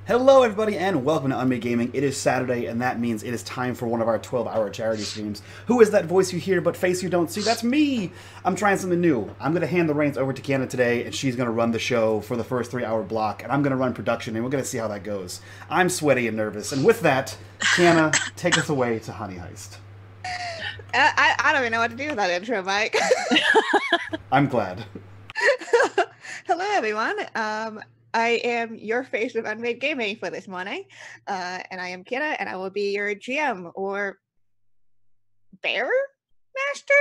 Hello, everybody, and welcome to Unmade Gaming. It is Saturday, and that means it is time for one of our 12-hour charity streams. Who is that voice you hear but face you don't see? That's me! I'm trying something new. I'm going to hand the reins over to Kiana today, and she's going to run the show for the first 3-hour block, and I'm going to run production, and we're going to see how that goes. I'm sweaty and nervous, and with that, Kiana, take us away to Honey Heist. I don't even know what to do with that intro, Mike. I'm glad. Hello, everyone. I am your face of Unmade Gaming for this morning, and I am Kiana, and I will be your GM or bear master,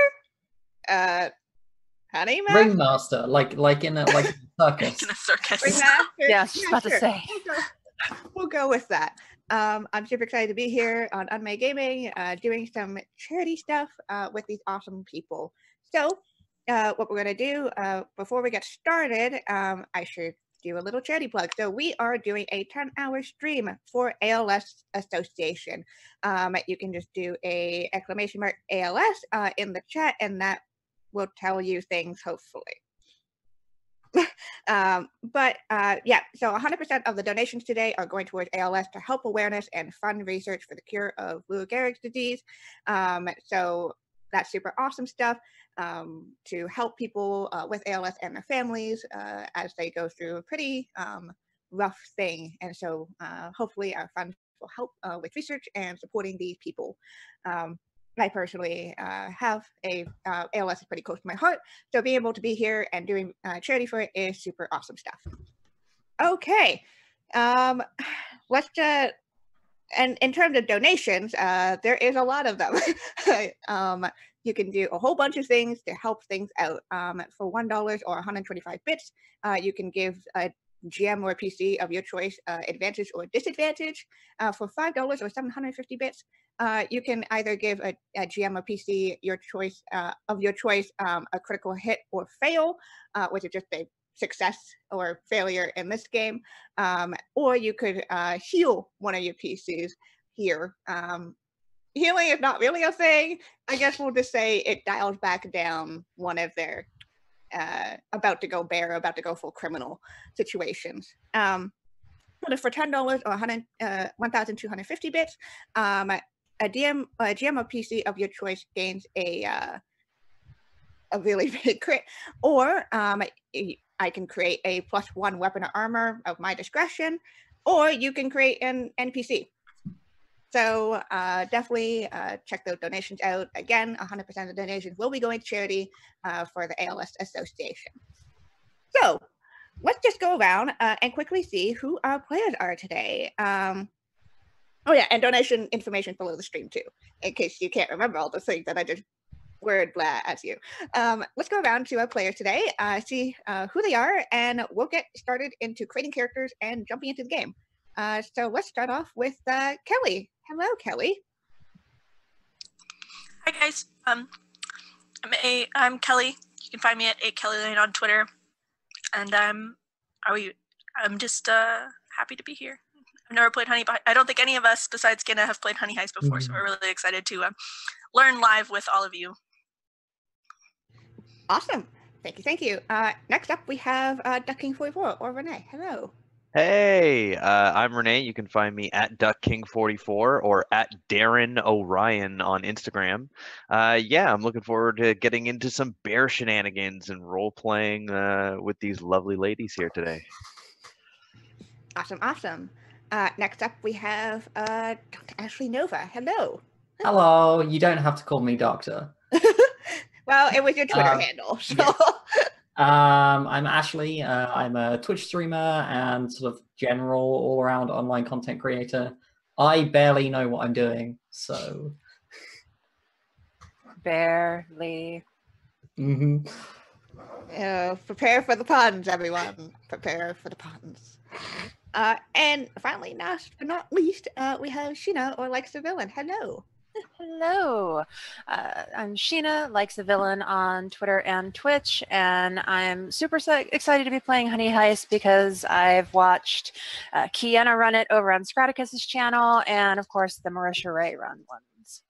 honey master, Ringmaster, like in a circus. In a circus. Ringmaster. Yeah, I was just about to say. We'll go with that. I'm super excited to be here on Unmade Gaming, doing some charity stuff with these awesome people. So, what we're going to do before we get started, I should do a little charity plug. So we are doing a 10-hour stream for ALS Association. You can just do a ! ALS in the chat, and that will tell you things, hopefully. Yeah, so 100% of the donations today are going towards ALS to help awareness and fund research for the cure of Lou Gehrig's disease. So that's super awesome stuff to help people with ALS and their families as they go through a pretty rough thing. And so hopefully our funds will help with research and supporting these people. I personally have ALS is pretty close to my heart, so being able to be here and doing charity for it is super awesome stuff. Okay, let's and in terms of donations, there is a lot of them. You can do a whole bunch of things to help things out. For $1 or 125 bits, you can give a GM or a PC of your choice advantage or disadvantage. For $5 or 750 bits, you can either give a GM or PC your choice of your choice a critical hit or fail, which is just a success or failure in this game, or you could heal one of your PCs here. Healing is not really a thing. I guess we'll just say it dials back down one of their about to go bear, about to go full criminal situations. But for $10 or 1,250 bits, a GM or PC of your choice gains a really big crit, or I can create a +1 weapon or armor of my discretion, or you can create an NPC. So definitely check those donations out. Again, 100% of the donations will be going to charity for the ALS Association. So let's just go around and quickly see who our players are today. Oh yeah, and donation information below the stream too, in case you can't remember all the things that I just word blah at you. Let's go around to our players today, see who they are, and we'll get started into creating characters and jumping into the game. So let's start off with Kelly. Hello, Kelly. Hi guys. I'm Kelly. You can find me at @KellyLane on Twitter, and I'm just happy to be here. I've never played Honey, but I don't think any of us besides Kiana have played Honey Heist before, so we're really excited to learn live with all of you. Awesome. Thank you. Thank you. Next up, we have DuckKing44 or Renee. Hello. Hey, I'm Renee. You can find me at DuckKing44 or at Darren Orion on Instagram. Yeah, I'm looking forward to getting into some bear shenanigans and role-playing with these lovely ladies here today. Awesome, awesome. Next up, we have Dr. Ashley Nova. Hello. Hello. You don't have to call me doctor. Well, it was your Twitter handle. So. Yes. I'm Ashley. I'm a Twitch streamer and sort of general all-around online content creator. I barely know what I'm doing, so. Barely. Prepare for the puns, everyone. Prepare for the puns. And finally, last but not least, we have Sheena or Likes the Villain. Hello. Hello, I'm Sheena, Likes the Villain on Twitter and Twitch, and I'm super excited to be playing Honey Heist because I've watched Kiana run it over on Scraticus's channel, and of course the Marisha Ray run ones.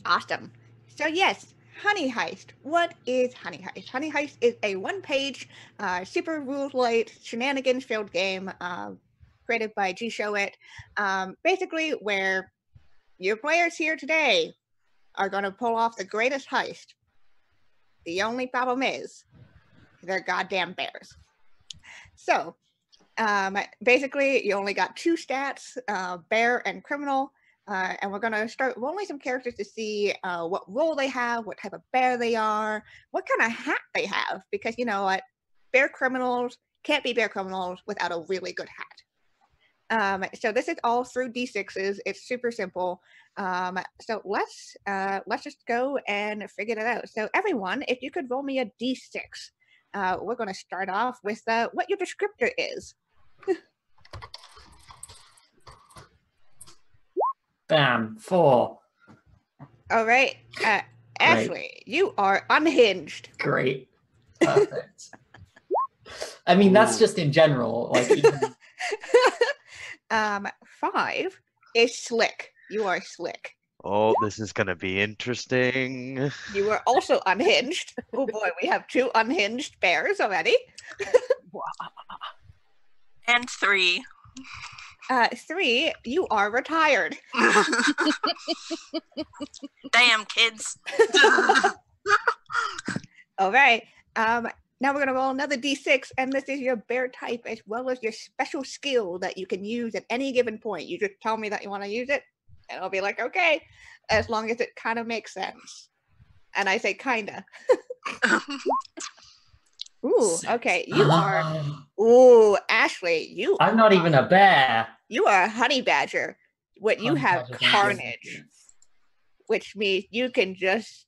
Awesome. So yes, Honey Heist. What is Honey Heist? Honey Heist is a one-page, super rules-light, shenanigans-filled game created by G Show It. Basically, where your players here today are going to pull off the greatest heist. The only problem is they're goddamn bears. So, basically, you only got 2 stats, bear and criminal. And we're going to start rolling some characters to see what role they have, what type of bear they are, what kind of hat they have. Because you know what? Bear criminals can't be bear criminals without a really good hat. So this is all through D6s. It's super simple. So let's just go and figure it out. So everyone, if you could roll me a D6. We're going to start off with what your descriptor is. Bam, 4. All right. Ashley, you are unhinged. Great. Perfect. I mean, that's just in general. Like, even... 5 is slick. You are slick. Oh, this is gonna be interesting. You are also unhinged. Oh boy, we have 2 unhinged bears already. And 3. 3, you are retired. Damn, kids. All right. Now we're going to roll another D6, and this is your bear type as well as your special skill that you can use at any given point. You just tell me that you want to use it, and I'll be like, okay, as long as it kind of makes sense. And I say kinda. Ooh, okay. You are. Ooh, Ashley, you. I'm not even a bear. You are a honey badger. What you Honey have badger, carnage, which means you can just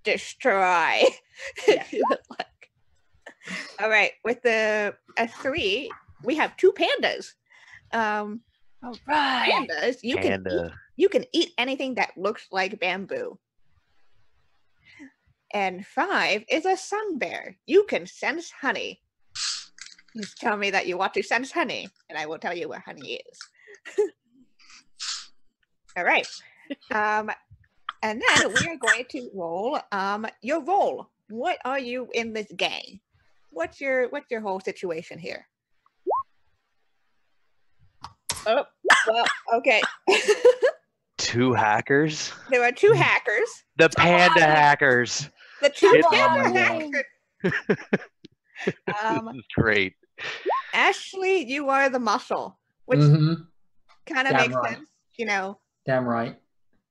destroy if you would like. All right, with a 3, we have 2 pandas. All right. Pandas, you can eat anything that looks like bamboo. And 5 is a sun bear. You can sense honey. Just tell me that you want to sense honey, and I will tell you what honey is. All right. And then we are going to roll your role. What are you in this gang? What's your whole situation here? Oh, well, okay. 2 hackers? There are 2 hackers. The panda hackers. The 2 It's panda on. hackers. This is great. Ashley, you are the muscle, which Mhm. kind of Damn makes right. sense, you know, Damn right.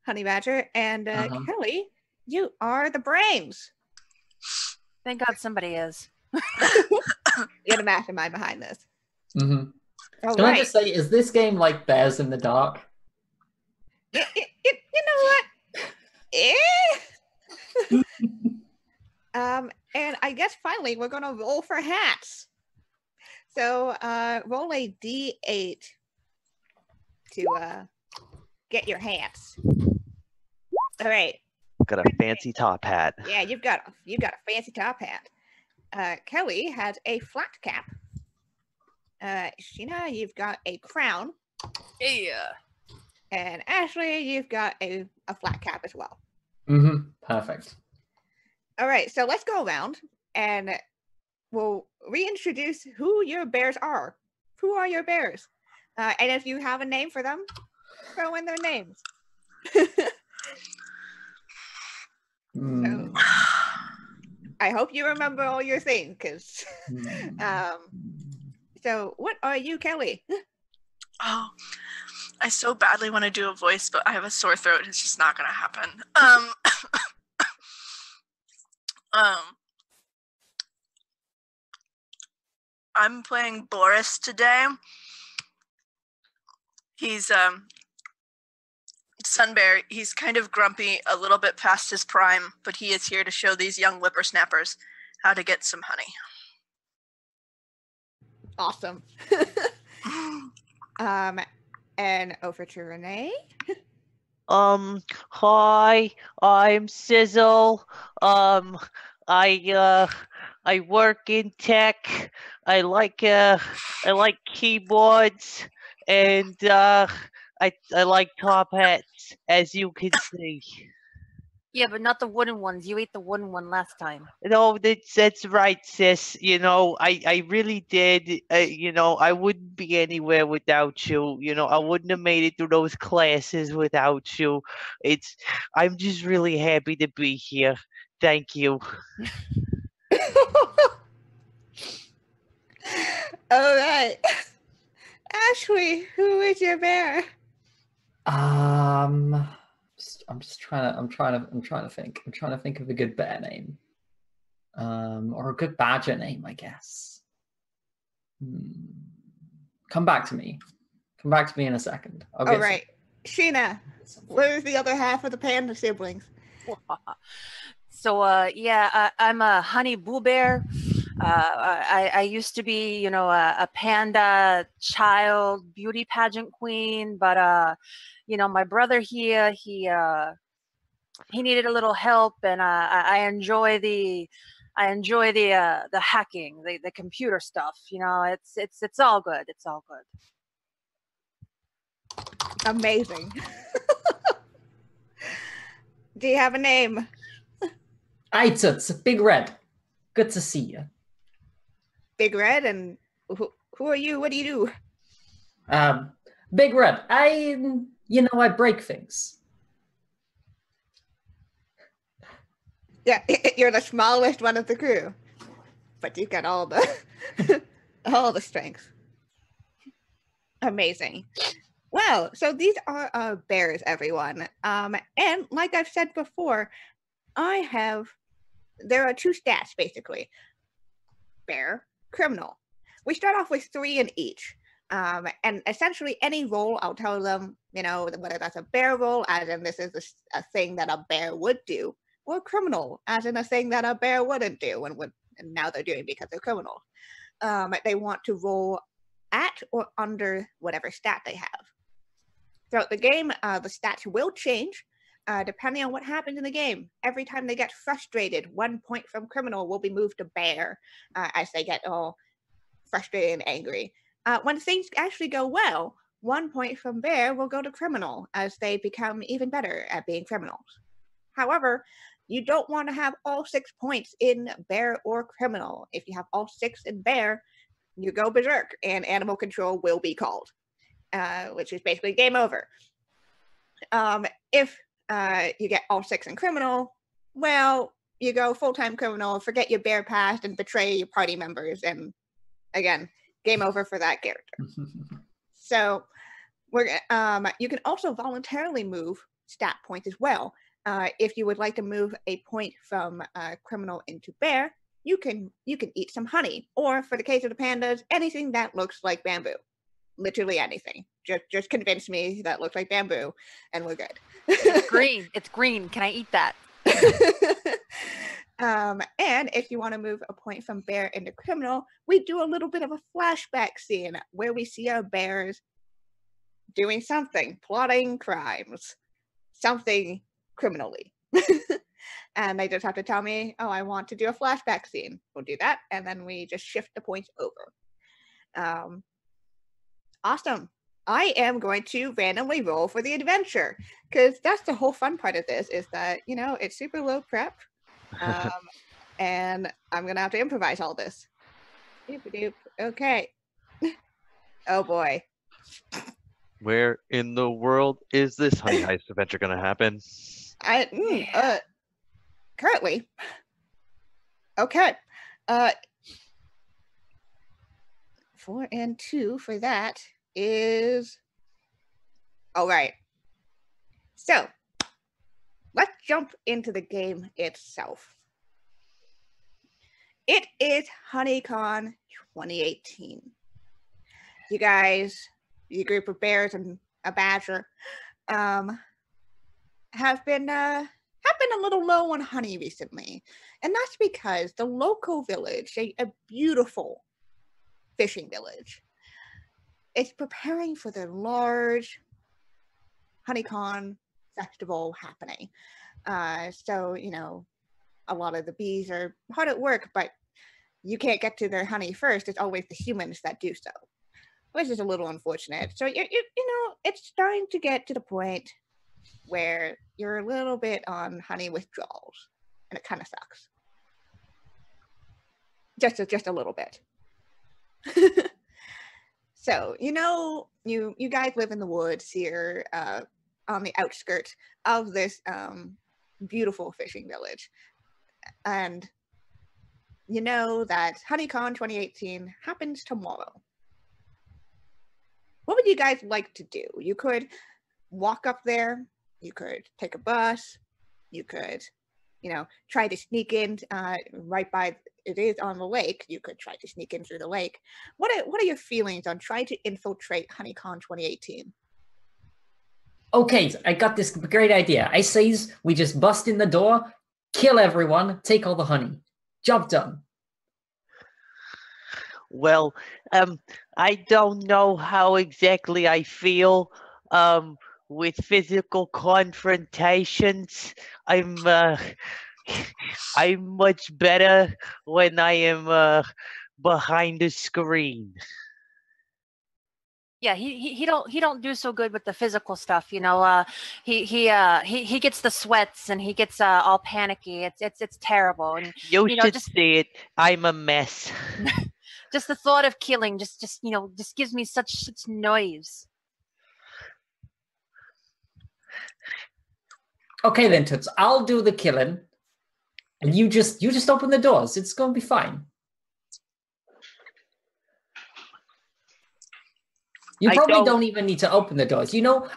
honey badger. And Uh-huh. Kelly, you are the brains. Thank God somebody is. You're the mastermind behind this. Hmm. All Can right. I just say, is this game like Bears in the Dark? You know what? And I guess finally we're gonna roll for hats. So roll a D8 to get your hats. All right. Got a fancy top hat. Yeah, you've got a fancy top hat. Kelly has a flat cap. Sheena, you've got a crown. Yeah. And Ashley, you've got a flat cap as well. Mm-hmm. Perfect. All right, so let's go around and we'll reintroduce who your bears are. Who are your bears? And if you have a name for them, throw in their names. Mm. I hope you remember all your things, because so what are you, Kelly? Oh, I so badly want to do a voice, but I have a sore throat. It's just not going to happen. I'm playing Boris today. He's Sun Bear. He's kind of grumpy, a little bit past his prime, but he is here to show these young whippersnappers how to get some honey. Awesome. And over to Renee. Hi, I'm Sizzle. I work in tech. I like keyboards, and I like top hats, as you can see. Yeah, but not the wooden ones. You ate the wooden one last time. No, that's right, sis. I really did. I wouldn't be anywhere without you. I wouldn't have made it through those classes without you. I'm just really happy to be here. Thank you. All right. Ashley, who is your bear? I'm just trying to think. I'm trying to think of a good bear name. Or a good badger name, I guess. Come back to me. Come back to me in a second. All right. Sheena, where's the other half of the panda siblings? So, I'm a honey boo bear. I used to be, a panda child beauty pageant queen, but my brother here, he needed a little help, and I enjoy the hacking, the computer stuff. It's all good. It's all good. Amazing. Do you have a name? It's Big Red. Good to see you. Big Red, and who are you? What do you do? Big Red. I break things. Yeah, you're the smallest one of the crew, but you've got all the all the strength. Amazing. Well, so these are bears, everyone. And like I've said before, there are 2 stats basically: bear, criminal. We start off with 3 in each. And essentially any role, I'll tell them, whether that's a bear role, as in this is a thing that a bear would do, or criminal, as in a thing that a bear wouldn't do, and now they're doing because they're criminals. They want to roll at or under whatever stat they have. Throughout the game, the stats will change depending on what happens in the game. Every time they get frustrated, 1 point from criminal will be moved to bear as they get all frustrated and angry. When things actually go well, 1 point from bear will go to criminal as they become even better at being criminals. However, you don't want to have all 6 points in bear or criminal. If you have all 6 in bear, you go berserk and animal control will be called, which is basically game over. If you get all 6 in criminal, well, you go full-time criminal, forget your bear past, and betray your party members, and again, game over for that character. So you can also voluntarily move stat points as well. If you would like to move a point from criminal into bear, you can eat some honey, or for the case of the pandas, anything that looks like bamboo. Literally anything. Just convince me that looks like bamboo, and we're good. It's green. It's green. Can I eat that? And if you want to move a point from bear into criminal, we do a little bit of a flashback scene where we see our bears doing something, plotting crimes, something criminally. And they just have to tell me, oh, I want to do a flashback scene. We'll do that, and then we just shift the points over. Awesome. I am going to randomly roll for the adventure, because that's the whole fun part of this, is that, it's super low prep. And I'm going to have to improvise all this. Doop-a-doop. Okay. Oh boy. Where in the world is this Honey Heist adventure going to happen? Currently. Okay. 4 and 2 for that is... All right. So, let's jump into the game itself. It is HoneyCon 2018. You guys, your group of bears and a badger, have been a little low on honey recently, and that's because the local village, a beautiful fishing village, is preparing for their large HoneyCon festival happening. So, a lot of the bees are hard at work, but you can't get to their honey first. It's always the humans that do so, which is a little unfortunate. So, it's starting to get to the point where you're a little bit on honey withdrawals, and it kind of sucks. Just a little bit. So, you guys live in the woods here on the outskirts of this beautiful fishing village. And you know that HoneyCon 2018 happens tomorrow. What would you guys like to do? You could walk up there. You could take a bus. You could, try to sneak in right by. It is on the lake. You could try to sneak in through the lake. What are your feelings on trying to infiltrate HoneyCon 2018? Okay, I got this great idea. I say we just bust in the door, kill everyone, take all the honey. Job done. Well, I don't know how exactly I feel with physical confrontations. I'm much better when I am behind a screen. Yeah, he don't do so good with the physical stuff, he gets the sweats and he gets all panicky. It's terrible. And You should see it. I'm a mess. just the thought of killing just gives me such noise. Okay then, Toots, I'll do the killing, and you just open the doors. It's gonna be fine. You probably don't even need to open the doors.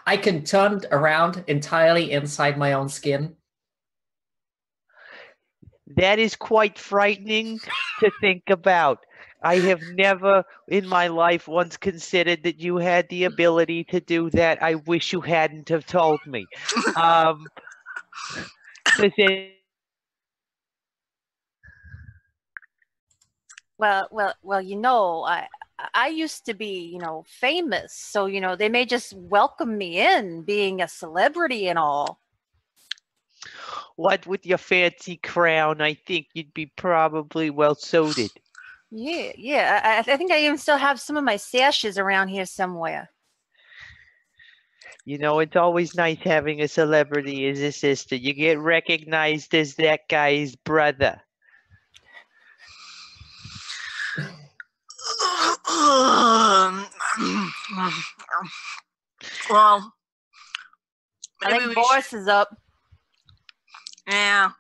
I can turn around entirely inside my own skin. That is quite frightening to think about. I have never in my life once considered that you had the ability to do that. I wish you hadn't have told me. Well, I used to be, famous, so they may just welcome me in, being a celebrity and all. What with your fancy crown, I think you'd be probably well suited. Yeah. I think I even still have some of my sashes around here somewhere. It's always nice having a celebrity as a sister. You get recognized as that guy's brother. Well, I think Boris is up. Yeah.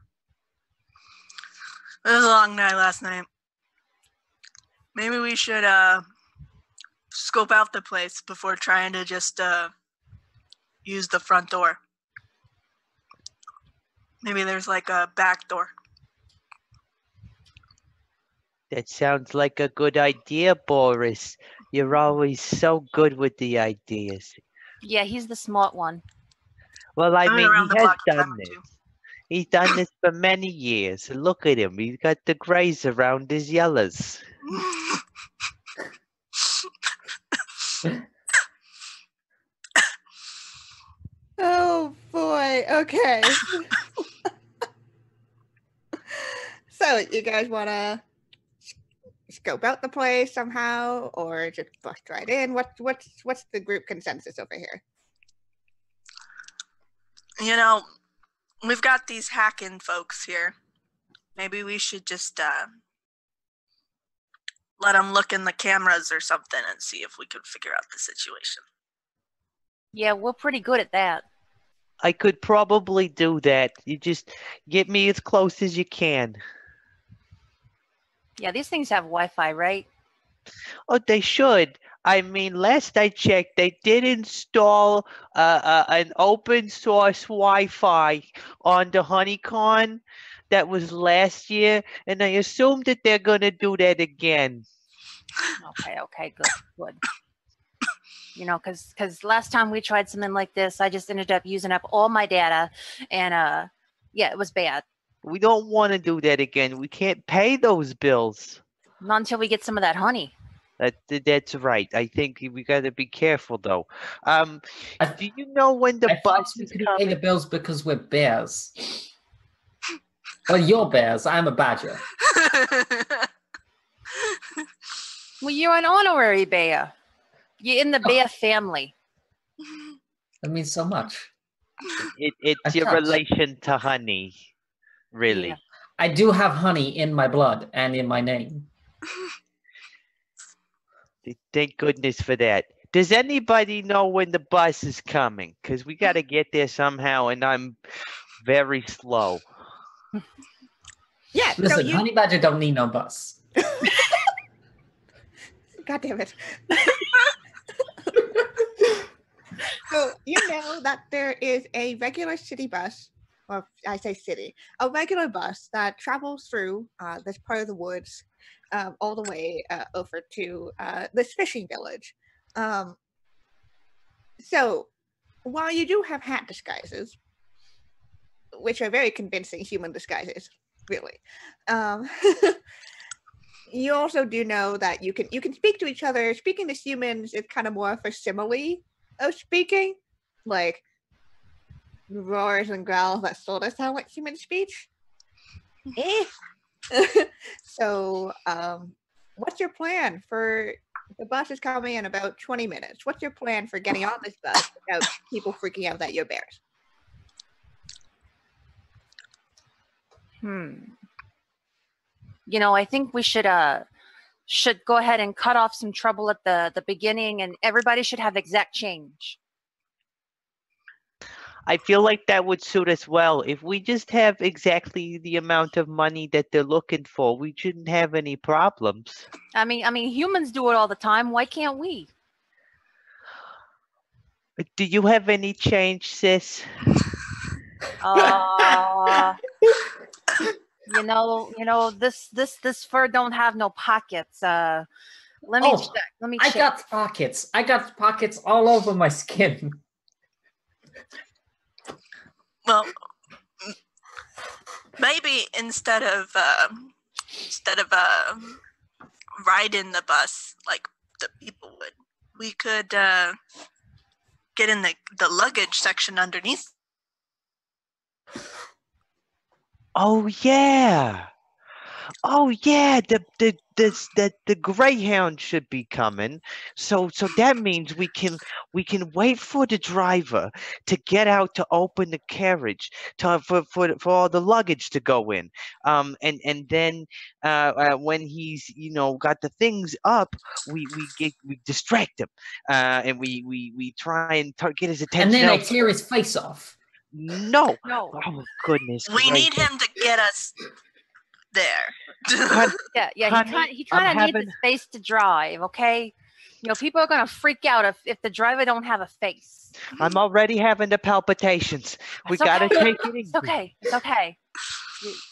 It was a long night last night. Maybe we should scope out the place before trying to just use the front door. Maybe there's like a back door. That sounds like a good idea, Boris. You're always so good with the ideas. Yeah, he's the smart one. Well, I mean, he has done this. He's done this for many years. Look at him. He's got the grays around his yellows. Oh boy. Okay. So you guys want to scope out the place somehow, or just bust right in? What's the group consensus over here? We've got these hacking folks here. Maybe we should just let them look in the cameras or something and see if we could figure out the situation. Yeah, we're pretty good at that. I could probably do that. You just get me as close as you can. Yeah, these things have Wi-Fi, right? Oh, they should. I mean, last I checked, they did install an open source Wi-Fi on the HoneyCon. That was last year, and I assume that they're going to do that again. Okay, good. Because last time we tried something like this, I just ended up using up all my data, and yeah, it was bad. We don't want to do that again. We can't pay those bills. Not until we get some of that honey. That's right. I think we got to be careful, though. Do you know when the bus is coming? coming? Pay the bills because we're bears. Well, you're bears. I'm a badger. Well, you're an honorary bear. You're in the bear family. That means so much. It's A your touch. relation to honey, really. Yeah. I do have honey in my blood and in my name. Thank goodness for that. Does anybody know when the bus is coming? Because we got to get there somehow, and I'm very slow. Yeah. So Listen, you. Honey Badger don't need no bus. God damn it. So you know that there is a regular city bus, or I say city, a regular bus that travels through this part of the woods all the way over to this fishing village. So while you do have hat disguises, which are very convincing human disguises, really, you also do know that you can speak to each other. Speaking to humans is kind of more of a simile of speaking, like roars and growls that sort of sound like human speech. So, what's your plan for the bus is coming in about 20 minutes? What's your plan for getting on this bus without people freaking out that you're bears? You know, I think we should go ahead and cut off some trouble at the beginning, and everybody should have exact change. I feel like that would suit us well. If we just have exactly the amount of money that they're looking for, we shouldn't have any problems. I mean, humans do it all the time. Why can't we? Do you have any change, sis? You know, this fur don't have no pockets. Let me Oh, check. Let me I check. got pockets. I got pockets all over my skin. Well, maybe instead of riding the bus like the people would, we could get in the luggage section underneath. Oh yeah. Oh yeah, the Greyhound should be coming. So that means we can wait for the driver to get out to open the carriage for all the luggage to go in. And then when he's got the things up, we distract him. And we try and get his attention. And then I elsewhere. tear his face off. No. No. Oh goodness. We need him to get us there. Yeah. Honey, He kind of I'm needs having- a face to drive. Okay. You know, people are gonna freak out if the driver don't have a face. I'm already having the palpitations. We It's gotta okay. take it easy. It's okay. It's okay.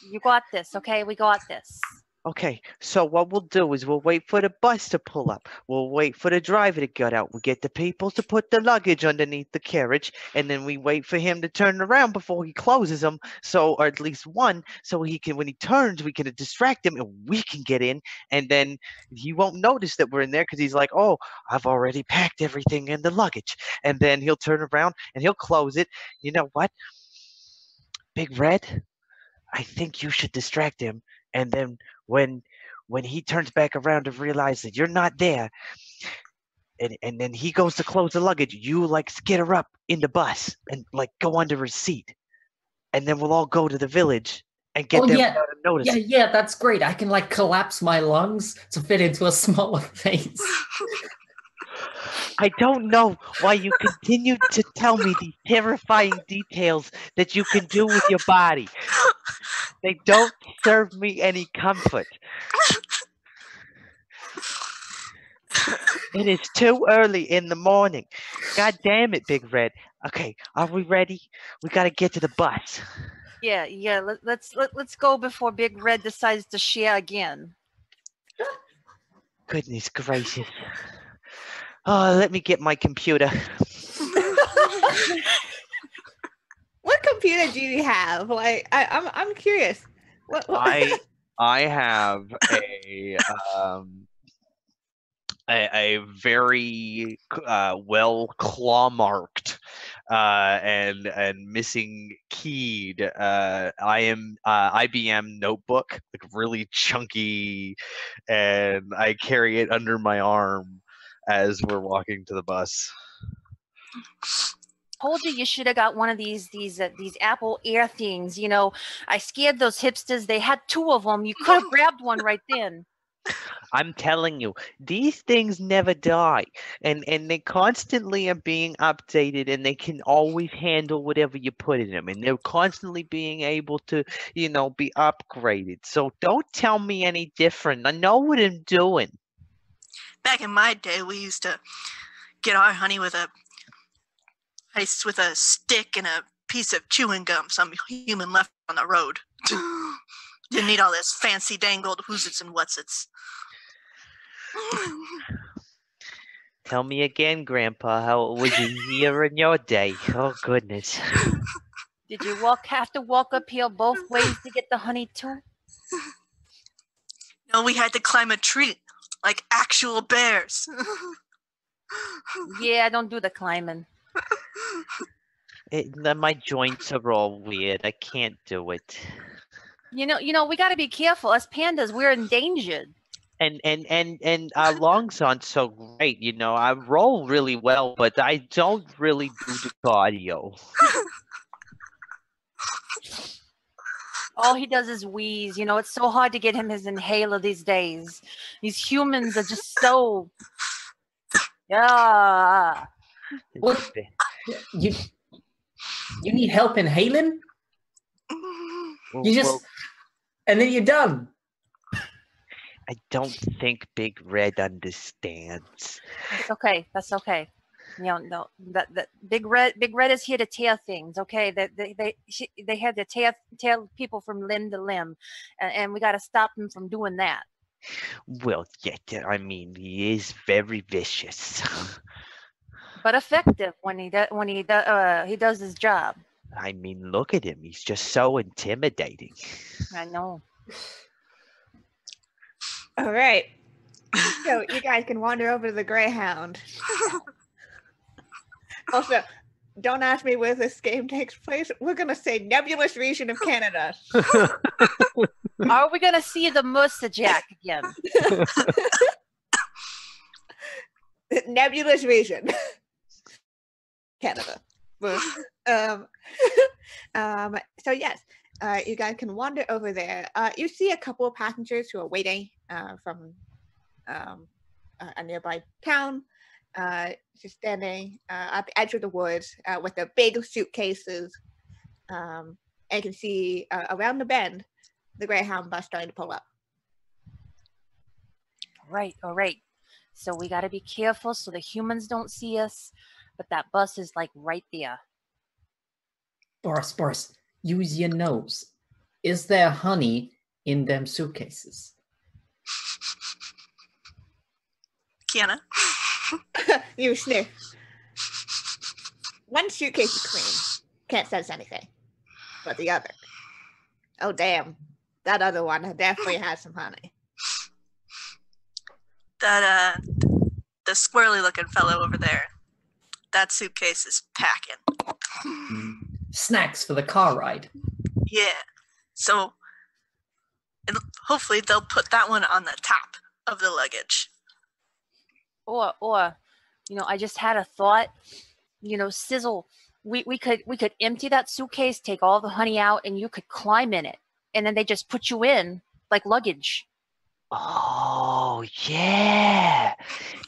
You got this. Okay, we got this. Okay, so what we'll do is we'll wait for the bus to pull up. We'll wait for the driver to get out. We get the people to put the luggage underneath the carriage, and then we wait for him to turn around before he closes them. So, or at least one, so he can, when he turns, we can distract him and we can get in, and then he won't notice that we're in there because he's like, "Oh, I've already packed everything in the luggage," and then he'll turn around and he'll close it. You know what, Big Red? I think you should distract him, and then when he turns back around to realize that you're not there, and then he goes to close the luggage, you like skitter up in the bus and like go under his seat, and then we'll all go to the village and get there without him noticing. Yeah, that's great. I can like collapse my lungs to fit into a smaller face. I don't know why you continue to tell me these terrifying details that you can do with your body. They don't serve me any comfort. It is too early in the morning. God damn it, Big Red. Okay, are we ready? We gotta get to the bus. Yeah. Let's go before Big Red decides to share again. Goodness gracious. Oh, let me get my computer. What computer do you have? Like, I'm curious. What? I have a very well claw marked and missing keyed IBM notebook, like really chunky, and I carry it under my arm as we're walking to the bus. told you you should have got one of these Apple Air things. You know, I scared those hipsters. They had 2 of them. You could have grabbed one right then. I'm telling you, these things never die, and they constantly are being updated, and they can always handle whatever you put in them, and they're constantly being able to, you know, be upgraded. So don't tell me any different. I know what I'm doing. Back in my day, we used to get our honey with a stick and a piece of chewing gum some human left on the road. Didn't need all this fancy dangled who's-its and what's-its. Tell me again, Grandpa, how it was here in your day. Oh, goodness. Did you have to walk uphill both ways to get the honey too? No, we had to climb a tree like actual bears. Yeah, don't do the climbing. My joints are all weird. I can't do it. You know, we got to be careful. Us pandas, we're endangered. And our lungs aren't so great. You know, I roll really well, but I don't really do the cardio. All he does is wheeze. You know, it's so hard to get him his inhaler these days. These humans are just so... Yeah. What? You need help inhaling? You just... And then you're done. I don't think Big Red understands. That's okay. That's okay. You know, no, that Big Red is here to tear things. Okay, they had to tear people from limb to limb, and we got to stop him from doing that. Well, yeah, I mean, he is very vicious. But effective when he does his job. I mean, look at him. He's just so intimidating. I know. All right. So you guys can wander over to the Greyhound. Also, don't ask me where this game takes place. We're going to say nebulous region of Canada. Are we going to see the Mussajack again? Nebulous region. Canada. So yes, you guys can wander over there. You see a couple of passengers who are waiting from a nearby town, just standing at the edge of the woods with their big suitcases. And you can see around the bend, the Greyhound bus starting to pull up. All right. So we got to be careful so the humans don't see us, but that bus is like right there. Boris, use your nose. Is there honey in them suitcases? Kiana? You sniff. One suitcase is clean. Can't sense anything. But the other. Oh, damn. That other one definitely has some honey. That, the squirrely looking fellow over there, that suitcase is packing. Snacks for the car ride. Yeah. So hopefully they'll put that one on the top of the luggage. Or you know, I just had a thought. You know, Sizzle, we could empty that suitcase, take all the honey out, and you could climb in it, and then they just put you in like luggage. Oh, yeah.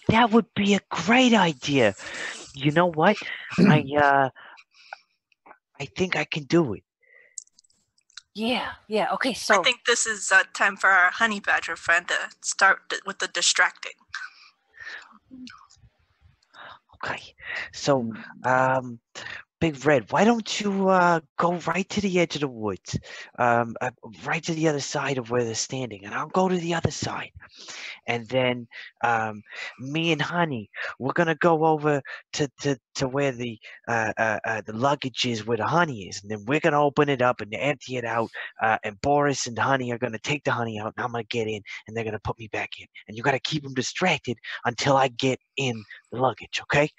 That would be a great idea. You know what? I think I can do it. Yeah. Okay, so... I think this is time for our honey badger friend to start with the distracting. Okay. So, Big Red, why don't you go right to the edge of the woods, right to the other side of where they're standing, and I'll go to the other side. And then me and Honey, we're gonna go over to where the luggage is, where the honey is, and then we're gonna open it up and empty it out. And Boris and Honey are gonna take the honey out, and I'm gonna get in, and they're gonna put me back in. And you gotta keep them distracted until I get in the luggage, okay?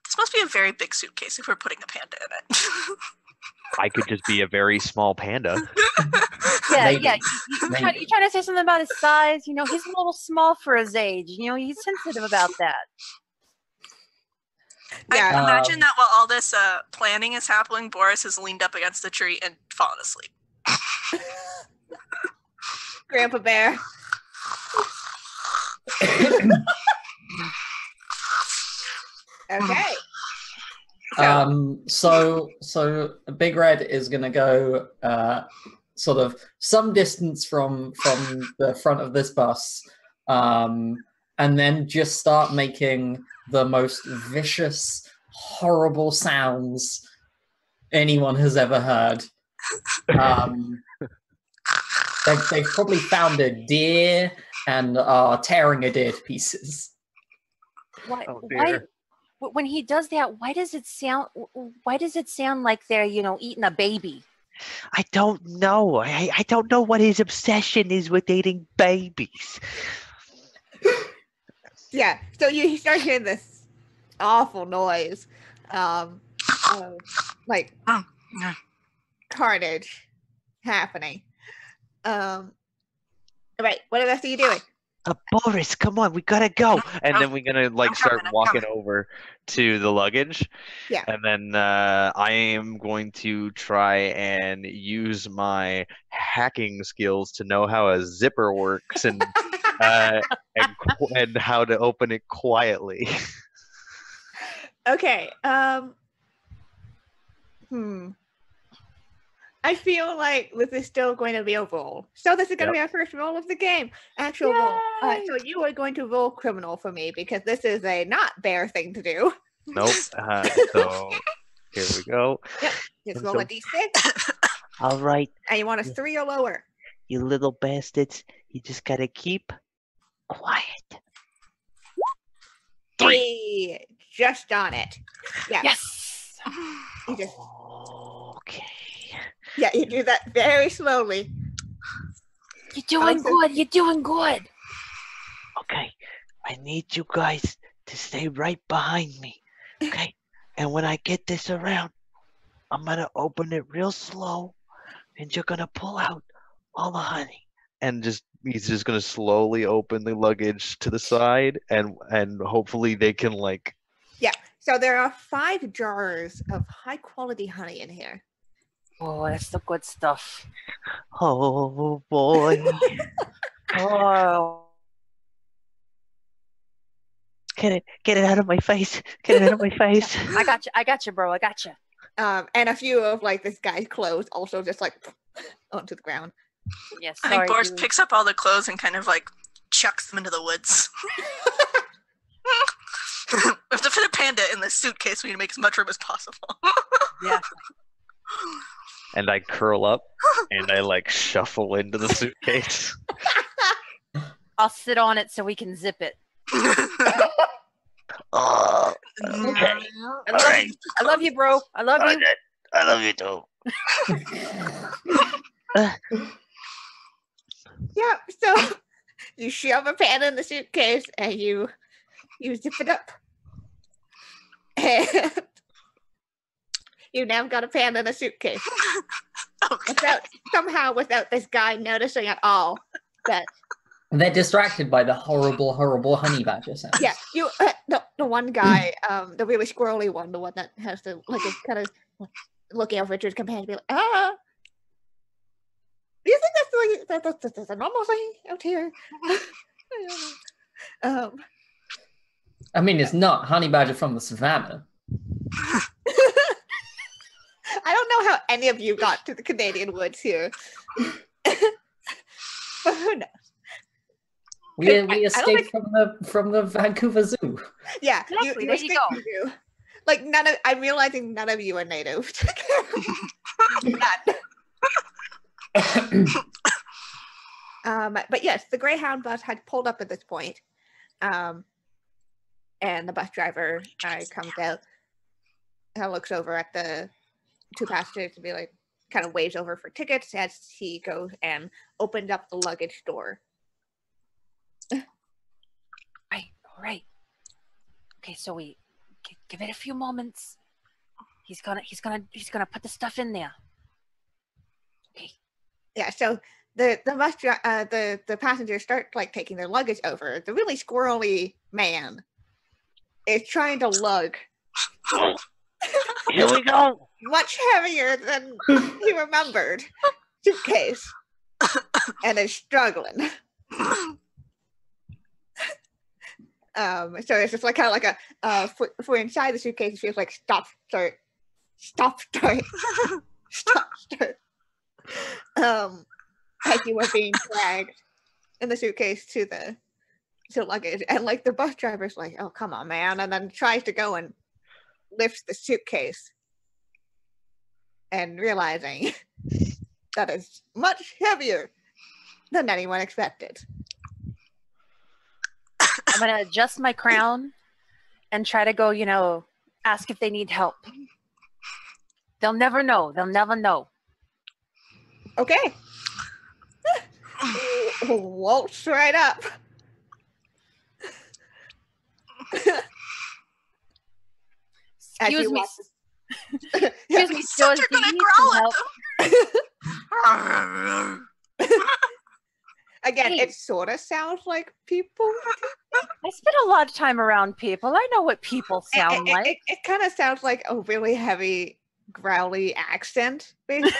This must be a very big suitcase if we're putting a panda in it. I could just be a very small panda. Yeah. Maybe. You trying to say something about his size? You know, he's a little small for his age. You know, he's sensitive about that. Yeah. I imagine that while all this planning is happening, Boris has leaned up against the tree and fallen asleep. Grandpa Bear. Okay. So Big Red is gonna go sort of some distance from the front of this bus, and then just start making the most vicious, horrible sounds anyone has ever heard. They've probably found a deer and are tearing a deer to pieces. Why? Oh, Why? dear. When he does that, why does it sound? Why does it sound like they're eating a baby? I don't know. I don't know what his obsession is with eating babies. Yeah. So you start hearing this awful noise, like carnage happening. Right. What else are you doing? Boris, come on, we gotta go. And then we're gonna like I'm start coming, I'm walking coming. over to the luggage. Yeah. And then I am going to try and use my hacking skills to know how a zipper works and and how to open it quietly. Okay. I feel like this is still going to be a roll. So this is going to be our first roll of the game. Actual roll. So you are going to roll criminal for me because this is a not bear thing to do. Nope. So here we go. Yep. Just And roll so- a d6, All right, and you want a 3 or lower. you little bastards, you just gotta keep quiet. 3. Hey, just on it. Yeah. Yes. You just, Okay. yeah, you do that very slowly. You're doing Also- good. You're doing good. Okay. I need you guys to stay right behind me. Okay. And when I get this around, I'm gonna open it real slow, and you're gonna pull out all the honey. And he's just gonna slowly open the luggage to the side and hopefully they can like So there are 5 jars of high quality honey in here. Oh, that's the good stuff. Oh boy. Oh. Get it out of my face. Get it out of my face. I got you. I got you, bro. I got you. And a few of like this guy's clothes also just like onto the ground. Yes. I Sorry, think Boris dude. picks up all the clothes and kind of like chucks them into the woods. We have to fit a panda in this suitcase. We need to make as much room as possible. Yeah. and I curl up and I like shuffle into the suitcase. I'll sit on it so we can zip it. Oh, okay. I love you, bro. I love you. I love you too. Yeah, so you shove a panda in the suitcase and you zip it up. And you now got a panda in a suitcase. Okay. Without this guy noticing at all that They're distracted by the horrible, horrible honey badger sounds. yeah, you the one guy, the really squirrely one, the one that has the like is kind of looking at Richard's companion and be like, do you think that's a normal thing out here? I don't know. I mean, it's not honey badger from the savannah. I don't know how any of you got to the Canadian woods here. But who knows? We I don't escaped from the Vancouver Zoo. Yeah, Exactly, you there you escaped go. the zoo. Like I'm realizing none of you are native. None. But yes, the Greyhound bus had pulled up at this point. And the bus driver comes out and looks over at the 2 passengers and be like, kind of waves over for tickets as he goes and opened up the luggage door. Right. All right. Okay. So we give it a few moments. He's gonna put the stuff in there. Okay. Yeah, so the passengers start like taking their luggage over. The really squirrely man is trying to lug Here we go. Much heavier than he remembered suitcase and is struggling. So it's just like kind of like a for inside the suitcase, it feels like stop, start. As you were being dragged in the suitcase to luggage, and like the bus driver's like, "Oh, come on, man," and then tries to go and lifts the suitcase, and realizing that is much heavier than anyone expected. I'm gonna adjust my crown and try to go, ask if they need help. They'll never know. They'll never know. Okay. Waltz right up. Excuse me. Yeah. Excuse me, So George, you're do you gonna need growl some at help? them. Again, Hey. it sort of sounds like people. I spend a lot of time around people. I know what people sound like. It kind of sounds like a really heavy, growly accent based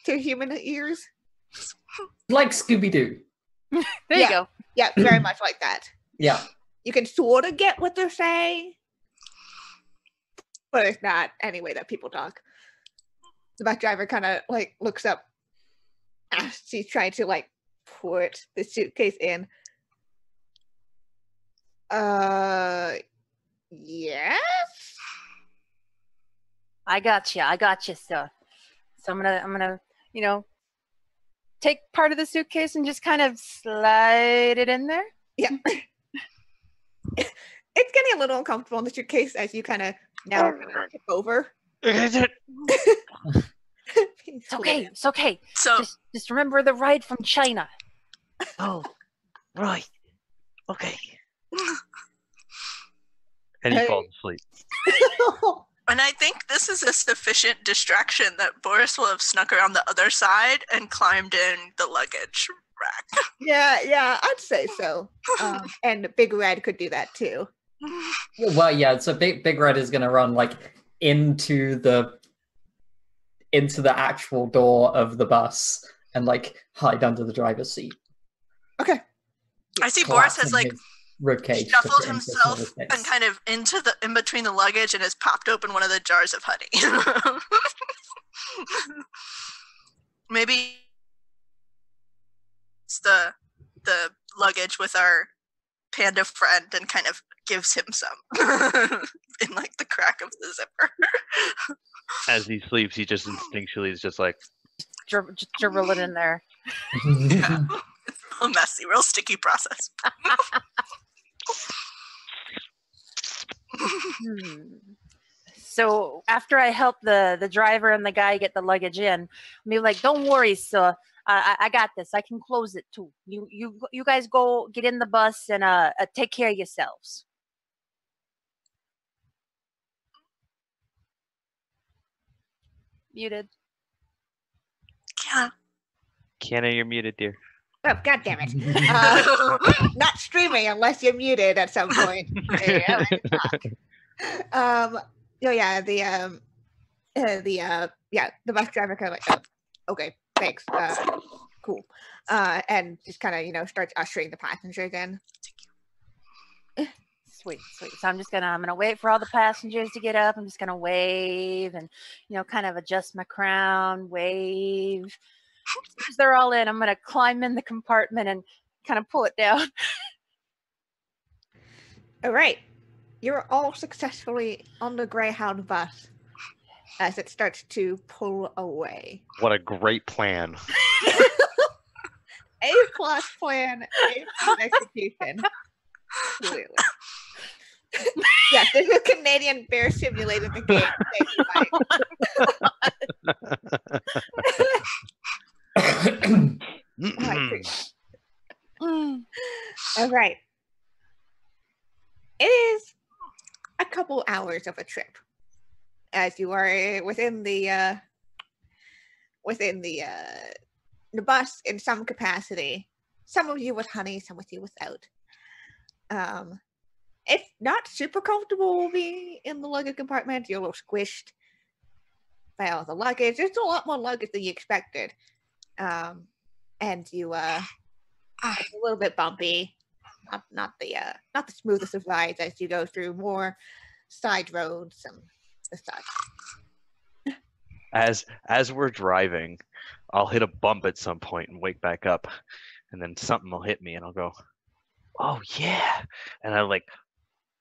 to human ears. Like Scooby-Doo. There Yeah. you go. Yeah, very much like that. Yeah. You can sort of get what they're saying, but it's not any way that people talk. The bus driver kind of like looks up as she's trying to like put the suitcase in. Yes. I got you, sir. So I'm gonna, take part of the suitcase and just kind of slide it in there. Yeah. It's getting a little uncomfortable in the suitcase as you kind of now tip over. Is it? It's okay. It's okay. So Just remember the ride from China. Oh, right. Okay. And he Hey. falls asleep. and I think this is a sufficient distraction that Boris will have snuck around the other side and climbed in the luggage rack. Yeah, I'd say so. And Big Red could do that too. Well, yeah. So Big Red is gonna run like into the actual door of the bus and like hide under the driver's seat. Okay. I see Boris has collapsing like his ribcage to shuffled fit into a himself smaller space. and kind of in between the luggage and has popped open one of the jars of honey. Maybe it's the luggage with our panda friend and kind of gives him some in like the crack of the zipper. As he sleeps, he just instinctually is just like, Just dribble it in there. Yeah. It's real messy, real sticky process. So after I help the driver and the guy get the luggage in, be like, "Don't worry, sir. I got this. I can close it too. You guys go get in the bus and take care of yourselves." Muted. Yeah. Kiana, you're muted, dear. Oh, God damn it. Not streaming unless you're muted at some point. Yeah, the bus driver kind of like, oh, okay, thanks. Cool. And just kind of, starts ushering the passengers in. Sweet. So I'm gonna wait for all the passengers to get up. I'm just gonna wave and kind of adjust my crown, wave. As they're all in, I'm gonna climb in the compartment and kind of pull it down. All right. You're all successfully on the Greyhound bus as it starts to pull away. What a great plan. A+ plan, A+ execution. Clearly. Yes, there's a Canadian Bear Simulator in the game. All right. It is a couple hours of a trip, as you are within the bus in some capacity. Some of you with honey, some with you without. it's not super comfortable being in the luggage compartment. You're a little squished by all the luggage. There's a lot more luggage than you expected. And you it's a little bit bumpy. Not the smoothest of rides as you go through more side roads and the such. As we're driving, I'll hit a bump at some point and wake back up, and then something will hit me and I'll go, oh yeah, and I like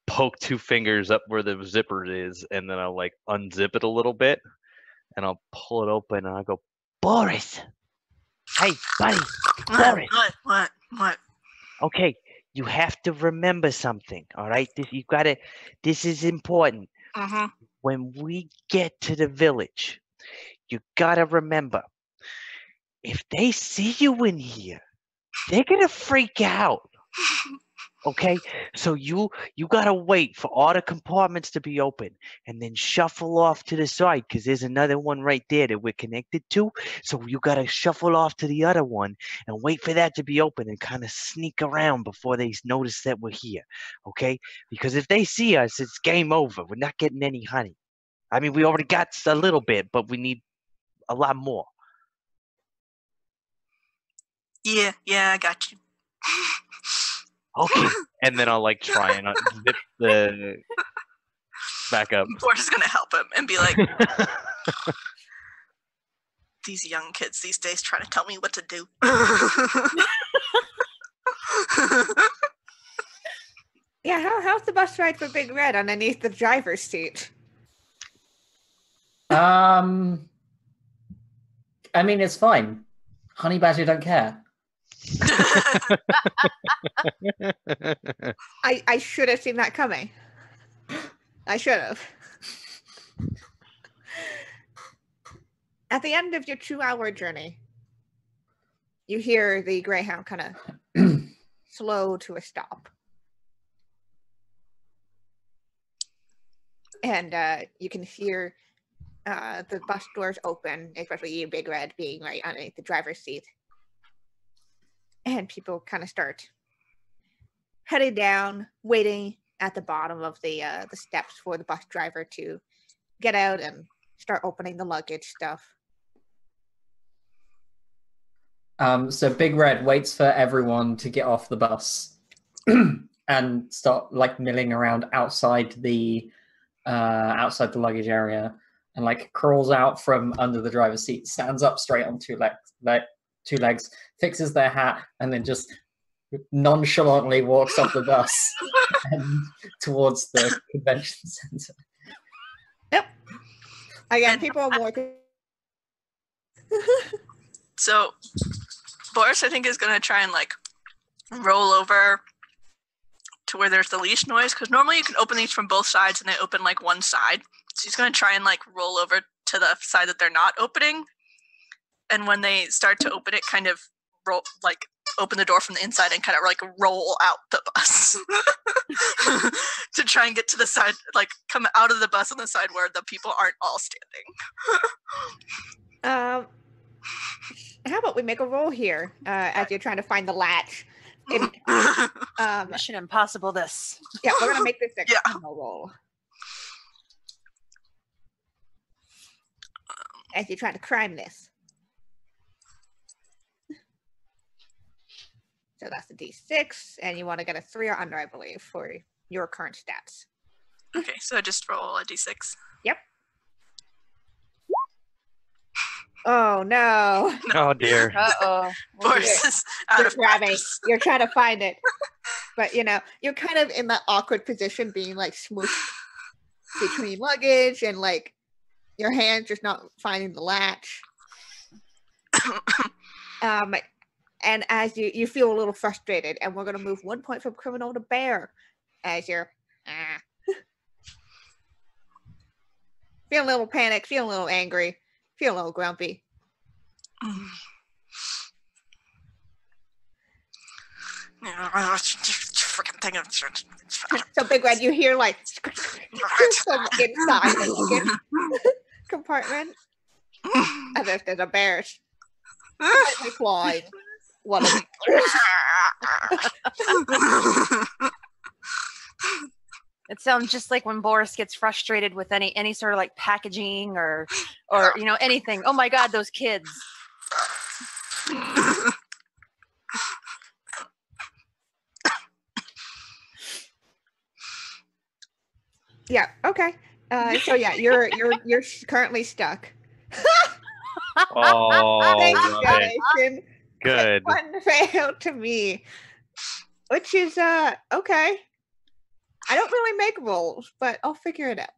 poke 2 fingers up where the zipper is, and then I'll like unzip it a little bit and I'll pull it open and I'll go, Boris, hey buddy, Boris, What? okay, you have to remember something, all right? This is important. Mm-hmm. When we get to the village, you gotta remember, if they see you in here, they're gonna freak out. Okay, so you gotta wait for all the compartments to be open and then shuffle off to the side, because there's another one right there that we're connected to. So you gotta shuffle off to the other one and wait for that to be open and kind of sneak around before they notice that we're here. Okay, because if they see us, it's game over. We're not getting any honey. I mean, we already got a little bit, but we need a lot more. Yeah, I got you. Okay. and then I'll like try and zip the back up. Boris is gonna help him and be like, these young kids these days trying to tell me what to do. Yeah, how's the bus ride for Big Red underneath the driver's seat? I mean, it's fine. Honey Badger don't care. I should have seen that coming. I should have. At the end of your 2-hour journey, you hear the Greyhound kind of slow to a stop. And you can hear the bus doors open, especially you, Big Red, being right underneath the driver's seat. And people kind of start heading down, waiting at the bottom of the steps for the bus driver to get out and start opening the luggage stuff. So Big Red waits for everyone to get off the bus and start like milling around outside the luggage area, and like crawls out from under the driver's seat, stands up straight on two legs, fixes their hat, and then just nonchalantly walks off the bus and towards the convention center. Yep. Again, people are more. So Boris, I think, is going to try and like roll over to where there's the least noise, because normally you can open these from both sides and they open like one side. So he's going to try and like roll over to the side that they're not opening, and when they start to open it, kind of roll, like open the door from the inside and kind of like roll out the bus to try and get to the side, like come out of the bus on the side where the people aren't all standing. How about we make a roll here as you're trying to find the latch? Mission Impossible this. Yeah, we're gonna make this a Yeah. criminal roll. As you're trying to crime this. So that's a D6, and you want to get a 3 or under, I believe, for your current stats. Okay, so just roll a d6. Yep. Oh no! Oh dear. Uh-oh. Boris is out You're of grabbing. practice. You're trying to find it, but you know you're kind of in that awkward position, being like smooshed between luggage, and like your hands just not finding the latch. And as you feel a little frustrated, and we're gonna move 1 point from criminal to bear, as you're feeling a little panicked, feeling a little angry, feeling a little grumpy. Freaking thing. So Big Red, you hear like from inside the luggage compartment, as if there's a bear slightly clawing one of the It sounds just like when Boris gets frustrated with any sort of like packaging or anything. Oh my God, those kids. Yeah. Okay. So yeah, you're currently stuck. Oh, Thank you, love it. Donation. Good. One fail to me, which is okay. I don't really make rolls, but I'll figure it out.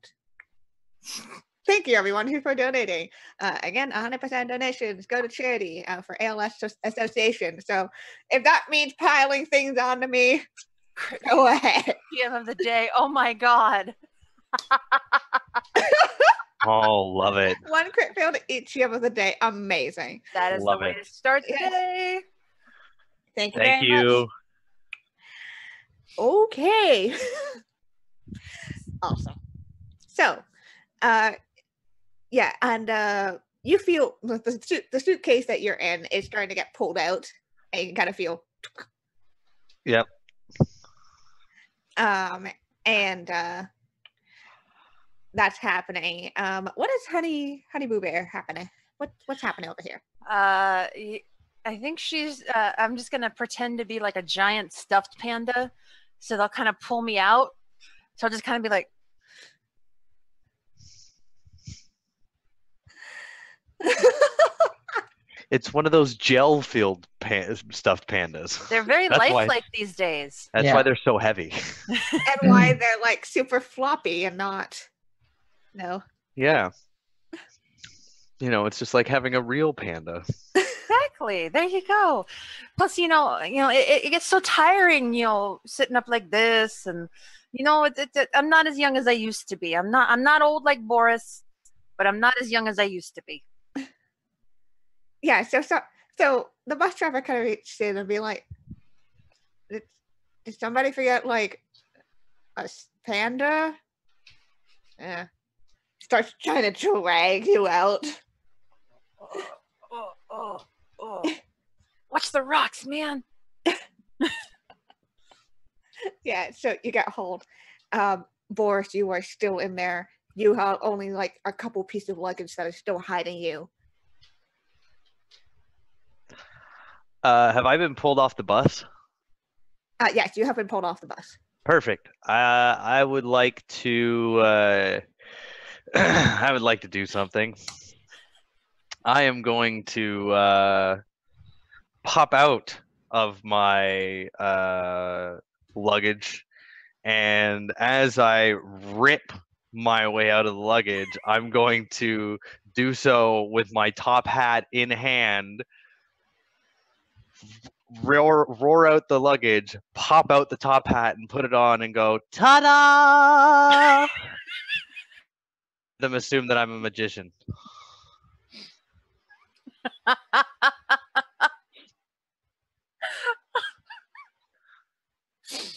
Thank you, everyone, who's for donating. Again, 100% donations go to charity for ALS Association. So if that means piling things onto me, go ahead. GM of the day. Oh my God. Oh, love it. One crit fail to each GM of the day. Amazing. That is Love the way it. to start the Yes. day. Thank you Thank very much. you. Okay. Awesome. So, yeah, and you feel the suitcase that you're in is starting to get pulled out, and you can kind of feel. Yep. And that's happening. What is Honey Boo Bear happening? What's happening over here? I think she's. I'm just gonna pretend to be like a giant stuffed panda, so they'll kind of pull me out. So I'll just kind of be like, It's one of those gel-filled stuffed pandas. they're very That's why- lifelike these days. That's Yeah. why they're so heavy. And why they're like super floppy and not. No. Yeah. It's just like having a real panda. Exactly. There you go. Plus, it gets so tiring, sitting up like this, and I'm not as young as I used to be. I'm not old like Boris, but I'm not as young as I used to be. Yeah. So the bus driver kind of reached in and be like, "Did somebody forget like a panda?" Yeah. Starts trying to drag you out. Oh. Watch the rocks, man. Yeah, so you get hold. Boris, you are still in there. You have only like a couple pieces of luggage that are still hiding you. Have I been pulled off the bus? Yes, you have been pulled off the bus. Perfect. I would like to. I would like to do something. I am going to pop out of my luggage, and as I rip my way out of the luggage, I'm going to do so with my top hat in hand. Roar out the luggage, pop out the top hat, and put it on, and go ta-da! Them assume that I'm a magician.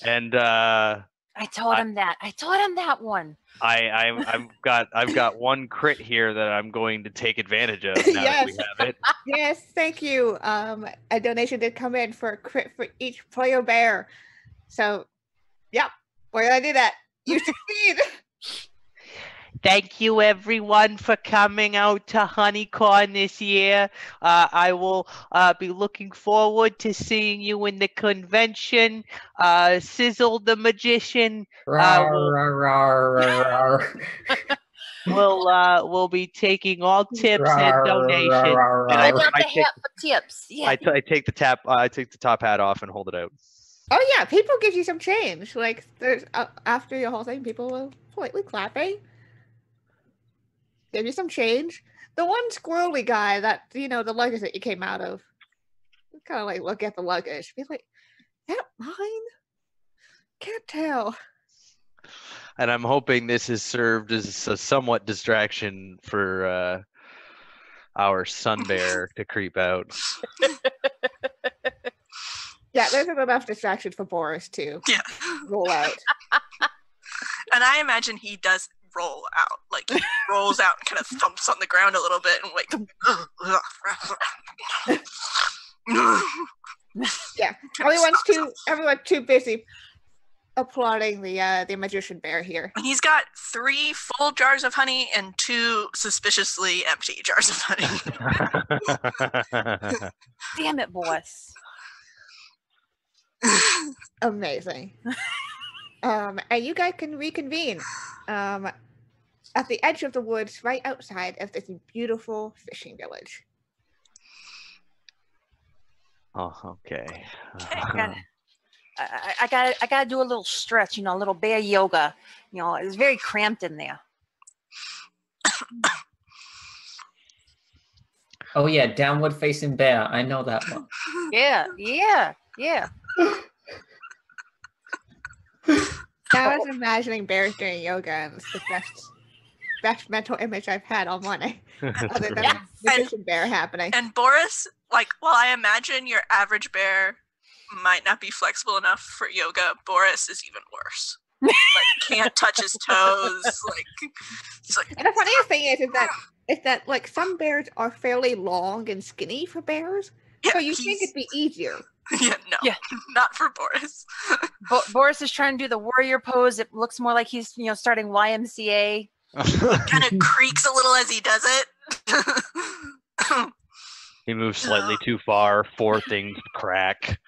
And I told him that. I told him that one. I've got one crit here that I'm going to take advantage of now that we Yes. have it. Yes, thank you. A donation did come in for a crit for each player bear. So, yep, we're gonna do that. You succeed. Thank you, everyone, for coming out to HoneyCon this year. I will be looking forward to seeing you in the convention. Sizzle the Magician will be taking all tips and donations. And I Hold up the take- hat for tips. Yeah. I take the top hat off and hold it out. Oh yeah, people give you some change. Like there's after your whole thing, people will politely clapping. Give you some change. The one squirrely guy that the luggage that you came out of, kind of like look at the luggage, be like, "That mine? Can't tell." And I'm hoping this has served as a somewhat distraction for our sun bear to creep out. Yeah, there's enough distraction for Boris to Yeah. roll out. And I imagine he does roll out. Like he rolls out and kind of thumps on the ground a little bit and like Yeah, everyone's too busy applauding the magician bear here. He's got 3 full jars of honey and 2 suspiciously empty jars of honey. Damn it, boss. Amazing. And you guys can reconvene at the edge of the woods right outside of this beautiful fishing village. Oh, okay. I gotta do a little stretch, a little bear yoga. It's very cramped in there. Oh yeah, downward facing bear. I know that one. Yeah. I was imagining bears doing yoga, and it's the best mental image I've had all morning. Other than the magician bear happening. And Boris, while I imagine your average bear might not be flexible enough for yoga, Boris is even worse. Can't touch his toes. He's like. And the funniest thing is that like some bears are fairly long and skinny for bears, so you think it'd be easier. Not for Boris. Boris is trying to do the warrior pose. It looks more like he's starting YMCA. Kind of creaks a little as he does it. He moves slightly too far. 4 things crack.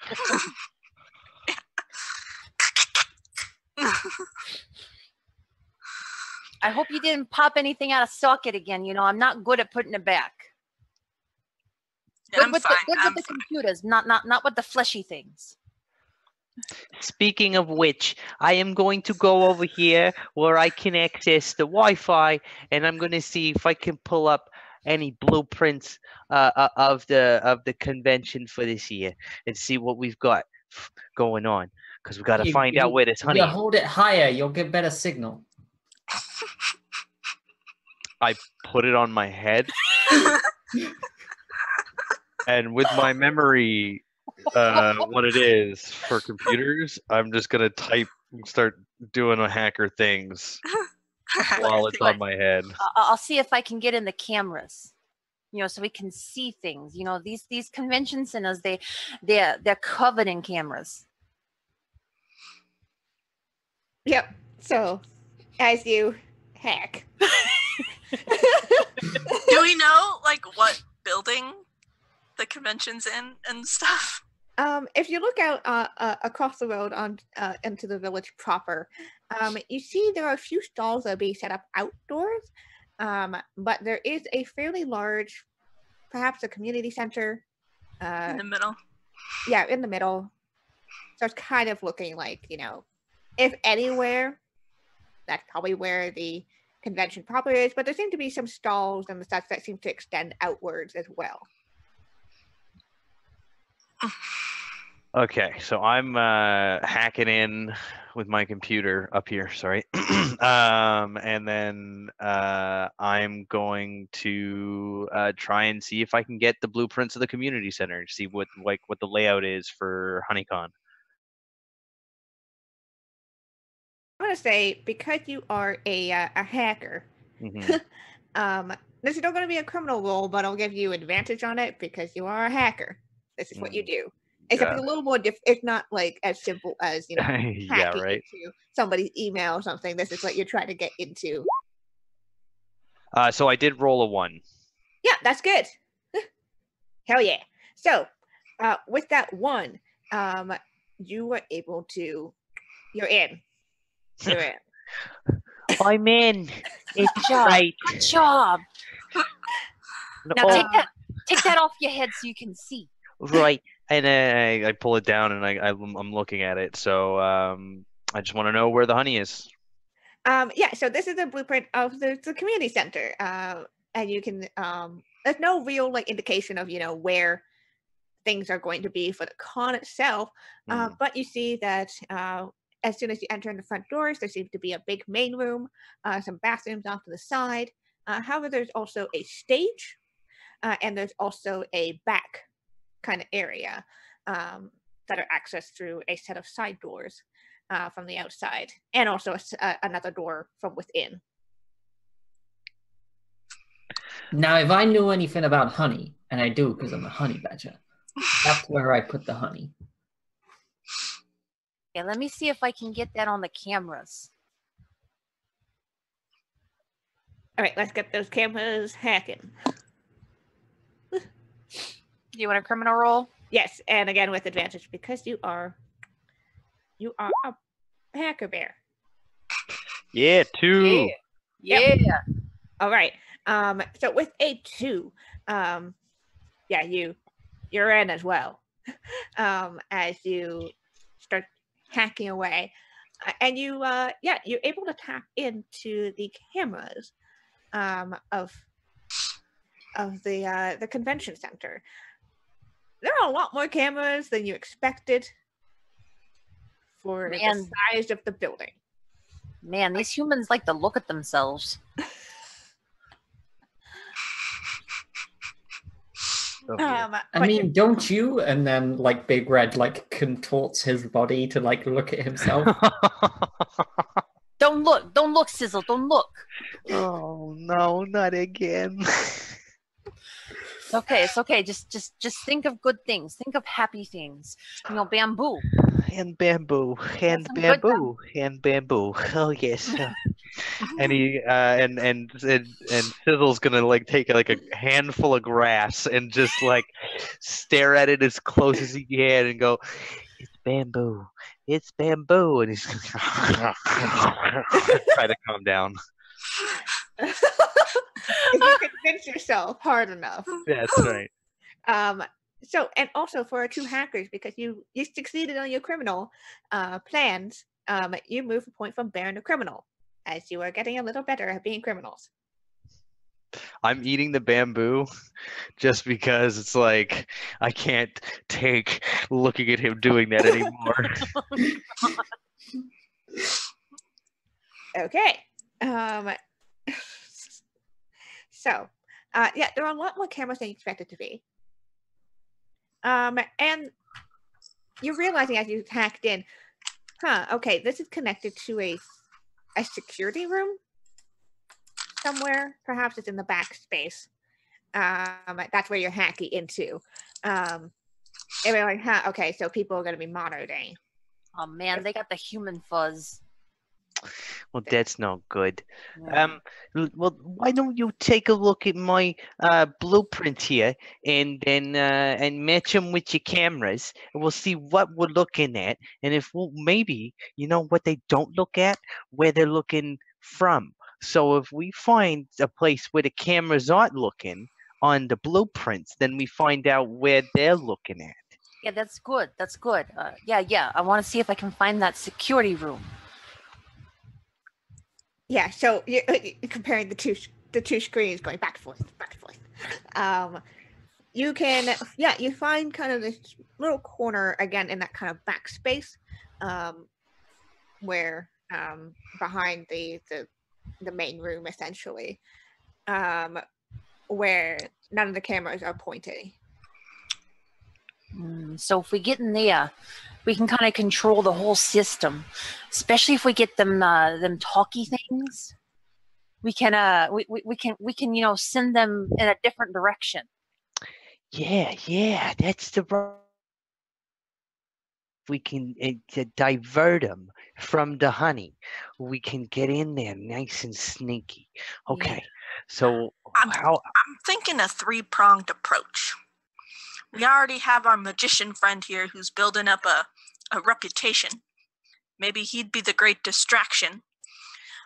I hope you didn't pop anything out of socket again. I'm not good at putting it back. Yeah, I'm fine. Good with the computers, not with the fleshy things. Speaking of which, I am going to go over here where I can access the Wi-Fi, and I'm going to see if I can pull up any blueprints of the convention for this year and see what we've got going on, because we got to find out where this honey. You hold it higher, you'll get better signal. I put it on my head, and with my memory, what it is for computers, I'm just gonna start doing a hacker things while it's on my head. I'll see if I can get in the cameras, so we can see things. These convention centers, they're covered in cameras. Yep. So, as you hack, do we know what building the convention's in and stuff? If you look out across the road on into the village proper, you see there are a few stalls that are being set up outdoors, but there is a fairly large, perhaps a community center. In the middle? Yeah, in the middle. So it's kind of looking like, if anywhere, that's probably where the convention proper is, but there seem to be some stalls and such that seem to extend outwards as well. Okay, so I'm hacking in with my computer up here, sorry. And then I'm going to try and see if I can get the blueprints of the community center, see what the layout is for HoneyCon. I'm going to say, because you are a hacker, Mm-hmm. this is not going to be a criminal role, but I'll give you advantage on it because you are a hacker. This is what you do. Except it's a little more it's not as simple as, hacking into somebody's email or something. This is what you're trying to get into. So I did roll a 1. Yeah, that's good. Hell yeah. So, with that 1, you were able to, you're in. You're in. I'm in. It's right. Good job. Now take that off your head so you can see. Right. And I pull it down and I'm looking at it. So I just want to know where the honey is. Yeah, so this is a blueprint of the community center. And you can, there's no real indication of, where things are going to be for the con itself. But you see that as soon as you enter in the front doors, there seems to be a big main room, some bathrooms off to the side. However, there's also a stage, and there's also a back kind of area that are accessed through a set of side doors from the outside, and also another door from within. Now, if I knew anything about honey, and I do because I'm a honey badger, that's where I put the honey. Okay, let me see if I can get that on the cameras. All right, let's get those cameras hacking. Do you want a criminal roll? Yes, and again with advantage because you are a hacker bear. Yeah, 2. Yeah. All right. So with a 2, yeah, you're in as well. As you start hacking away, and you're able to tap into the cameras of the convention center. There are a lot more cameras than you expected for the size of the building. Man, these humans like to look at themselves. I mean, don't you? And then like Big Red like contorts his body to like look at himself. Don't look, Sizzle, don't look. Oh no, not again. It's okay. Just think of good things. Think of happy things. You know, bamboo. And bamboo. And some good bamboo. And bamboo. Oh yes. And he and Sizzle's gonna like take like a handful of grass and just like stare at it as close as he can and go, "It's bamboo. It's bamboo." And he's gonna try to calm down. If you convince yourself hard enough. That's right. So, and also for our 2 hackers, because you succeeded on your criminal plans, you move a point from Baron to criminal, as you are getting a little better at being criminals. I'm eating the bamboo just because it's like I can't take looking at him doing that anymore. Okay. So, there are a lot more cameras than you expected to be. And you're realizing as you hacked in, okay, this is connected to a security room somewhere. Perhaps it's in the back space. That's where you're hacking into. And we're like, okay, so people are going to be monitoring. Oh man, they got the human fuzz. Well, that's not good. Yeah. Well, why don't you take a look at my blueprint here and then and match them with your cameras, and we'll see what we're looking at, and if maybe what they don't look at, where they're looking from. So if we find a place where the cameras aren't looking on the blueprints, then we find out where they're looking at. Yeah, that's good. That's good. Yeah. I want to see if I can find that security room. Yeah, so you're comparing the two screens, going back and forth. You can, you find kind of this little corner again in that kind of backspace, where behind the main room essentially, where none of the cameras are pointing. So if we get in there, we can kind of control the whole system, especially if we get them talky things. We can send them in a different direction. Yeah, that's the right. We can divert them from the honey. We can get in there nice and sneaky. Okay, so I'm thinking a 3-pronged approach. We already have our magician friend here who's building up a reputation. Maybe he'd be the great distraction,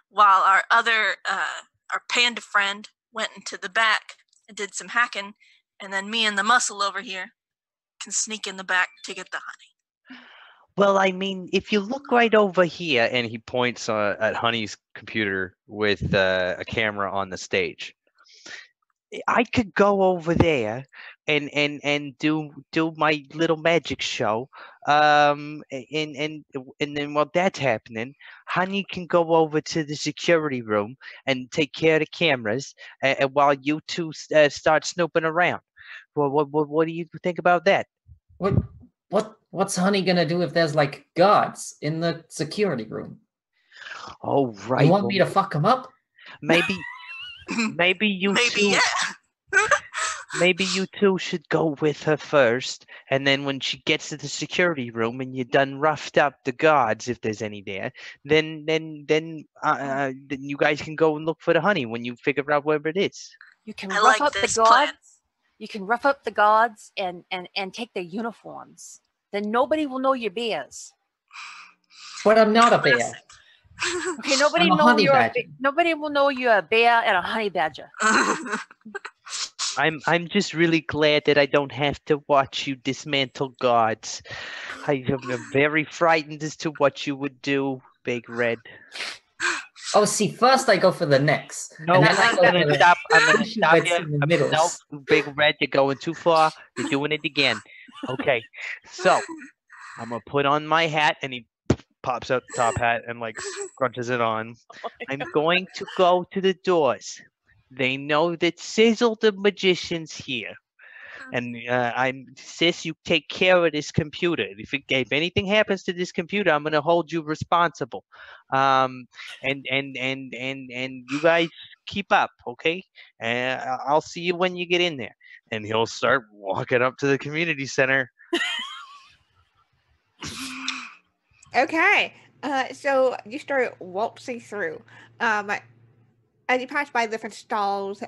while our other our panda friend went into the back and did some hacking, and then me and the muscle over here can sneak in the back to get the honey. Well, I mean, if you look right over here, And he points at Honey's computer with a camera on the stage. I could go over there and do my little magic show, and then while that's happening, Honey can go over to the security room and take care of the cameras, and while you two start snooping around. What do you think about that? What's Honey gonna do if there's like guards in the security room? Oh, right. You want me to fuck them up? Maybe you Maybe, two. yeah. maybe you two should go with her first, and then when she gets to the security room and you're done roughed up the guards, if there's any there, then you guys can go and look for the honey when you figure out where it is. You can I rough like up the this gods. plan. You can rough up the gods and take their uniforms. Then nobody will know you're bears. But I'm not a bear. Classic. Okay, nobody I'm a know honey you're badger. nobody will know you're a bear and a honey badger. I'm just really glad that I don't have to watch you dismantle guards. I am very frightened as to what you would do, Big Red. Oh, see, first I go for the necks. No, and then I I'm go gonna for the stop. I'm gonna sushi stop bits you. in the middles. No, Big Red, you're going too far. You're doing it again. Okay, so I'm gonna put on my hat, and he pops out the top hat and like crunches it on. I'm going to go to the doors. They know that Sizzle the Magician's here. And Sis, you take care of this computer. If anything happens to this computer, I'm gonna hold you responsible. And you guys keep up, okay? And I'll see you when you get in there. And he'll start walking up to the community center. Okay. So you start waltzing through. As you pass by different stalls,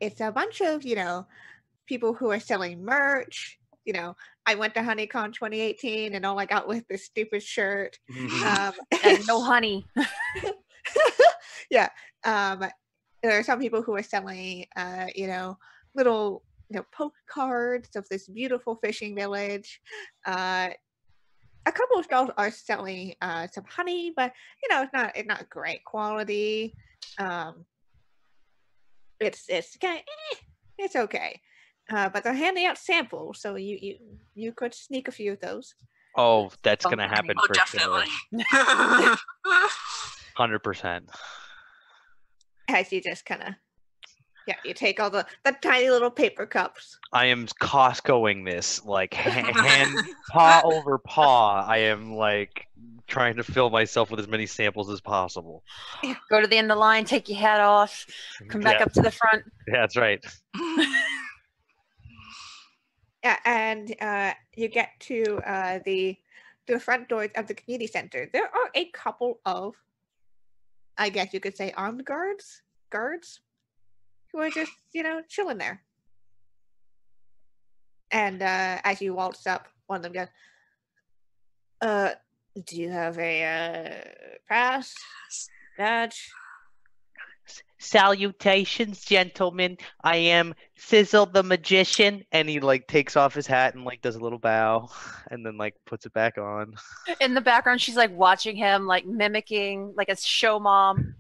it's a bunch of, people who are selling merch. I went to HoneyCon 2018 and all I got was this stupid shirt. And no honey. Yeah. There are some people who are selling, little, postcards of this beautiful fishing village. A couple of stalls are selling some honey, but it's not great quality. It's kind of, it's okay. But they're handing out samples, so you could sneak a few of those. Oh, that's gonna happen Oh, for definitely. sure. 100%. As you just kind of, you take all the tiny little paper cups. I am Costcoing this like hand paw over paw. I am like trying to fill myself with as many samples as possible. Go to the end of the line, take your hat off, come back Yeah. up to the front. Yeah, that's right. Yeah, and you get to the front doors of the community center. There are a couple of, I guess you could say, armed guards who are just chilling there. And as you waltz up, one of them goes, "Do you have a pass, badge?" Salutations, gentlemen. I am Sizzle the Magician. And he like takes off his hat and like does a little bow and then like puts it back on. In the background, she's like watching him, like mimicking like a show mom.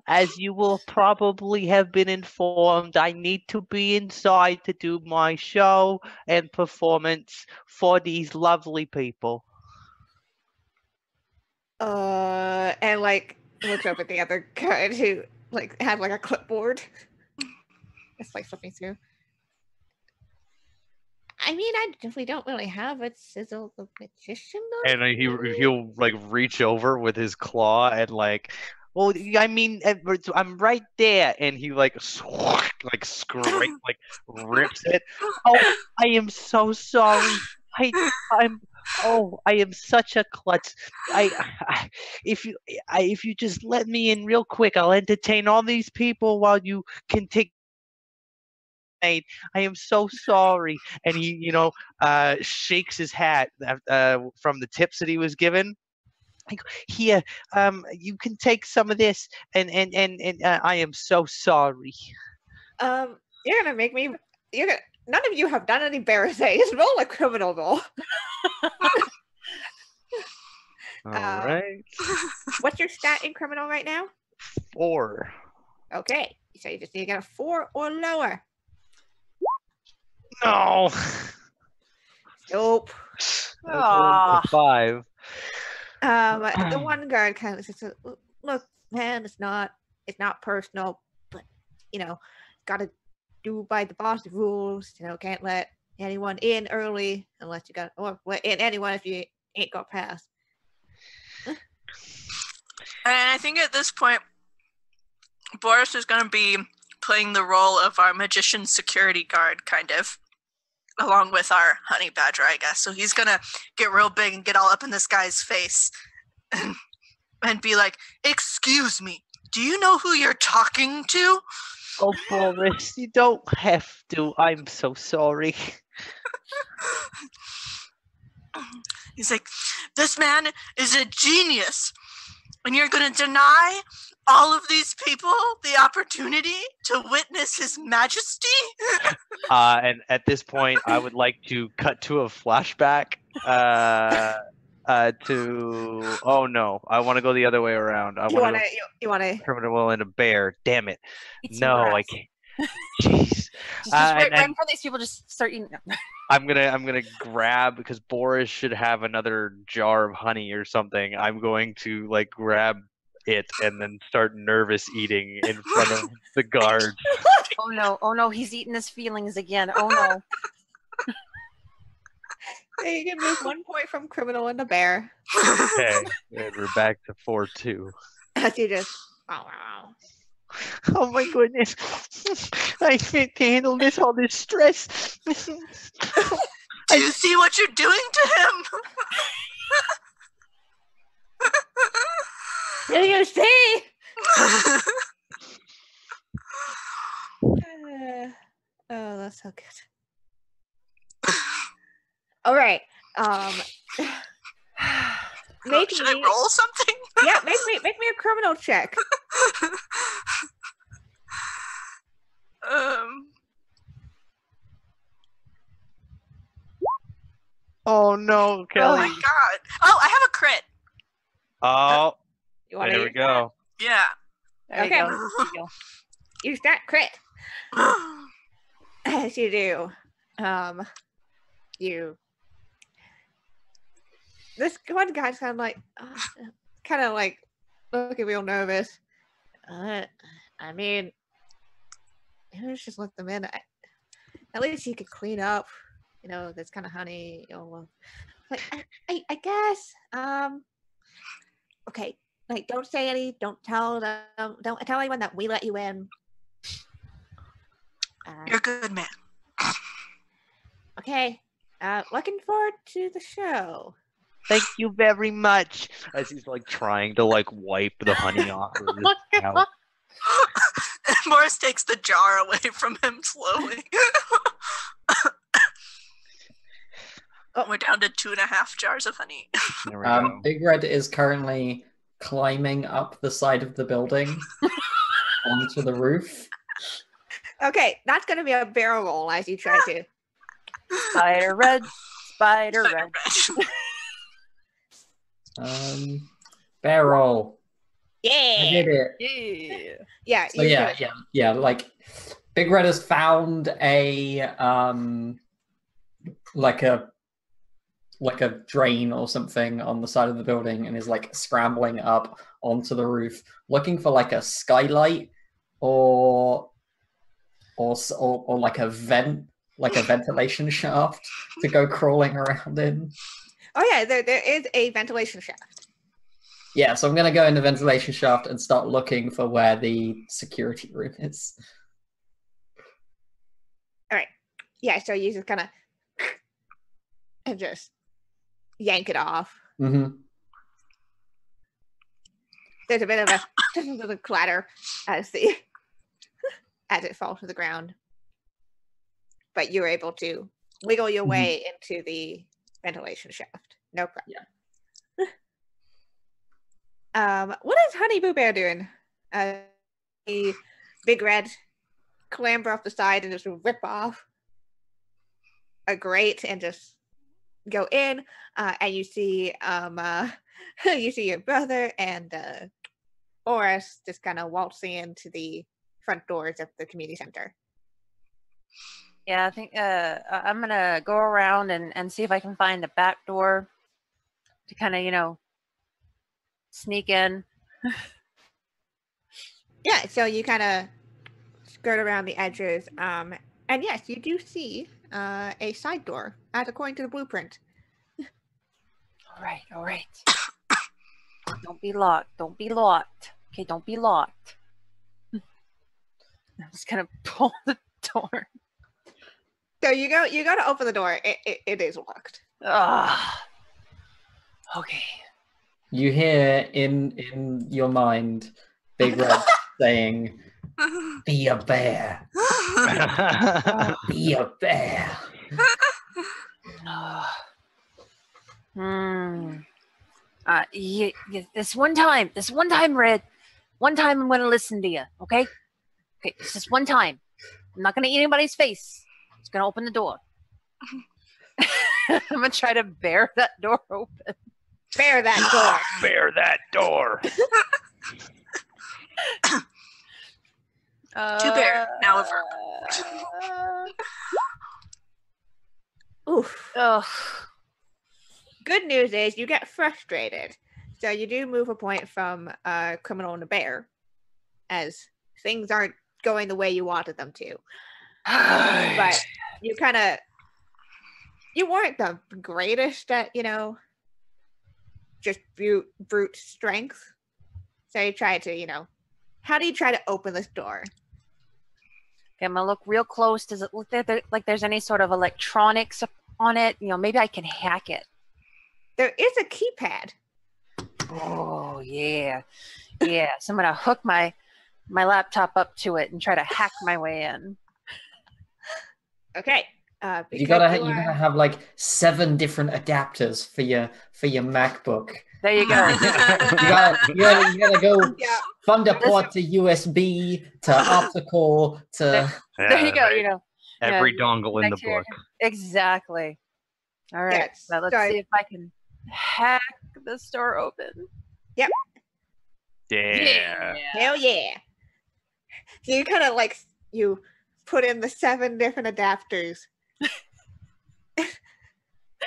As you will probably have been informed, I need to be inside to do my show and performance for these lovely people. And like looks up at the other guy who like had like a clipboard. It's like flipping through. I mean, I definitely don't really have a Sizzle the Magician though. And he'll like reach over with his claw and like, well, I mean, I'm right there, and he like rips it. Oh, I am so sorry. I am such a klutz. If you just let me in real quick, I'll entertain all these people while you can take. I am so sorry. And he, shakes his hat from the tips that he was given. Here, you can take some of this, and I am so sorry. You're gonna make me. None of you have done any embarrassing. Roll a criminal roll. All right. What's your stat in criminal right now? 4. Okay, so you just need to get a 4 or lower. No. Nope. Aw. 5. The one guard kind of says, "Look, man, it's not personal, but gotta do by the boss rules. Can't let anyone in early unless you got, or let in anyone if you ain't got pass." And I think at this point, Boris is going to be playing the role of our magician security guard, kind of, along with our honey badger, I guess. So he's gonna get real big and get all up in this guy's face and be like, "Excuse me, do you know who you're talking to?" Oh, Boris, you don't have to. I'm so sorry. He's like, "This man is a genius, and you're going to deny all of these people the opportunity to witness his majesty?" And at this point, I would like to cut to a flashback. To no, I want to go the other way around. You want to criminal and a bear. Damn it! Eat some No, grass. I can't. Jeez. Just And run for these people. Just start eating them. I'm gonna grab, because Boris should have another jar of honey or something. I'm going to like grab it and then start nervous eating in front of the guard. Oh no, he's eating his feelings again. Oh no. You can move 1 point from criminal and the bear. Okay, and we're back to 4-2. As you just, wow. Oh my goodness. I can't handle all this stress. Do you see what you're doing to him? Do you see? Oh, that's so good. All right. Make Should me, I roll something? yeah, make me a criminal check. Oh no, Oh Kelly. my god. Oh, I have a crit. Oh, You want there we go. Yeah. There Okay. you go. There you go. Use that crit. As you do, this one guy's kind of like looking real nervous. I mean, let's just let them in. At least you could clean up, this kind of honey. Like I guess. Okay. Like, don't tell anyone that we let you in. You're a good man. Okay. Looking forward to the show. Thank you very much. As he's like trying to like wipe the honey off of his mouth. Morris takes the jar away from him slowly. We're down to 2.5 jars of honey. There we go. Big Red is currently climbing up the side of the building onto the roof. Okay, that's gonna be a barrel roll as you try to. Spider red. Spider red. Barrel. I Yeah. did it. Yeah. Yeah. So you yeah, do it. yeah. Like, Big Red has found a like a drain or something on the side of the building and is like scrambling up onto the roof, looking for like a skylight or like a vent, like a ventilation shaft to go crawling around in. Oh yeah, there is a ventilation shaft. Yeah, so I'm gonna go in the ventilation shaft and start looking for where the security room is. All right. Yeah, so you just kind of and just yank it off. Mm-hmm. There's a bit of a little clatter as it falls to the ground, but you're able to wiggle your way into the ventilation shaft. No problem. Yeah. What is Honey Boo Bear doing? The Big Red clamber off the side and just rip off a grate and just go in, and you see you see your brother and Boris just kind of waltzing into the front doors of the community center. Yeah, I think I'm gonna go around and see if I can find the back door to kind of, sneak in. Yeah, so you kind of skirt around the edges, and yes, you do see a side door, as according to the blueprint. All right. Don't be locked. Okay, don't be locked. I'm just gonna pull the door. So you go to open the door. It is locked. Okay. You hear in your mind Big Red saying, "Be a bear. Be a bear." This one time, Red. One time I'm gonna listen to you, okay? Okay, it's just one time. I'm not gonna eat anybody's face. I'm just gonna open the door. I'm gonna try to bear that door open. Bear that door. Bear that door. To bear, now a verb. Oof. Ugh. Good news is you get frustrated. So you do move a point from criminal to bear, as things aren't going the way you wanted them to. But you weren't the greatest at, just brute strength. So you try to, how do you try to open this door? Okay, I'm gonna look real close. Does it look like there's any sort of electronics on it? Maybe I can hack it. There is a keypad. Oh yeah. So I'm gonna hook my laptop up to it and try to hack my way in. Okay. You gotta have like 7 different adapters for your MacBook. There you go. you gotta go Yeah. Thunderport to USB to optical to. There you go. right. Every dongle in the book. Exactly. All right. Yes. Now let's see if I can hack this door open. Yep. Yeah. Hell yeah. So you kind of you put in the 7 different adapters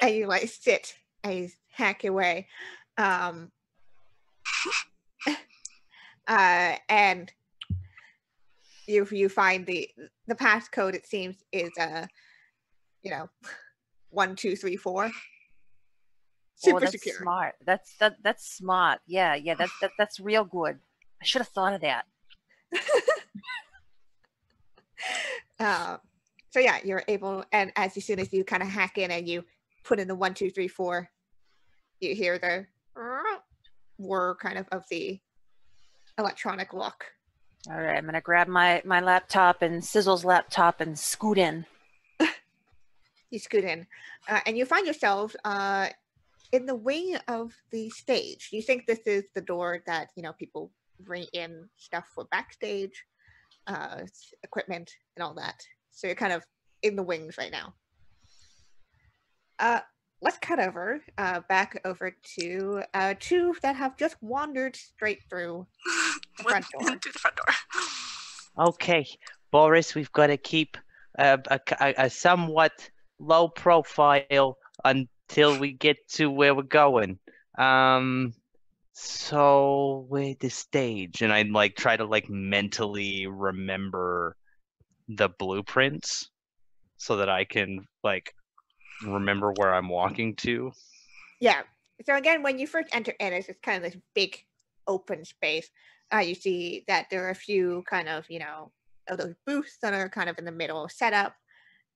and you sit and you hack your way. And you find the passcode, it seems, is 1 2 3 4. Super that's secure. Smart. That's smart. Yeah. That's real good. I should have thought of that. So yeah, you're able, and as soon as you kind of hack in and you put in the 1 2 3 4, you hear the whir kind of the electronic lock. All right, I'm gonna grab my laptop and Sizzle's laptop and scoot in. You scoot in, and you find yourselves in the wing of the stage. You think this is the door that people bring in stuff for backstage, equipment and all that. So you're kind of in the wings right now. Let's cut over back over to 2 that have just wandered straight through the front door. Through the front door. Okay, Boris, we've got to keep a somewhat low profile until we get to where we're going. So where's the stage? And I try to mentally remember the blueprints so that I can remember where I'm walking to. Yeah. So again, when you first enter in, it's kind of this big open space. You see that there are a few kind of of those booths that are kind of in the middle set up.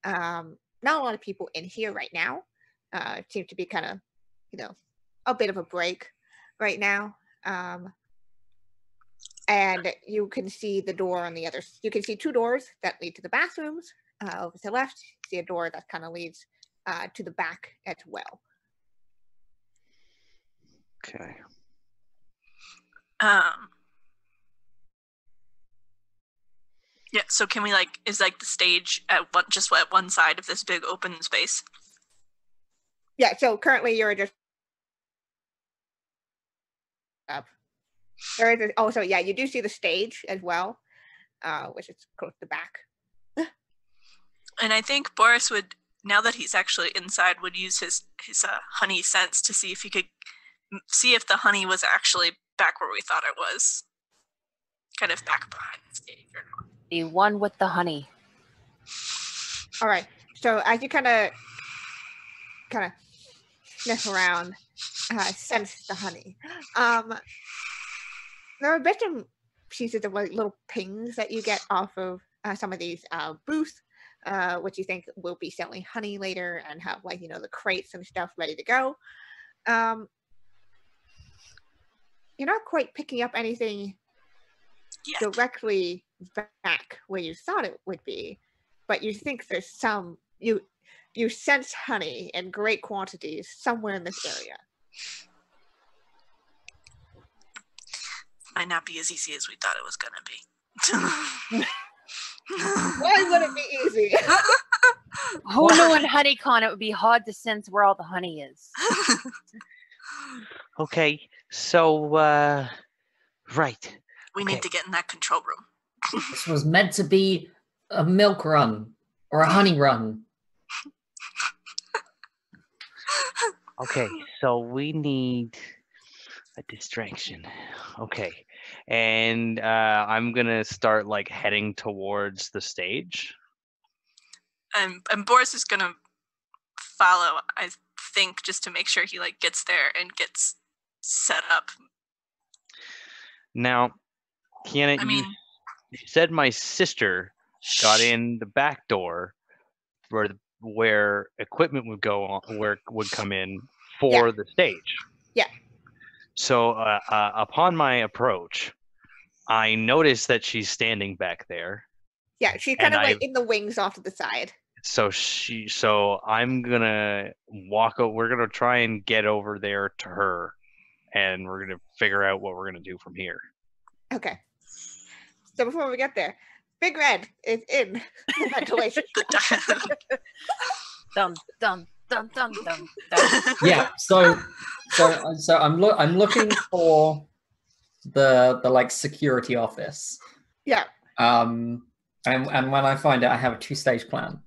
Not a lot of people in here right now. It seems to be kind of a bit of a break right now. And you can see the door on the other. You can see 2 doors that lead to the bathrooms. Over to the left, you see a door that kind of leads to the back as well. Okay. Yeah, so can we is the stage at one side of this big open space? Yeah, so currently you're just up. There is also, yeah, you do see the stage as well, which is close to the back. And I think Boris would, now that he's actually inside, would use his honey sense to see if he could see if the honey was actually back where we thought it was, kind of back behind the stage or not. The one with the honey. All right. So as you kind of sniff around, sense the honey. There are bits and pieces of little pings that you get off of some of these booths, which you think will be selling honey later and have like, you know, the crates and stuff ready to go. You're not quite picking up anything directly back where you thought it would be, but you think there's some, you sense honey in great quantities somewhere in this area. Might not be as easy as we thought it was gonna be. Why would it be easy? Who knew in HoneyCon it would be hard to sense where all the honey is? Okay, so right. We need to get in that control room. This was meant to be a milk run or a honey run. Okay, so we need a distraction. Okay, and I'm gonna start like heading towards the stage. And Boris is gonna follow, I think, just to make sure he like gets there and gets set up. Now, Kiana, you said my sister got in the back door where equipment would go on, where would come in for the stage. Yeah. So upon my approach, I noticed that she's standing back there. Yeah, she's kind of like in the wings off to the side. So I'm gonna we're gonna try and get over there to her, and we're gonna figure out what we're gonna do from here. Okay. So before we get there, Big Red is in the ventilation. Dum dum dum dum dum. Yeah. So I'm looking for the like security office. Yeah. And when I find it, I have a 2-stage plan.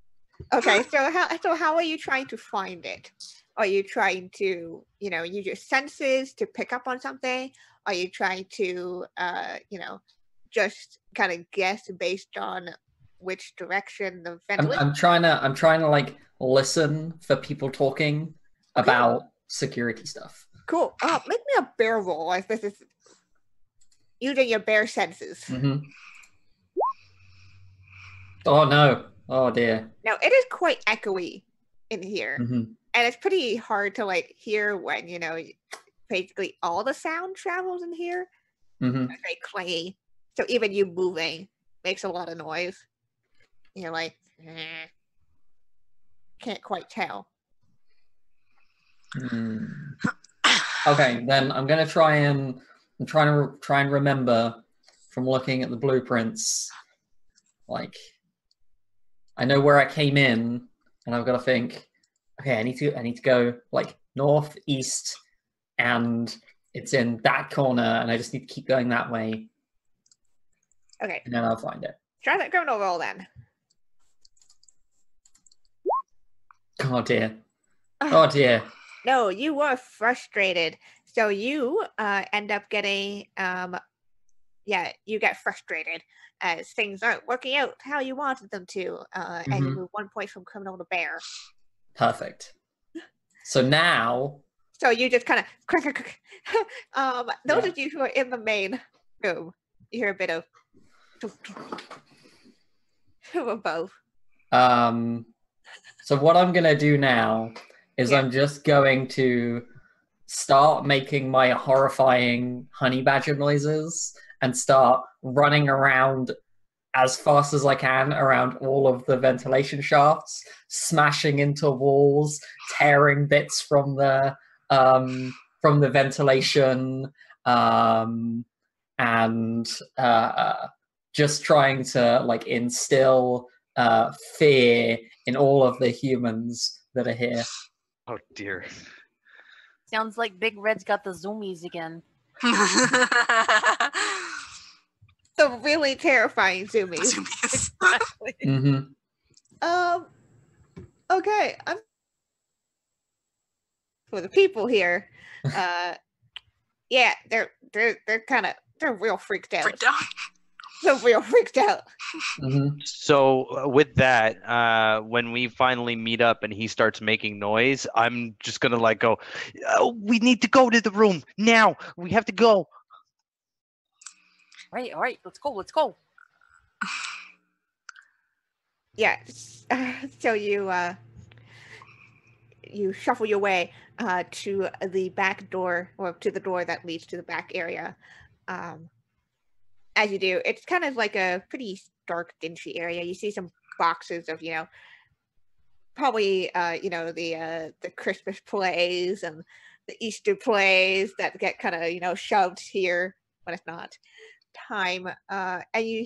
Okay. So how are you trying to find it? Are you trying to, you know, use your senses to pick up on something? Are you trying to, you know, just kind of guess based on which direction the ventilation? I'm trying to like listen for people talking about security stuff. Cool. Make me a bear roll if this is using your bear senses. Mm-hmm. Oh no! Oh dear. Now it is quite echoey in here, Mm-hmm. and it's pretty hard to like hear when, you know, basically all the sound travels in here. Mm-hmm. It's very clangy, so even you moving makes a lot of noise. You're like, can't quite tell. Okay, then I'm gonna trying to remember from looking at the blueprints. Like, I know where I came in, and I've got to think. Okay, I need to go like north, east, and it's in that corner, and I just need to keep going that way. Okay. And then I'll find it. Try that criminal roll then. Oh dear. Oh dear. No, you were frustrated. So you end up getting, you get frustrated as things aren't working out how you wanted them to. And you move 1 point from criminal to bear. Perfect. So now. So you just kind of, those of you who are in the main room, you hear a bit of both. So what I'm gonna do now is I'm just going to start making my horrifying honey badger noises and start running around as fast as I can around all of the ventilation shafts, smashing into walls, tearing bits from the ventilation, and just trying to like instill fear in all of the humans that are here. Oh dear. Sounds like Big Red's got the zoomies again. The really terrifying zoomies. Okay. For the people here, they're real freaked out. Freaked out. They're real freaked out. So with that, when we finally meet up and he starts making noise, I'm just gonna like go, oh, we need to go to the room now. We have to go. All right, let's go. yeah. So you shuffle your way to the back door, or to the door that leads to the back area. As you do, it's kind of like a pretty dark, dingy area. You see some boxes of, probably the Christmas plays and the Easter plays that get kind of shoved here when it's not time. And you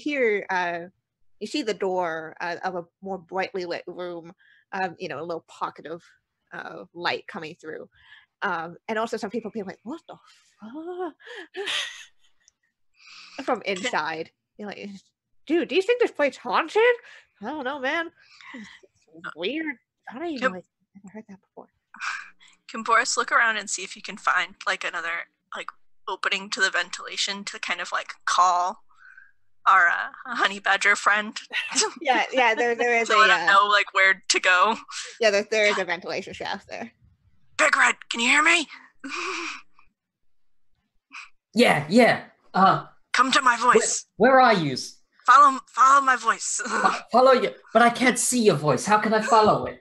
see the door of a more brightly lit room. A little pocket of light coming through, and also some people being like, "What the fuck?" From inside. You're like, "Dude, do you think this place haunted?" I don't know, man. It's weird. I don't even never heard that before. Can Boris look around and see if you can find like another like opening to the ventilation to kind of like call our honey badger friend? Yeah, there is so I don't know like where to go. Yeah, there is a ventilation shaft there. Big Red, can you hear me? Yeah. Come to my voice. Where are you? Follow my voice. Follow you, but I can't see your voice. How can I follow it?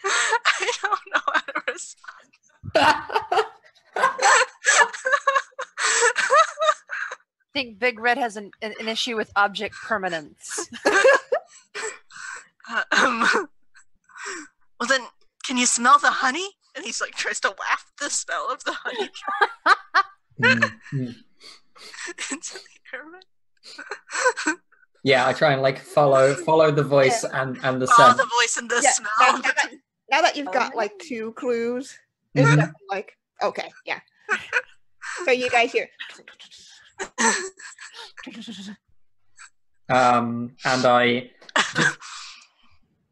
I don't know how to respond. I think Big Red has an issue with object permanence. Well then, can you smell the honey? And he's like tries to waft the smell of the honey into the air. Yeah, I try and like follow the voice and the Follow scent. the voice and the Yeah, smell. now that you've got like 2 clues, Mhm. it's definitely like, okay, yeah. So you guys hear. And I just,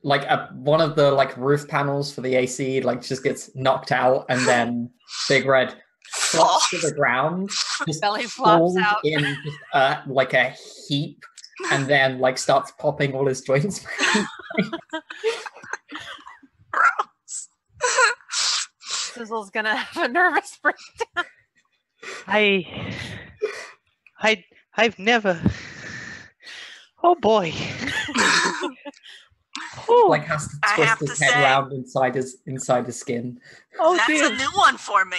like one of the like roof panels for the AC like just gets knocked out, and then Big Red flops to the ground, just Belly flops falls out. in just, like a heap, and then like starts popping all his joints. Gross. Sizzle's gonna have a nervous breakdown. I've never. Oh boy. Like has to I twist have his to head say- around inside his skin. Oh That's dear. a new one for me.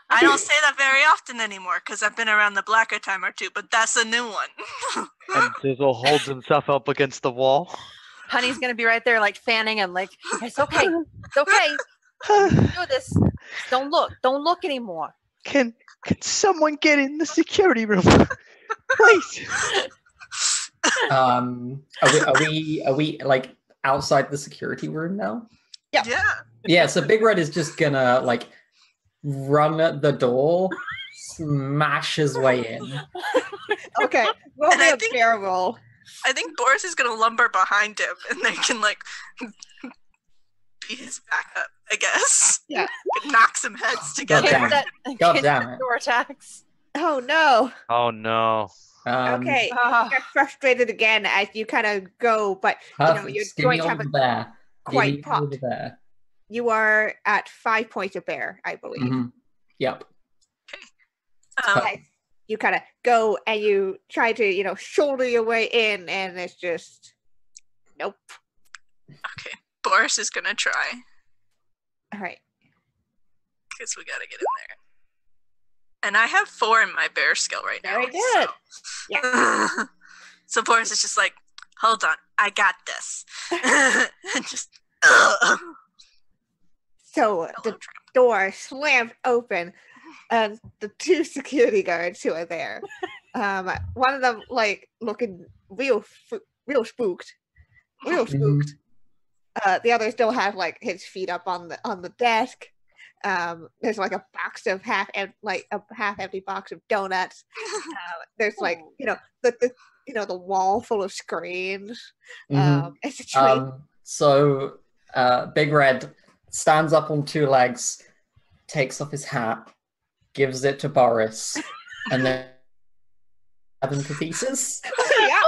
I don't say that very often anymore because I've been around the block a time or two, but that's a new one. And Sizzle holds himself up against the wall. Honey's gonna be right there, like fanning him, like it's okay, it's okay. You can do this. Don't look anymore. Can someone get in the security room, please? Are we like outside the security room now? Yeah. Yeah. Yeah, so Big Red is just gonna like run at the door, smash his way in. Okay, roll And me I a think- bear roll. I think Boris is gonna lumber behind him and they can like be his backup, I guess. Yeah. Knock some heads God together. damn it. In God case damn the it. door attacks. Oh no. Oh no. Okay. Ah, You're frustrated again as you kind of go, but Perfect. your Give me joints over haven't there. quite Give me over popped. there. You are at 5 points of bear, I believe. Mhm. Yep. Okay. You kind of go and you try to, shoulder your way in, and it's just, nope. Okay. Boris is gonna try All right. because we gotta get in there. And I have 4 in my bear skill right now. Very good. So, so Boris is just like, hold on, I got this. And just So the door slams open, and the 2 security guards who are there, one of them like looking real spooked, Mhm. The other still has like his feet up on the desk. There's like a box of half empty box of donuts. There's like the wall full of screens. Mhm. It's a tree. So Big Red stands up on 2 legs, takes off his hat, gives it to Boris, and then have him to pieces. Yeah.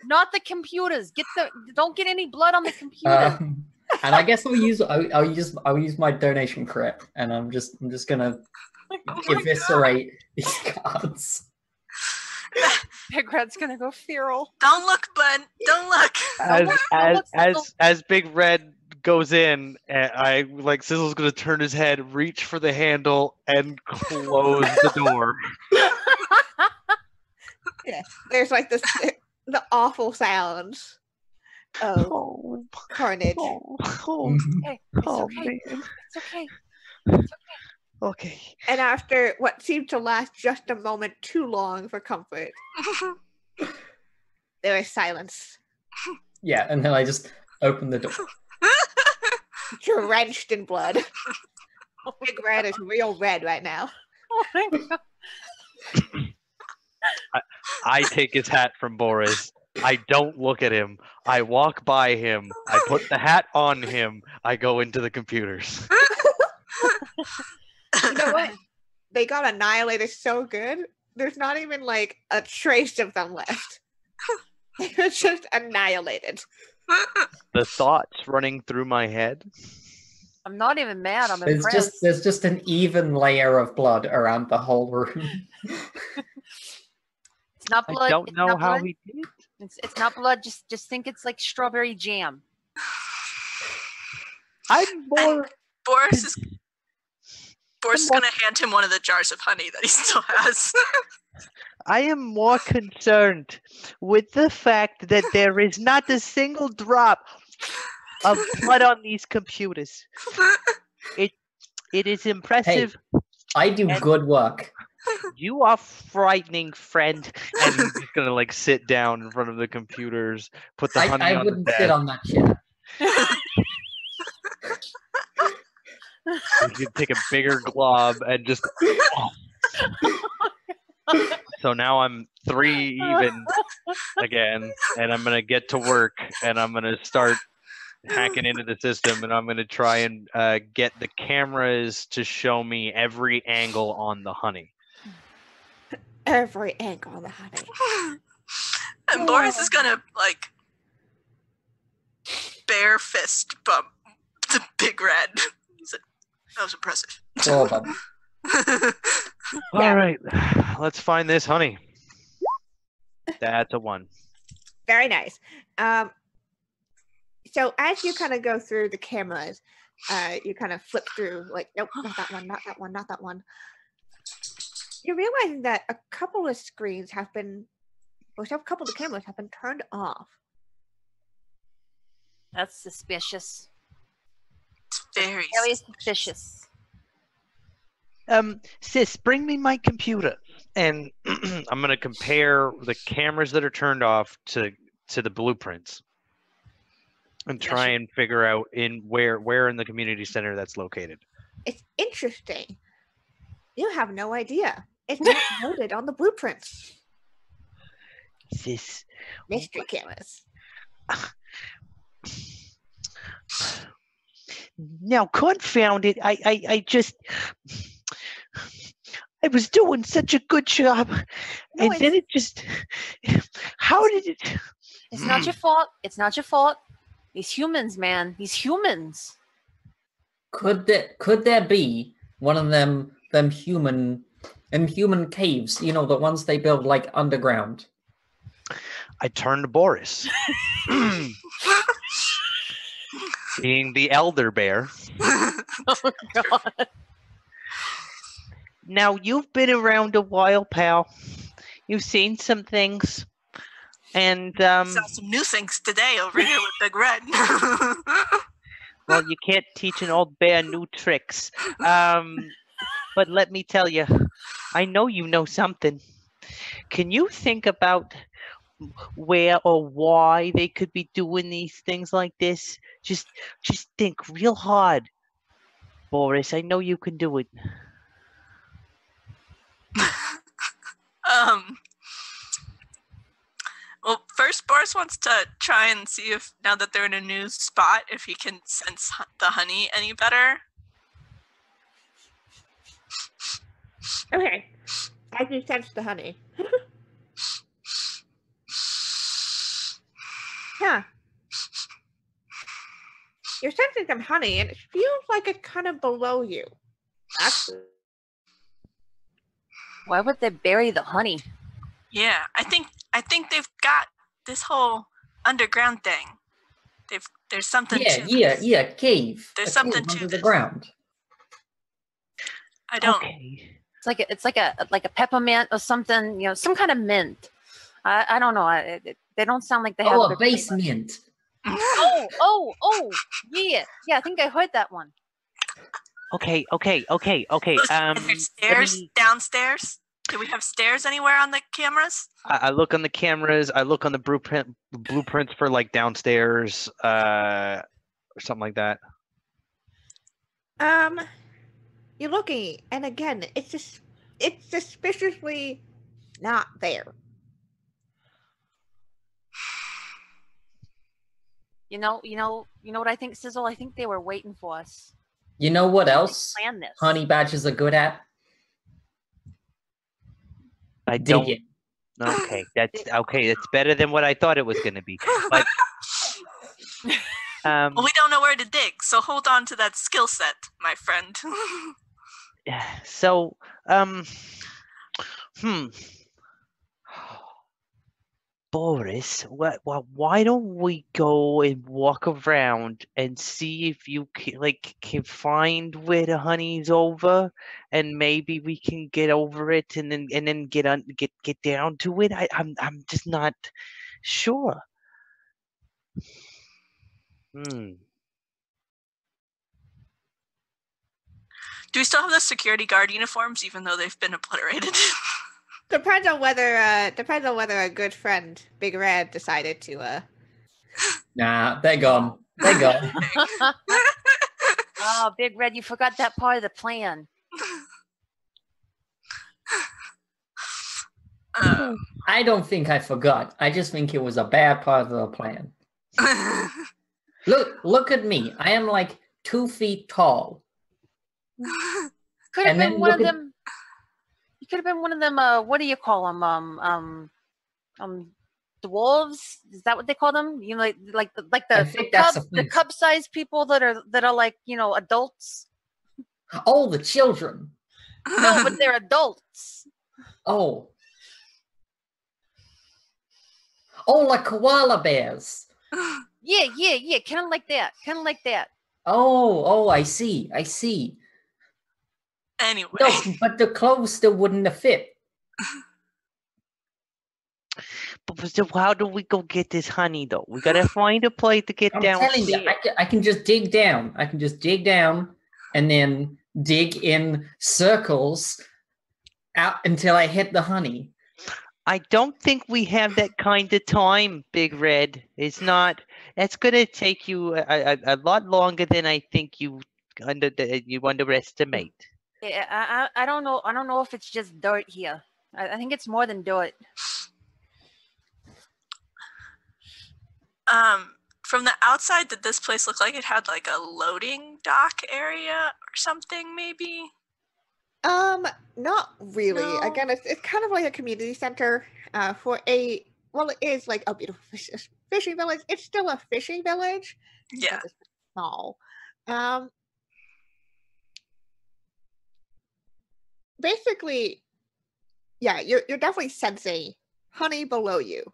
not the computers. Don't get any blood on the computer. And I guess I'll use my donation crit, and I'm just gonna eviscerate these cards. Big Red's gonna go feral. Don't look, bud. Don't look. As Big Red goes in, I like Sizzle's gonna turn his head, reach for the handle, and close the door. Yeah, there's like this the awful sounds of carnage. Okay, it's okay. man. It's okay. Okay. And after what seemed to last just a moment too long for comfort, there is silence, Yeah, and then I just open the door. drenched in blood. Big Red is real red right now. Oh my god. I take his hat from Boris. I don't look at him. I walk by him. I put the hat on him. I go into the computers. You know what? They got annihilated so good. There's not even like a trace of them left. They were just annihilated. The thoughts running through my head. I'm not even mad. I'm There's impressed. just an even layer of blood around the whole room. It's not blood. I don't it's know not how blood. he did. It's not blood. Just think it's like strawberry jam. I'm more. Boris is going to hand him one of the jars of honey that he still has. I am more concerned with the fact that there is not a single drop of blood on these computers. It is impressive. I do good work. You are frightening, friend. And he's just gonna like sit down in front of the computers, put the honey I on the wouldn't desk. sit on that chair. You could take a bigger glob and just. So now I'm 3 even again, and I'm gonna get to work, and I'm gonna start hacking into the system, and I'm gonna try and get the cameras to show me every angle on the honey. Every angle on the honey. And Boris is going to, like, bare fist bump the Big Red. He's like, that was impressive. Well done. All right, let's find this honey. That's a 1. Very nice. So as you kind of go through the cameras, you kind of flip through, like, nope, not that one, not that one, not that one. You're realizing that a couple of screens have been, or a couple of the cameras have been turned off. That's suspicious. It's very Very suspicious. Sis, bring me my computer. And I'm gonna compare the cameras that are turned off to the blueprints, and try and figure out in where in the community center that's located. It's interesting. You have no idea. It's not noted on the blueprints. Sis, Mystery cameras. now confound it. I just I was doing such a good job, and then it just. How did it? It's not your fault. It's not your fault. These humans, man. These humans. Could there be one of them human caves? You know, the ones they build like underground. I turn to Boris, being the elder bear. Oh god. Now you've been around a while, pal. You've seen some things, and Saw some new things today over here with Big Red. well, you can't teach an old bear new tricks. But let me tell you, I know you know something. Can you think about where or why they could be doing these things like this? Just think real hard, Boris. I know you can do it. Well, first Boris wants to try and see if, now that they're in a new spot, if he can sense the honey any better. Okay. As you sense the honey. Yeah. You're sensing some honey, and it feels like it's kind of below you. Actually. Why would they bury the honey? Yeah, I think they've got this whole underground thing. There's something to this. Yeah, cave. There's A something cave to under the this. ground. I don't. Okay. It's like a peppermint or something, some kind of mint. I don't know. They don't sound like they have. Oh, a good flavor. basement. Oh, yeah. I think I heard that one. Okay. Are there stairs downstairs? Do we have stairs anywhere on the cameras? I look on the cameras. I look on the blueprints for like downstairs, or something like that. You're looking, and again, it's suspiciously not there. You know what I think, Sizzle? I think they were waiting for us. You know what else Plan this. honey badgers are good at? I don't. Digging. Okay, that's okay. That's better than what I thought it was going to be. But Well, we don't know where to dig, so hold on to that skill set, my friend. so Boris, why don't we go and walk around and see if you can find where the honey's over, and maybe we can get over it and then get down to it. I'm just not sure. Do we still have the security guard uniforms, even though they've been obliterated? Depends on whether a good friend, Big Red, decided to. Nah, they're gone. They're gone. Oh, Big Red, you forgot that part of the plan. I don't think I forgot. I just think it was a bad part of the plan. Look at me. I am like 2 feet tall. Could have been one of them. You could have been one of them. What do you call them? Dwarves? Is that what they call them? The cub-sized people that are like adults. Oh, the children. No, but they're adults. Oh, like koala bears. Yeah. Kind of like that. Oh, I see. Anyway. No, but the clothes still wouldn't have fit. But so how do we go get this honey, though? We gotta find a place to get down. I'm telling you, I can just dig down. I can just dig down and then dig in circles out until I hit the honey. I don't think we have that kind of time, Big Red. It's not. That's gonna take you a lot longer than I think you underestimate. Yeah, I don't know. I don't know if it's just dirt here. I think it's more than dirt. From the outside, did this place look like it had like a loading dock area or something, maybe? Not really. No. Again, it's kind of like a community center it is like a beautiful fishing village. It's still a fishing village. Yeah. It's small. Basically, yeah, you're definitely sensing honey below you.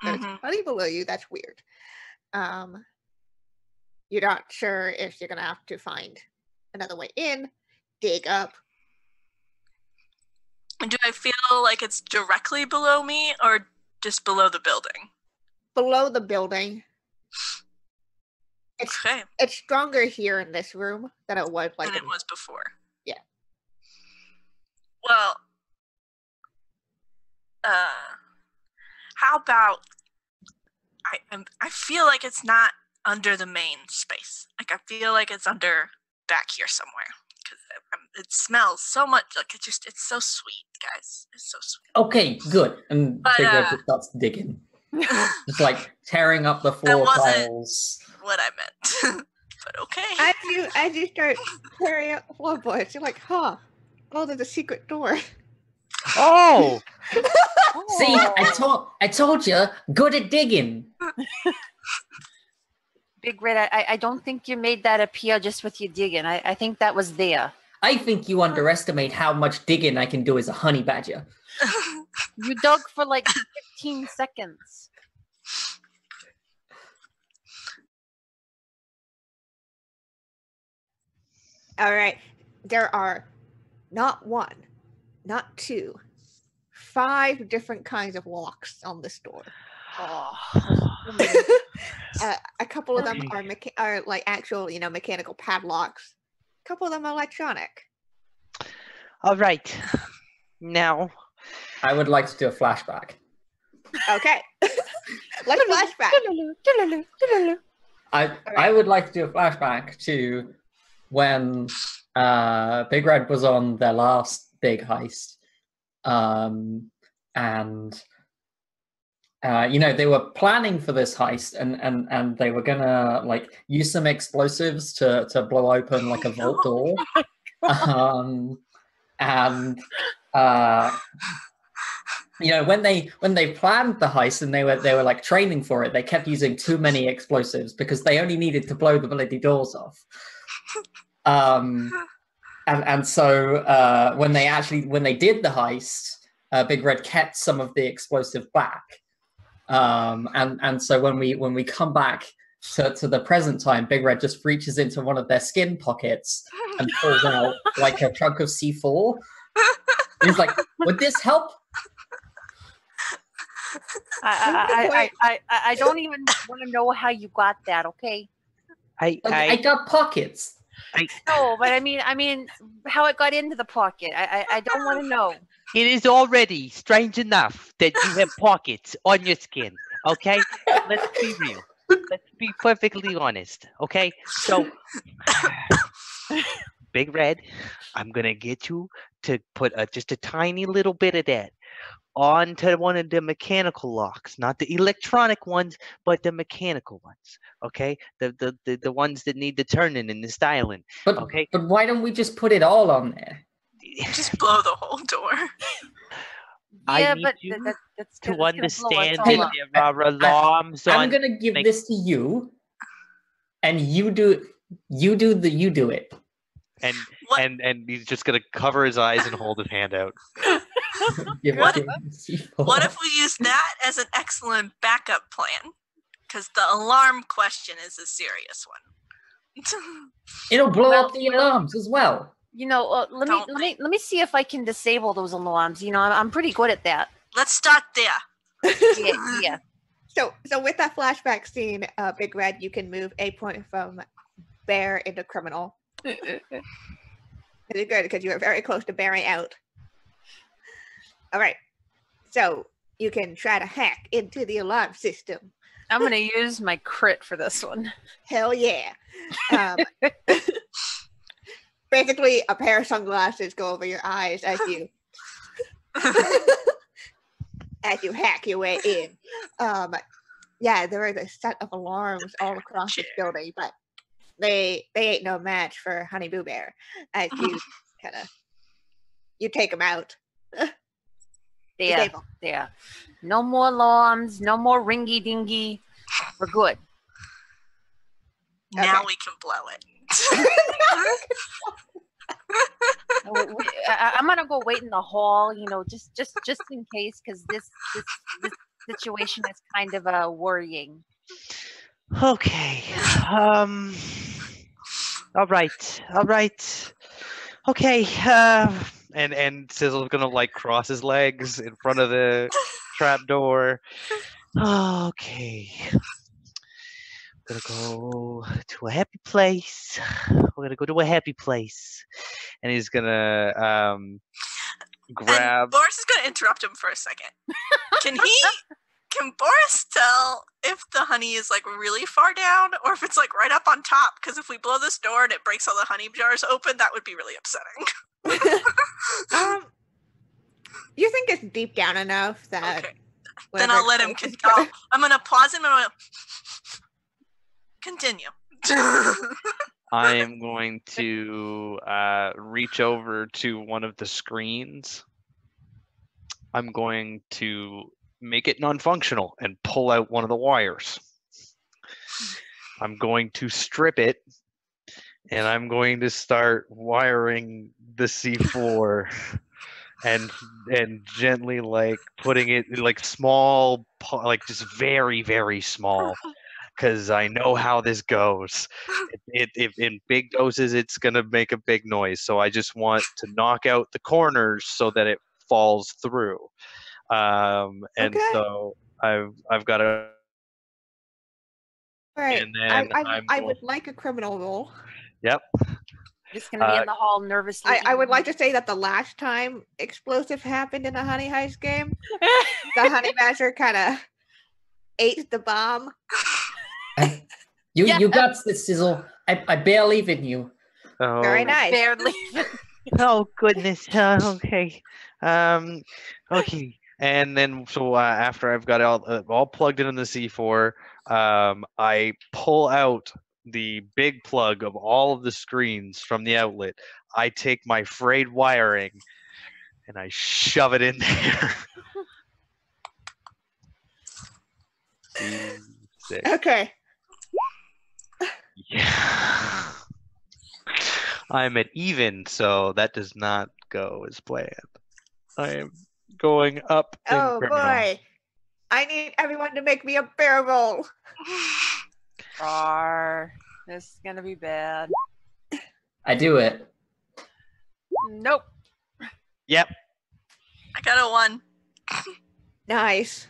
There's honey below you. That's weird. You're not sure if you're gonna have to find another way in, dig up. Do I feel like it's directly below me or just below the building? Below the building. Okay. It's stronger here in this room than it was than it was before. Yeah. Well, how about I feel like it's not under the main space. Like I feel like it's under back here somewhere because it smells so much. Like it's so sweet, guys. It's so sweet. Okay, good. And Big Red just starts digging, just like tearing up the floor tiles. What I meant, but okay. As you start tearing up the floorboards, you're like, oh, there's a secret door. Oh. See, I told you, good at digging. Big Red, I don't think you made that appear just with your digging. I think that was there. I think you underestimate how much digging I can do as a honey badger. You dug for like 15 seconds. All right. There are not one, not two, 5 different kinds of locks on the store. Oh. A couple of them Okay. are like actual, mechanical padlocks. A couple of them are electronic. All right. Now, I would like to do a flashback. Okay. Let's flashback. I would like to do a flashback to when Big Red was on their last big heist. And they were planning for this heist and they were gonna like use some explosives to blow open like a vault door. And when they planned the heist and they were like training for it, they kept using too many explosives because they only needed to blow the bloody doors off. And so when they did the heist, Big Red kept some of the explosive back. And so when we come back to the present time, Big Red just reaches into one of their skin pockets and pulls out like a chunk of C4. And he's like, "Would this help?" I don't even want to know how you got that. Okay. I got pockets. No, but I mean, how it got into the pocket. I don't want to know. it is already strange enough that you have pockets on your skin. Okay, let's be real. Let's be perfectly honest. Okay, so Big Red, I'm gonna get you to put just a tiny little bit of that onto one of the mechanical locks, not the electronic ones, but the mechanical ones. Okay, the ones that need the turning and the styling. But Okay, but why don't we just put it all on there? Just blow the whole door. I Yeah, need but you that's to gonna blow us understand all Hey, that up. there are alarms I'm on. gonna give make- this to you, and you do it. And What- and he's just gonna cover his eyes and hold his hand out. Give What- it to C4. What if we use that as an excellent backup plan? Because the alarm question is a serious one. It'll blow up the alarms as well. Let me see if I can disable those alarms. I'm pretty good at that. Let's start there. Yeah. So with that flashback scene, Big Red, you can move a point from bear into criminal. It's good because you are very close to bearing out. All right. So you can try to hack into the alarm system. I'm gonna use my crit for this one. Hell yeah. Basically, a pair of sunglasses go over your eyes as you hack your way in. Yeah, there is a set of alarms all across this building, but they ain't no match for Honey Boo Bear. As you you take them out. Disable. Yeah. No more alarms. No more ringy dingy. We're good. Now Okay. we can blow it. I'm gonna go wait in the hall. Just in case, because this situation is kind of worrying. Okay. All right. Okay. And Sizzle's gonna like cross his legs in front of the trap door. Okay. We're gonna go to a happy place. We're gonna go to a happy place. And he's gonna grab. And Boris is going to interrupt him for a second. Can Boris tell if the honey is like really far down or if it's like right up on top? Because if we blow this door and it breaks all the honey jars open, that would be really upsetting. You think it's deep down enough that Okay. Then I'll let him continue. I'm going to pause him and I'm going to continue. I'm going to reach over to one of the screens. I'm going to make it non-functional and pull out one of the wires. I'm going to strip it and I'm going to start wiring the C4 and gently like putting it in like small, like just very, very small, because I know how this goes. If in big doses, it's gonna make a big noise. So I just want to knock out the corners so that it falls through. And Okay. so I've got a. All right. And then I would like a criminal roll. Yep. Just gonna be in the hall nervously. I would like to say that the last time explosive happened in a Honey Heist game, the Honey Badger kind of ate the bomb. You got this, Sizzle. I believe in you. Oh, Very nice. barely. Oh goodness. Okay. Okay. And then so after I've got it all plugged in the C4, I pull out the big plug of all of the screens from the outlet. I take my frayed wiring and I shove it in there. C6. Okay. Yeah. I'm at even, so that does not go as planned. I am going up in Oh criminal. boy. I need everyone to make me a bear roll. Rawr. This is gonna be bad. I do it. Nope. Yep. I got a 1. Nice.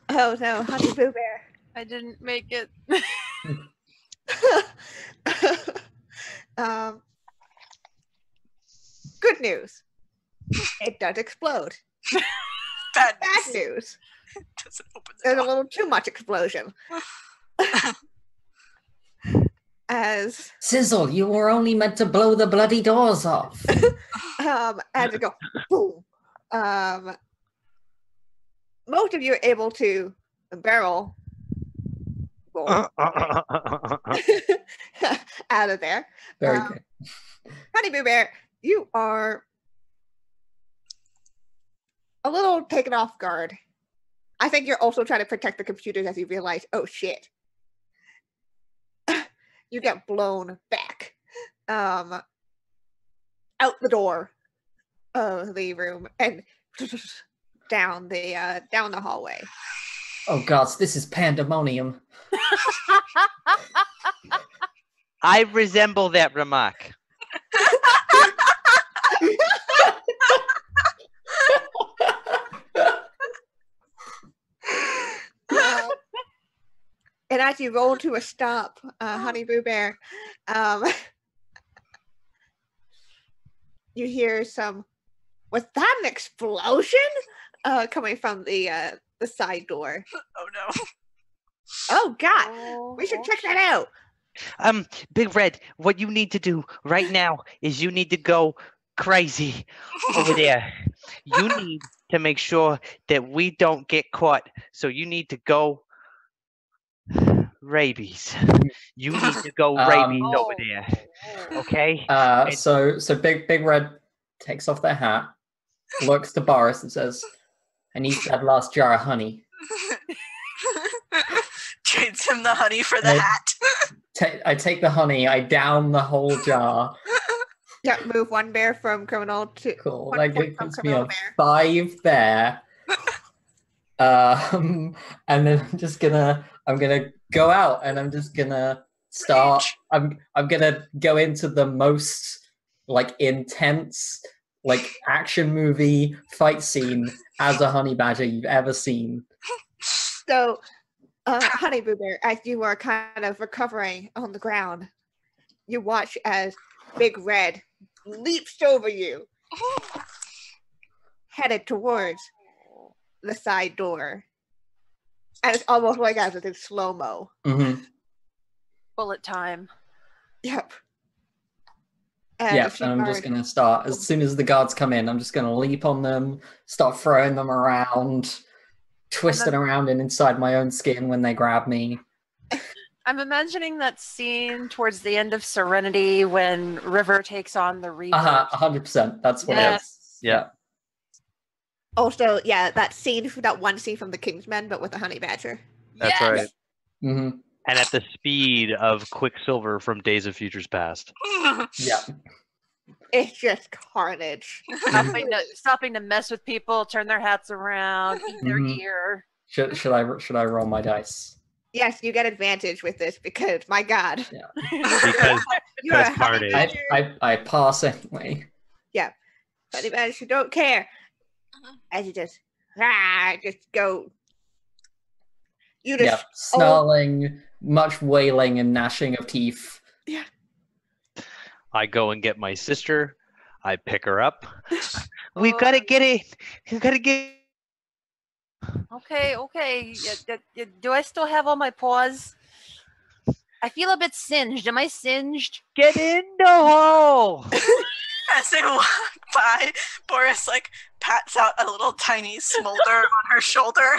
Oh no, Honey Boo Bear. I didn't make it. Good news. It does explode. Bad Bad news. news. Doesn't open the There's a door. little too much explosion. As Sizzle, you were only meant to blow the bloody doors off. as it go boom. Most of you are able to barrel roll out of there. Very Um, good. Honey Boo Bear, you are a little taken off guard. I think you're also trying to protect the computers as you realize, oh shit. You get blown back out the door of the room and down the hallway. Oh gods, this is pandemonium. I resemble that remark. And as you roll to a stop, Honey Boo Bear, you hear some. Was that an explosion? Coming from the side door. Oh no. Oh God, we should check that out. Big Red, what you need to do right now is you need to go crazy over there. You need to make sure that we don't get caught. So you need to go rabies. You need to go rabies over there. Okay? So Big Red takes off their hat, looks to Boris and says, I need that last jar of honey. Trades him the honey for the Hey. hat. I take the honey, I down the whole jar. Yeah, move one bear from criminal to Cool. one That point from gives me criminal a bear. 5 there. And then I'm gonna go out and I'm just gonna start. I'm gonna go into the most like intense like action movie fight scene as a honey badger you've ever seen. So, Honey Boo Bear, as you are kind of recovering on the ground, you watch as Big Red leaps over you, headed towards the side door. And it's almost like as it's in slow-mo. Mm-hmm. Bullet time. Yep. Yeah, she and I'm just fired- gonna start as soon as the guards come in. I'm just gonna leap on them, start throwing them around, twisting around and inside my own skin when they grab me. I'm imagining that scene towards the end of Serenity when River takes on the Reaper. 100%. That's what it is. Yes. Yeah. Also, yeah, that one scene from the Kingsmen, but with the honey badger. That's right. Mm-hmm. and at the speed of Quicksilver from Days of Futures Past. Yeah. It's just carnage. Stopping to mess with people, turn their hats around, eat their Mhm. ear. Should I roll my dice? Yes, you get advantage with this because, my God, Because you are Because carnage. I pass anyway. honey badgers who don't care. As you just go. You just Yeah, snarling, much wailing and gnashing of teeth. I go and get my sister. I pick her up. We've got to get it. We've got to get. Okay. Do I still have all my paws? I feel a bit singed. Am I singed? Get in the hole. As they walk by, Boris like pats out a little tiny smolder on her shoulder.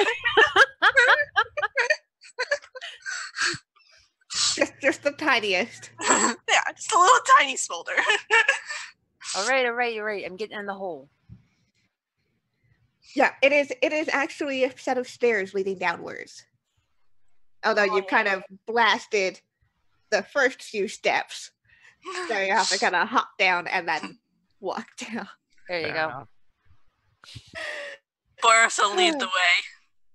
just the tiniest. Yeah, just a little tiny smolder. All right. I'm getting in the hole. Yeah, it is actually a set of stairs leading downwards. Although you've kind of blasted the first few steps. So you have to kind of hop down and then walk down. There you Fair go. enough. Boris will lead the way,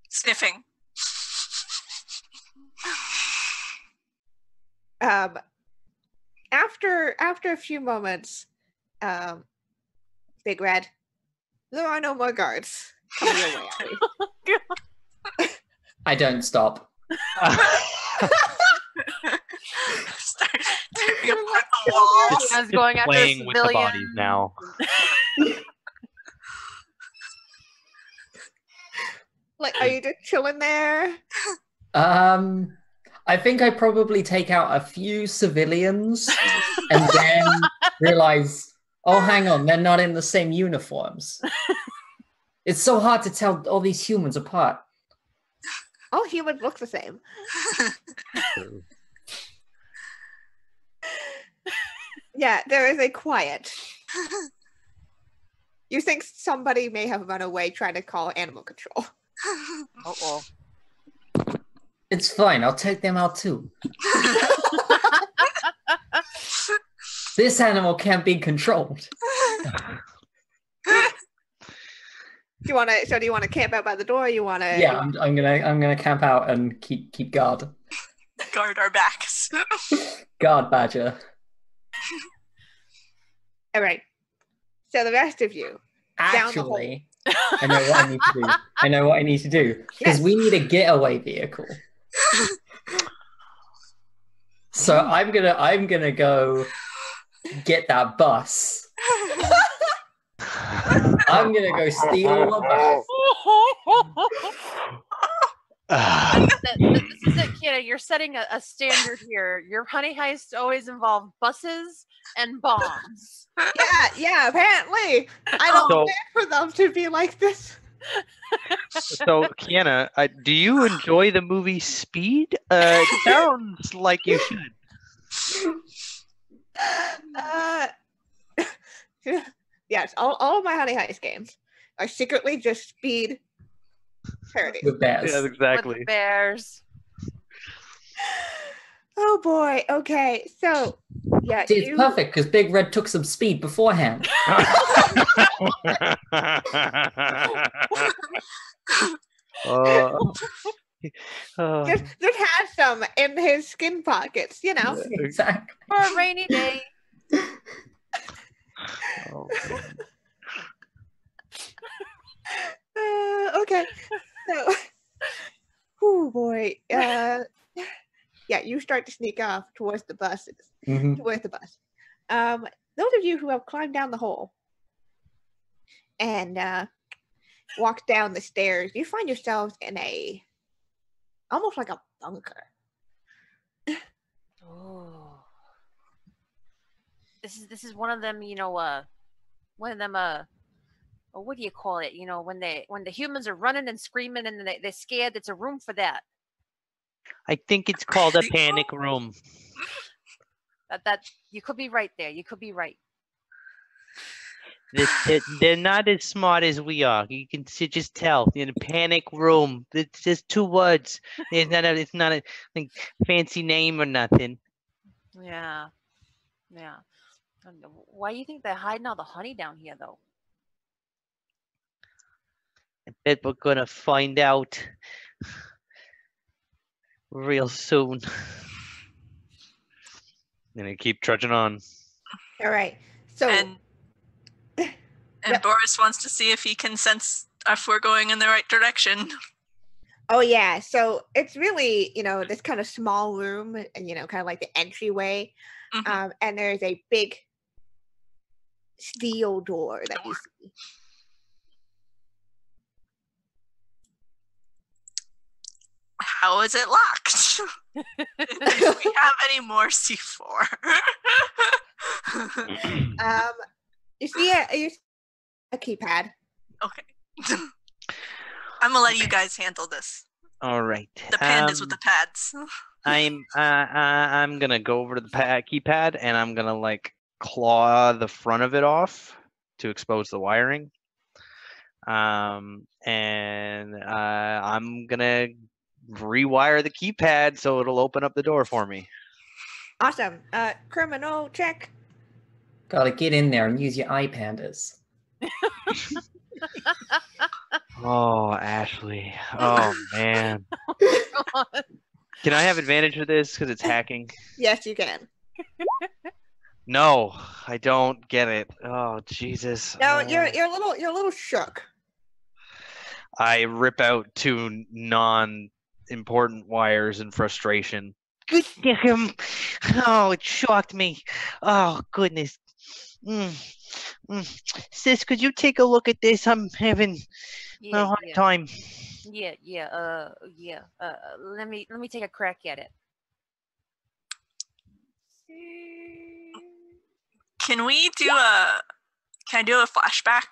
sniffing. After a few moments, Big Red, there are no more guards coming your way, Ollie. I don't stop. Start tearing apart the walls. I was going after Playing with the civilians. bodies now. Like, are you just chilling there? I think I probably take out a few civilians and then realize, oh, hang on, they're not in the same uniforms. It's so hard to tell all these humans apart. All humans look the same. Yeah, there is a quiet. You think somebody may have run away trying to call animal control. Uh-oh. It's fine, I'll take them out too. This animal can't be controlled. Do you want to camp out by the door? Or you want to? Yeah, I'm gonna camp out and keep guard. Guard our backs. Guard Badger. All right. So the rest of you. Down the hole. Actually, I know what I need to do. I know what I need to do because we need a getaway vehicle. So I'm gonna go get that bus. I'm gonna go steal a bus. This is it, Kiana. You're setting a standard here. Your honey heists always involve buses and bombs. Yeah. Apparently, I don't So- plan for them to be like this. So, Kiana, do you enjoy the movie Speed? It sounds like you should. Yes, all of my Honey Heist games are secretly just speed parodies. With bears. Yeah, With exactly. the bears. Oh boy. Okay. So, yeah. See, it's perfect because Big Red took some speed beforehand. Just had some in his skin pockets, you know. Exactly. For a rainy day. Oh, Okay. So, oh boy. Yeah, you start to sneak off towards the buses. Mhm. Towards the bus. Those of you who have climbed down the hole and walked down the stairs, you find yourselves in almost like a bunker. Oh. This is one of them, one of them what do you call it? When the humans are running and screaming and they're scared, it's a room for that. I think it's called a panic room. That you could be right there. You could be right. They're not as smart as we are. You can just tell. In a panic room. It's just 2 words. It's not a like, fancy name or nothing. Yeah. Yeah. And why do you think they're hiding all the honey down here, though? I bet we're gonna find out real soon. Gonna keep trudging on. All right. So And Yep. Boris wants to see if he can sense if we're going in the right direction. oh yeah, so it's really, this kind of small room, and kind of like the entryway. Mhm. And there's a big steel door that you see. How is it locked? Do we have any more C4? You see a keypad. Okay. I'm gonna let you guys handle this. All right. The pandas with the pads. I'm gonna go over to the keypad and I'm gonna like claw the front of it off to expose the wiring. And I'm gonna rewire the keypad so it'll open up the door for me. Awesome. Criminal check. Gotta get in there and use your eye pandas. Oh, Ashley. Oh man. Can I have advantage of this because it's hacking? Yes, you can. No, I don't get it. Oh Jesus. No, you're a little shook. I rip out 2 non-important wires in frustration. Good damn. Oh, it shocked me. Oh, goodness. Sis, could you take a look at this? I'm having a hard time. Yeah. Let me take a crack at it. Can I do a flashback?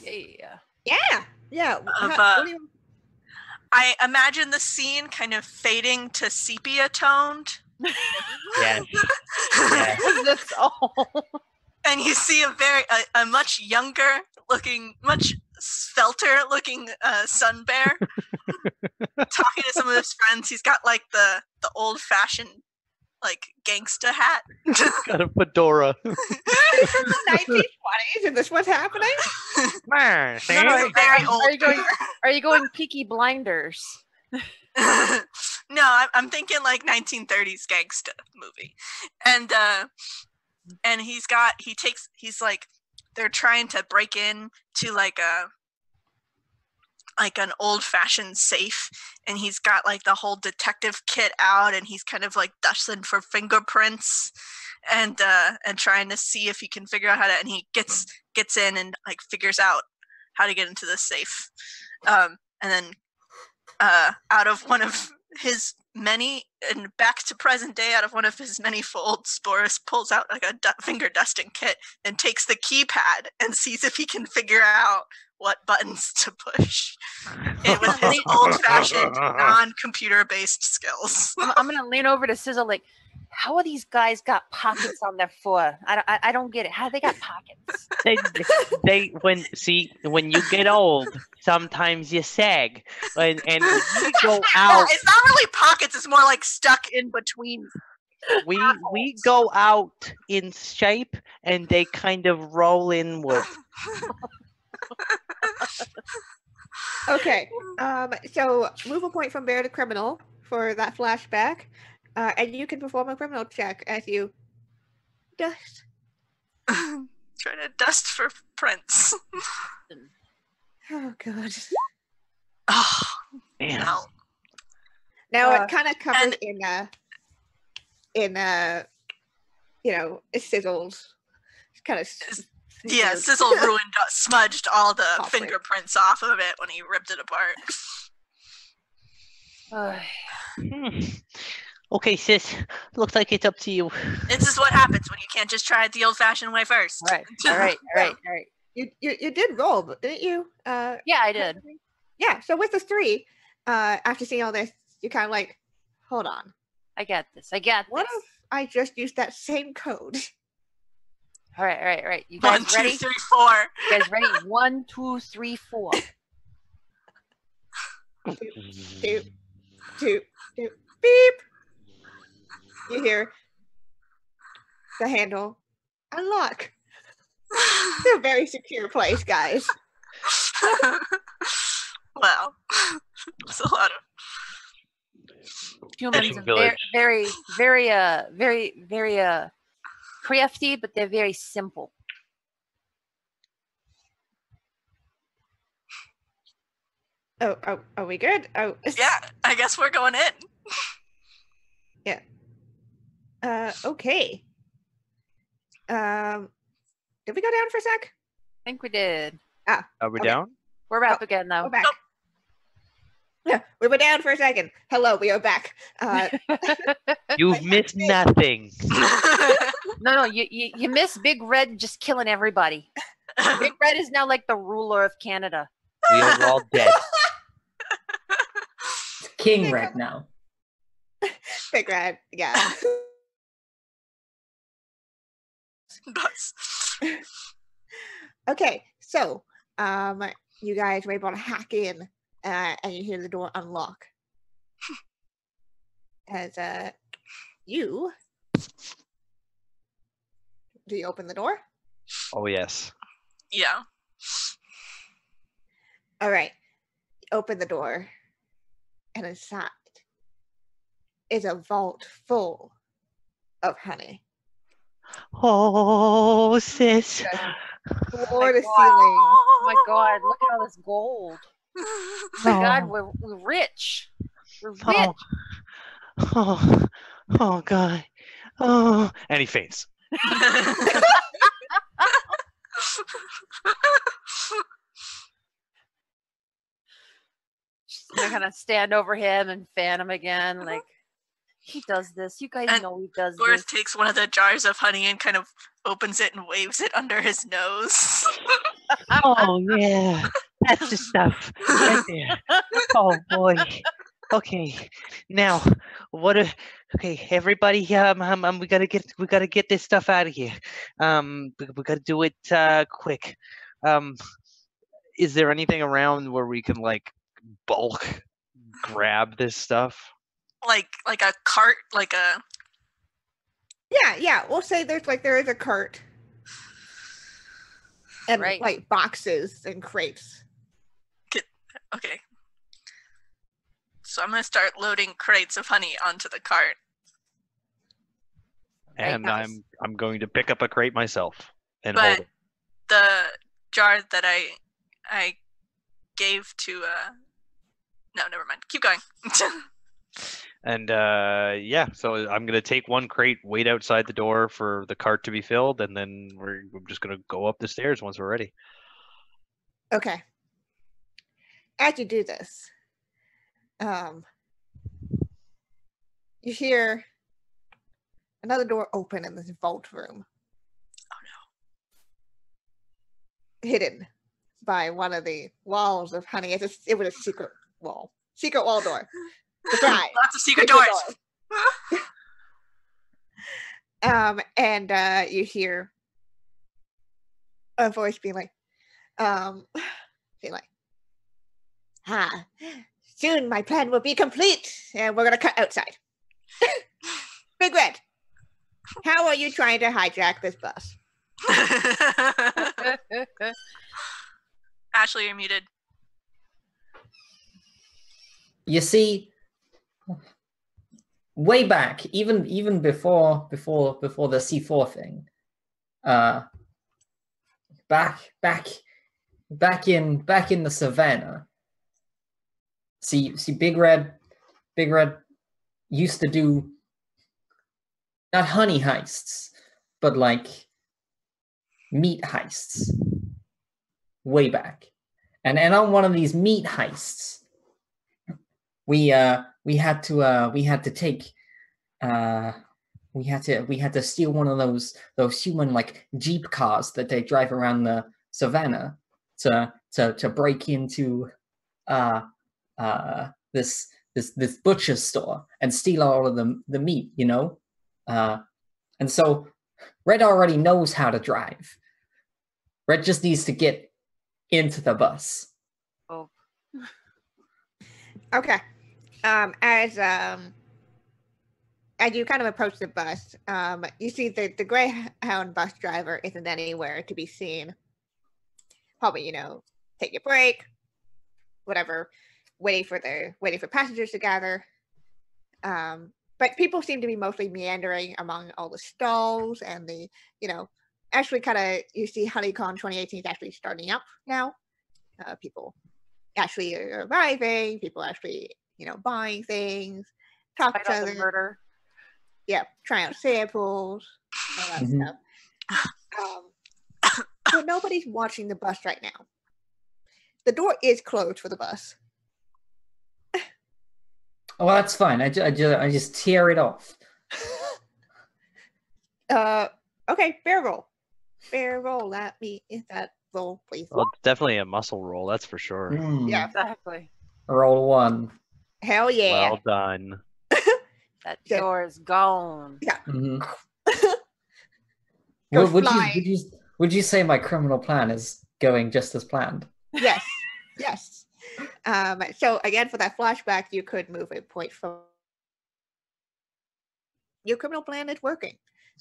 Yeah. Yeah. Of, What do you- I imagine the scene kind of fading to sepia toned. Yes. Yes. That's all. And you see a much younger looking, much svelter looking sun bear talking to some of his friends. He's got like the old fashioned like gangsta hat. Got a fedora. It's from the 1920s, and this what's happening? Man, see? No, very old. Are you going Peaky Blinders? No, I'm thinking like 1930s gangsta movie, and he's like they're trying to break in to like an old-fashioned safe, and he's got like the whole detective kit out, and he's kind of like dusting for fingerprints and trying to see if he can figure out how to, and he gets in and like figures out how to get into the safe, and then out of one of his many, and back to present day, out of one of his many folds, Boris pulls out like a finger dusting kit and takes the keypad and sees if he can figure out what buttons to push. It was his old-fashioned, non-computer based skills. I'm gonna lean over to Sizzle like, how are these guys got pockets on their foot? I don't get it. How they got pockets? When you get old, sometimes you sag, and when we go out, It's not really pockets, it's more like stuck in between. we go out in shape, and they kind of roll inward. Okay. So move a point from bear to criminal for that flashback, and you can perform a criminal check as you dust. Trying to dust for prints. Oh god. Oh, Man. no. Now it kind of covers it's sizzled. It's kind of Yeah, Sizzle smudged all the Oh, wait. fingerprints off of it when he ripped it apart. Okay, sis. Looks like it's up to you. This is what happens when you can't just try it the old-fashioned way first. All right. You did roll, didn't you? Yeah, I did. Yeah. So with the 3, after seeing all this, you're kind of like, hold on. I got this. What if I just used that same code? All right. You One, guys two, ready? three, four. You guys ready? 1, 2, 3, 4. Doop, doop, doop, beep. You hear the handle unlock. It's a very secure place, guys. Wow. That's a lot of. Humans Fishing are village. very crafty, but they're very simple. Oh, are we good? Oh, Yeah, I guess we're going in. Okay. Did we go down for a sec? I think we did. Are we Okay. down? We're up again, though. We're back. Yeah, we were down for a second. Hello, we are back. You've missed nothing. No, you miss Big Red just killing everybody. Big Red is now like the ruler of Canada. We are all dead. King Red now. Big Red, yeah. Bus. Okay, so you guys were able to hack in, and you hear the door unlock. As do you open the door? Oh yes. Yeah. All right, open the door, and inside is a vault full of honey. Oh, sis. Floor to God. ceiling. Oh my God! Look at all this gold. Oh my God, Oh. we're rich. We're rich. Oh. Oh, God. Oh. And he faints. I kind of stand over him and fan him again. Like, he does this. You guys And know he does Gorth this. takes one of the jars of honey and kind of opens it and waves it under his nose. Oh, yeah. That's the stuff right there. Oh, boy. Okay. Now, okay, everybody, we gotta get this stuff out of here. We gotta do it quick. Is there anything around where we can like bulk grab this stuff? like a cart, like a. Yeah. We'll say there is a cart and Right. like boxes and crates. Okay. So I'm gonna start loading crates of honey onto the cart. Right, And nice. I'm going to pick up a crate myself and hold But it. the jar that I gave to no, never mind. Keep going. And yeah, so I'm gonna take one crate, wait outside the door for the cart to be filled, and then we're just gonna go up the stairs once we're ready. Okay. As you do this, you hear another door open in this vault room. Oh no. Hidden by one of the walls of honey. It was a secret wall door. Surprise. Lots of secret Secret doors. And you hear a voice being like, soon my plan will be complete, and we're gonna cut outside. Big Red, how are you trying to hijack this bus? Ashley, you're muted. You see, way back, even before the C4 thing, back in the savannah. See, Big Red used to do not honey heists, but like meat heists. Way back, and on one of these meat heists, we had to steal one of those human like Jeep cars that they drive around the savannah to break into this butcher store and steal all of the meat, you know. And so Red already knows how to drive. Red just needs to get into the bus. Oh, Okay. As you kind of approach the bus, you see the Greyhound bus driver isn't anywhere to be seen. Probably, take a break, whatever, waiting for passengers to gather. But people seem to be mostly meandering among all the stalls and actually kind of, you see HoneyCon 2018 is actually starting up now. People actually are arriving, people actually, buying things, talk to each despite all the other. murder. Yeah, trying out samples, all that Mhm. stuff. So nobody's watching the bus right now. The door is closed for the bus. Oh, that's fine. I just tear it off. Okay, fair roll. Fair roll. Let me that roll, please. Well, it's definitely a muscle roll, that's for sure. Mm. Yeah. Exactly. Roll 1. Hell yeah. Well done. That Yeah. door is gone. Mhm. Goes Would flying. you say my criminal plan is going just as planned? Yes. Yes. So again, for that flashback, you could move a point from your criminal plan is working.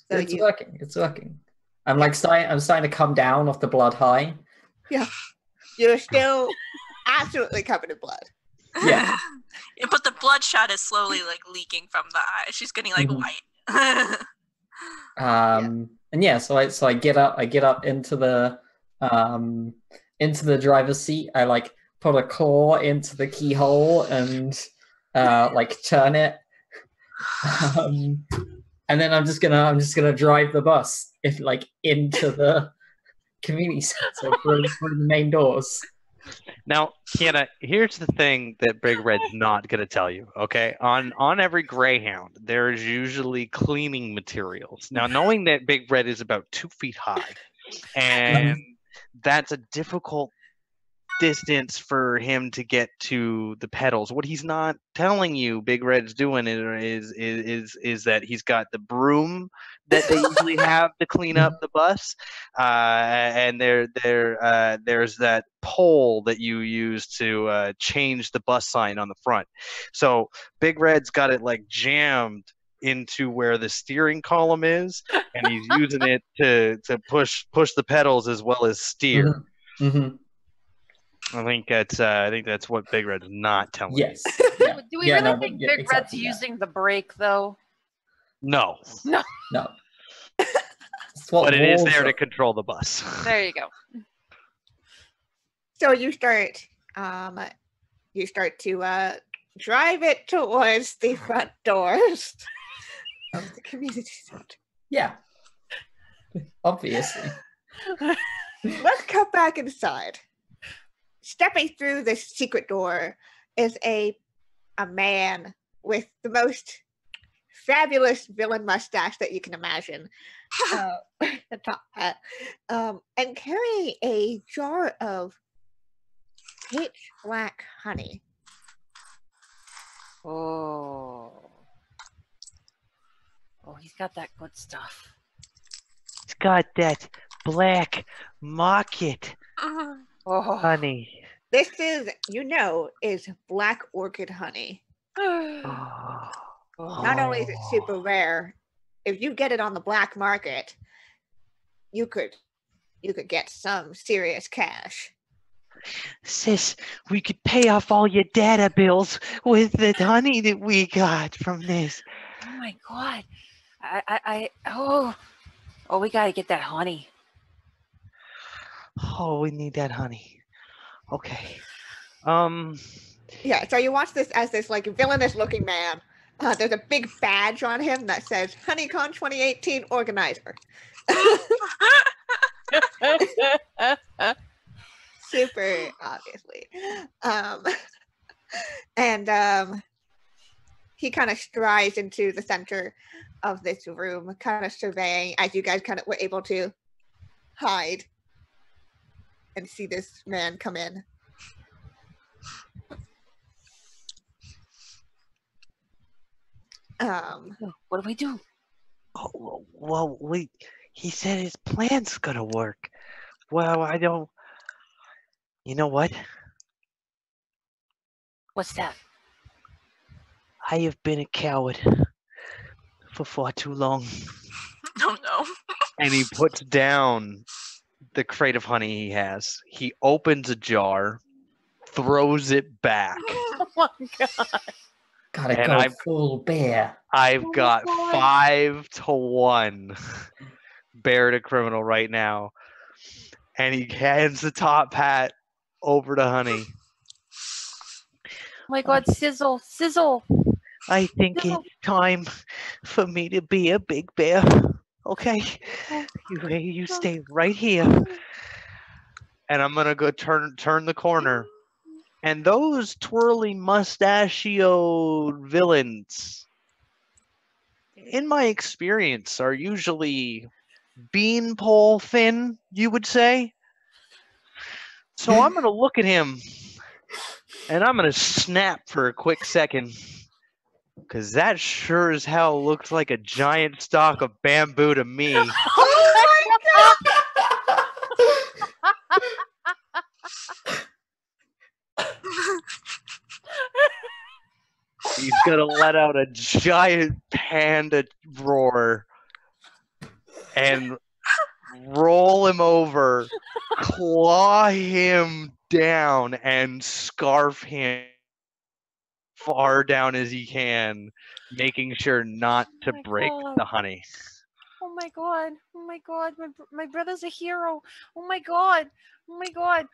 So It's working. It's working. I'm starting to come down off the blood high. you're still absolutely covered in blood. Yeah. Yeah, but the bloodshot is slowly like leaking from the eye. She's getting like Mhm. white. And yeah, so I get up into the driver's seat. I like put a claw into the keyhole and like turn it. And then I'm just gonna drive the bus into the community center through the main doors. Now, Kiana, here's the thing that Big Red's not going to tell you, okay? On every Greyhound, there's usually cleaning materials. Now, knowing that Big Red is about 2 feet high, and that's a difficult distance for him to get to the pedals. What he's not telling you, Big Red's doing is that he's got the broom that they usually have to clean up the bus, and there's that pole that you use to change the bus sign on the front. So Big Red's got it like jammed into where the steering column is, and he's using it to push the pedals as well as steer. Mm-hmm. I think that's what Big Red's not telling Yes. you. Yeah. Do we Yeah, really no, think yeah, Big Red's exactly that. using the brake though? No, No. but it is there to control the bus. There you go. So you start to drive it towards the front doors of the community center. Yeah. Obviously. Let's come back inside. Stepping through this secret door is a man with the most fabulous villain mustache that you can imagine. The top hat. And carrying a jar of pitch black honey. Oh, he's got that good stuff. It's got that black market Oh, honey. This is black orchid honey. Oh. Not only is it super rare, if you get it on the black market, you could get some serious cash. Sis, we could pay off all your data bills with the honey that we got from this. Oh my god. We gotta get that honey. Oh, we need that honey. Okay. Yeah, so you watch this as this like villainous looking man. There's a big badge on him that says HoneyCon 2018 organizer. Super obviously. And he kind of strides into the center of this room, kind of surveying as you guys kind of were able to hide and see this man come in. What do we do? Oh, well, he said his plan's gonna work. Well, I don't. You know what? What's that? I have been a coward for far too long. Oh no. And he puts down the crate of honey he has. He opens a jar, throws it back, Oh my god. Gotta And go I've- full bear. I've Oh my got God. 5-1 bear to criminal right now. And he hands the top hat over to Honey. Oh my god, sizzle, sizzle. I think No. it's time for me to be a big bear. Okay, you stay right here. And I'm gonna go turn the corner. And those twirly mustachioed villains, in my experience, are usually beanpole thin, you would say. So I'm gonna look at him and I'm gonna snap for a quick second. Cause that sure as hell looks like a giant stalk of bamboo to me. Oh my He's gonna let out a giant panda roar and roll him over, claw him down, and scarf him far down as he can, making sure not to my break God. the honey. Oh my god. Oh my god. My brother's a hero. Oh my god. Oh my god.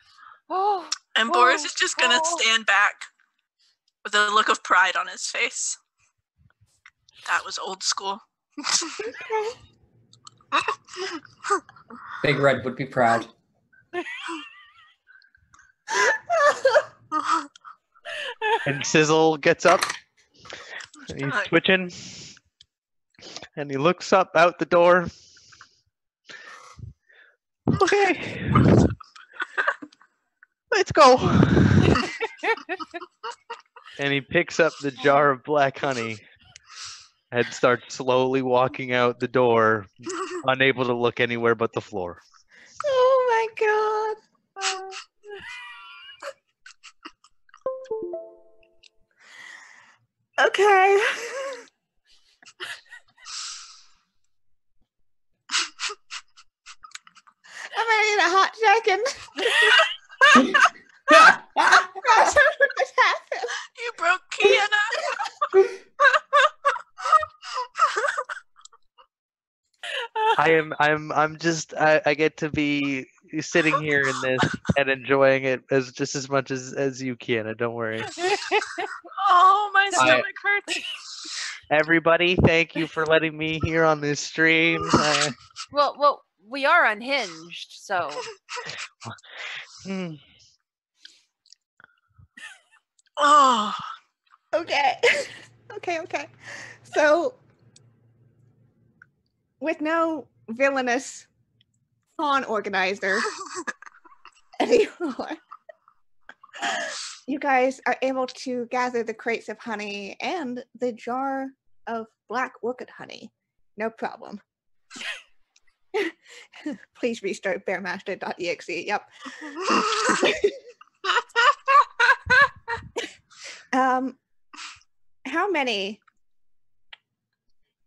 Oh. And Boris Oh, is just gonna oh. stand back with a look of pride on his face. That was old school. Big Red would be proud. And Sizzle gets up. And he's God. twitching. And he looks up out the door. Okay. Let's go. And he picks up the jar of black honey and starts slowly walking out the door, unable to look anywhere but the floor. Oh my god. Okay. I'm gonna need a hot second. Gosh, what just happened? You broke Kiana. I get to be sitting here in this and enjoying it as just as much as you can. Don't worry. Oh, my stomach hurts. Everybody, thank you for letting me here on this stream. Well, we are unhinged, so Hmm. Oh. Okay. Okay. So, with no villainous pawn organizer anymore, you guys are able to gather the crates of honey and the jar of black orchid honey. No problem. Please restart bearmaster.exe. Yep.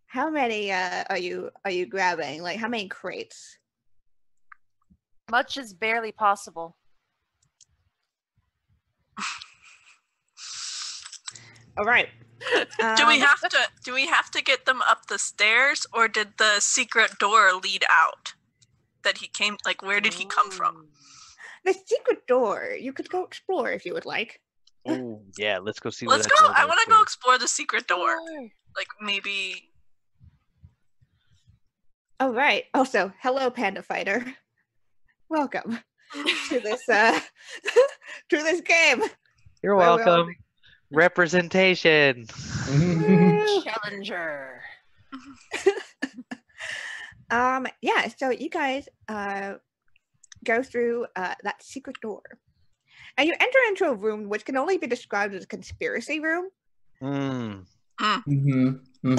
How many are you grabbing? Like how many crates? much is barely possible. All right. Do we have to get them up the stairs, or did the secret door lead out? That he came, like, where did he come from? The secret door? You could go explore if you would like. Oh yeah, let's go see. Let's where go. that door I want to goes go explore the secret door. Like maybe. All right. Also, hello, Panda Fighter. Welcome to this to this game. You're where we all- welcome. Representation. Challenger. Yeah, so you guys go through that secret door. And you enter into a room which can only be described as a conspiracy room. Mm. I know what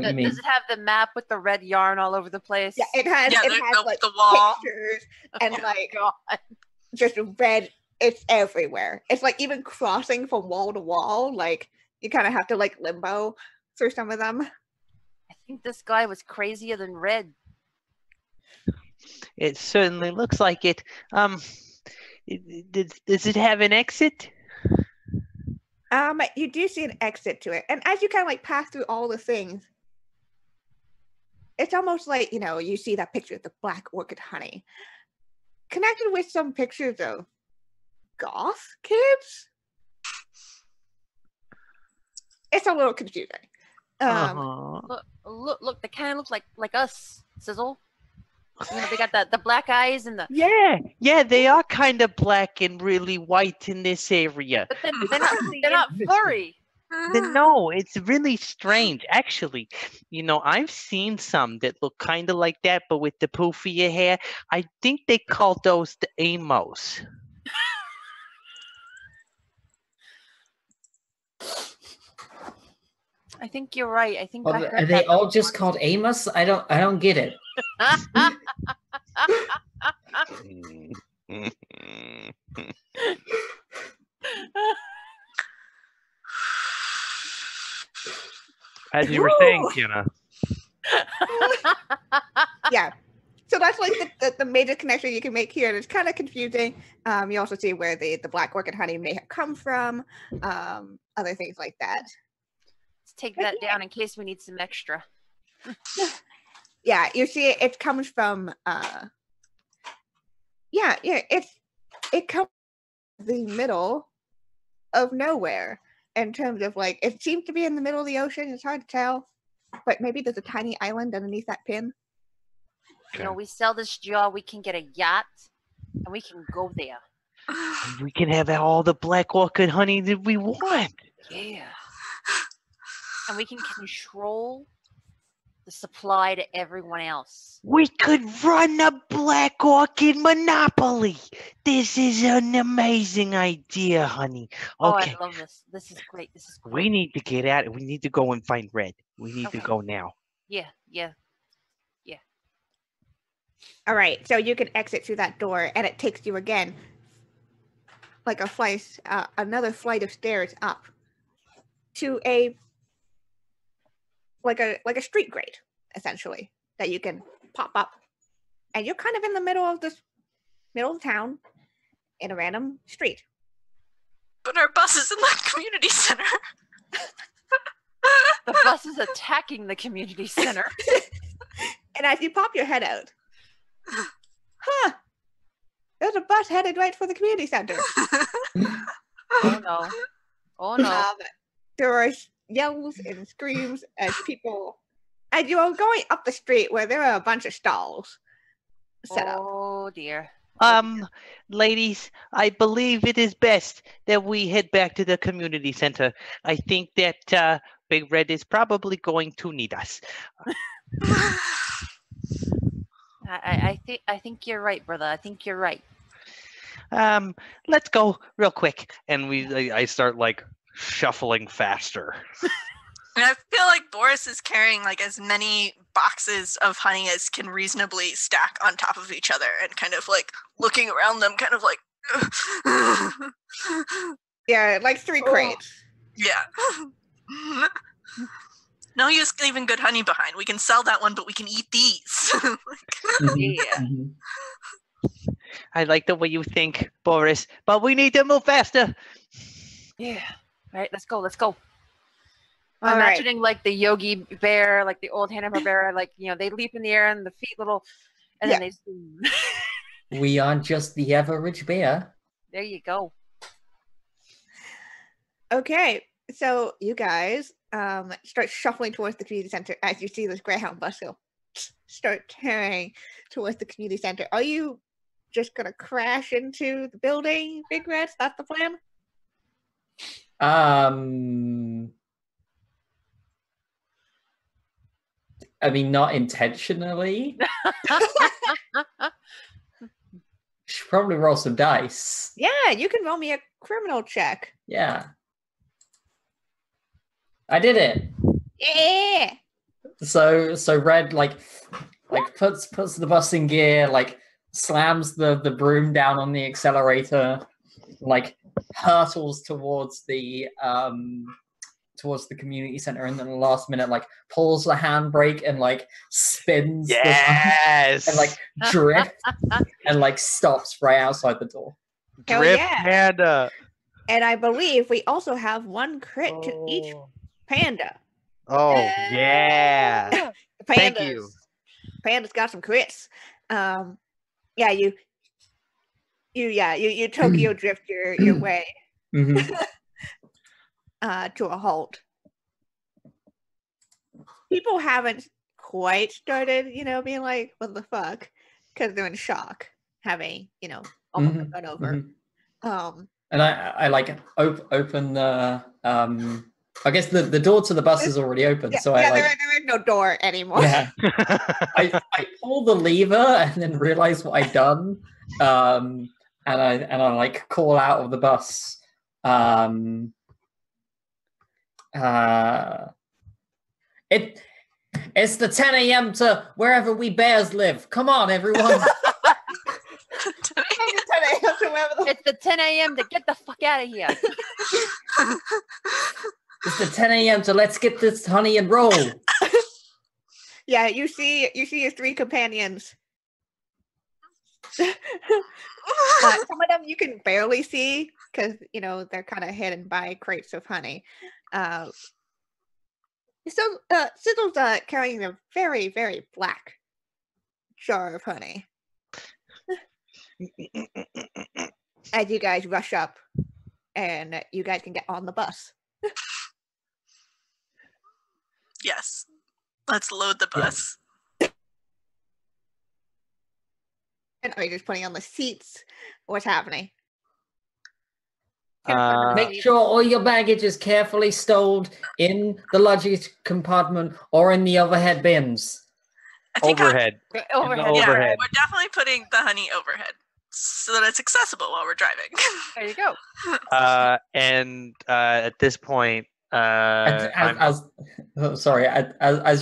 you mean. Does it have the map with the red yarn all over the place? Yeah, it has. Yeah, It has like the wall. pictures and like God. just red. It's everywhere. It's like even crossing from wall to wall. Like you kind of have to like limbo through some of them. I think this guy was crazier than Red. It certainly looks like it. Does it have an exit? You do see an exit to it, and as you kind of like pass through all the things, it's almost like you see that picture of the black orchid honey connected with some pictures of goth kids. It's a little confusing. Look, they kind of look like us, Sizzle. They got the black eyes and the. Yeah, they are kind of black and really white in this area. But they're not furry. No, it's really strange. Actually, I've seen some that look kind of like that, but with the poofier hair. I think they call those the amos. I think you're right. I think Well, are they all just called Amos? I don't get it. As you were saying, Kiana. Yeah. So that's like the major connection you can make here. And it's kind of confusing. You also see where the black orchid honey may have come from, other things like that. Let's take that down in case we need some extra. Yeah, you see it comes from it comes from the middle of nowhere in terms of like it seems to be in the middle of the ocean. It's hard to tell, but maybe there's a tiny island underneath that pin. We sell this jaw, we can get a yacht and we can go there. We can have all the black orchid honey that we want. Yeah. And we can control the supply to everyone else. We could run a black orchid monopoly. This is an amazing idea, honey. Okay. Oh, I love this. This is great. We need to get at it. We need to go and find Red. We need to go now. Yeah. All right, so you can exit through that door, and it takes you again, like another flight of stairs up to a street grate, essentially, that you can pop up, and you're kind of in the middle of town, in a random street. But our bus is in the community center. The bus is attacking the community center. And as you pop your head out, there's a bus headed right for the community center. Oh no. There are yells and screams as you are going up the street where there are a bunch of stalls set up. Oh dear. Ladies, I believe it is best that we head back to the community center. I think that Big Red is probably going to need us. I think you're right, brother. I think you're right. Let's go real quick. And I start like shuffling faster. And I feel like Boris is carrying like as many boxes of honey as can reasonably stack on top of each other and kind of like looking around them kind of like Yeah, like 3 crates. Yeah. No use leaving good honey behind. We can sell that one, but we can eat these. Yeah. I like the way you think, Boris, but we need to move faster. Yeah. All right, let's go. I'm All right. imagining like the Yogi Bear, like the old Hanna-Barbera, like they leap in the air and the feet little, and then they zoom. We aren't just the average bear. There you go. Okay, so you guys start shuffling towards the community center as you see this Greyhound bus go start tearing towards the community center. Are you just gonna crash into the building, Big Red? That's the plan? I mean, not intentionally. Should probably roll some dice. Yeah, you can roll me a criminal check. Yeah. I did it. Yeah. So Red like puts the bus in gear, like slams the broom down on the accelerator, like hurtles towards the community center, and then the last minute like pulls the handbrake and like spins the bus Yes. and like drifts and like stops right outside the door. Hell Drift yeah. Panda. And I believe we also have one crit to each panda. Oh yeah. The Thank pandas. you. Panda's got some crits. Yeah, you Tokyo drift your way Mhm. to a halt. People haven't quite started, being like, "What the fuck?" because they're in shock, having almost Mhm, gone over. mhm. And I like open the I guess the door to the bus is already open, so I like there is no door anymore. yeah. I pull the lever and then realize what I've done, and I like call out of the bus. It's the 10 a.m. to wherever we bears live. Come on, everyone. It's the 10 a.m. to get the fuck out of here. It's the 10 a.m. to let's get this honey and roll. Yeah, you see your three companions. Some of them you can barely see because they're kind of hidden by crates of honey. So Sizzle's carrying a very, very black jar of honey. As you guys rush up, and you guys can get on the bus. Yes. Let's load the bus. And are you just putting on the seats? What's happening? Make sure all your baggage is carefully stowed in the luggage compartment or in the overhead bins. I think Overhead. Overhead. Yeah, Overhead. we're definitely putting the honey overhead so that it's accessible while we're driving. There you go. And at this point, As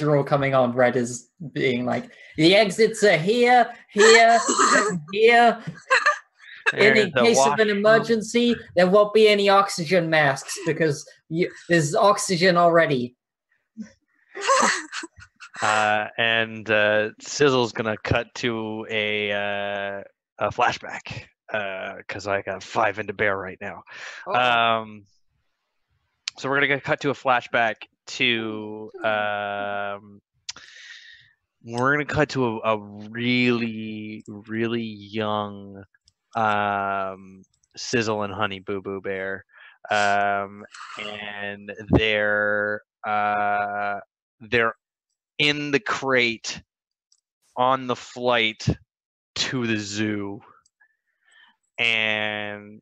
you're all coming on, Red is being like, the exits are here, here, and here. In case of an emergency, there won't be any oxygen masks because there's oxygen already. And Sizzle's gonna cut to a flashback because I got 5 into bear right now. So we're gonna cut to a flashback to we're gonna cut to a really, really young Sizzle and Honey Boo Boo Bear, and they're in the crate on the flight to the zoo, and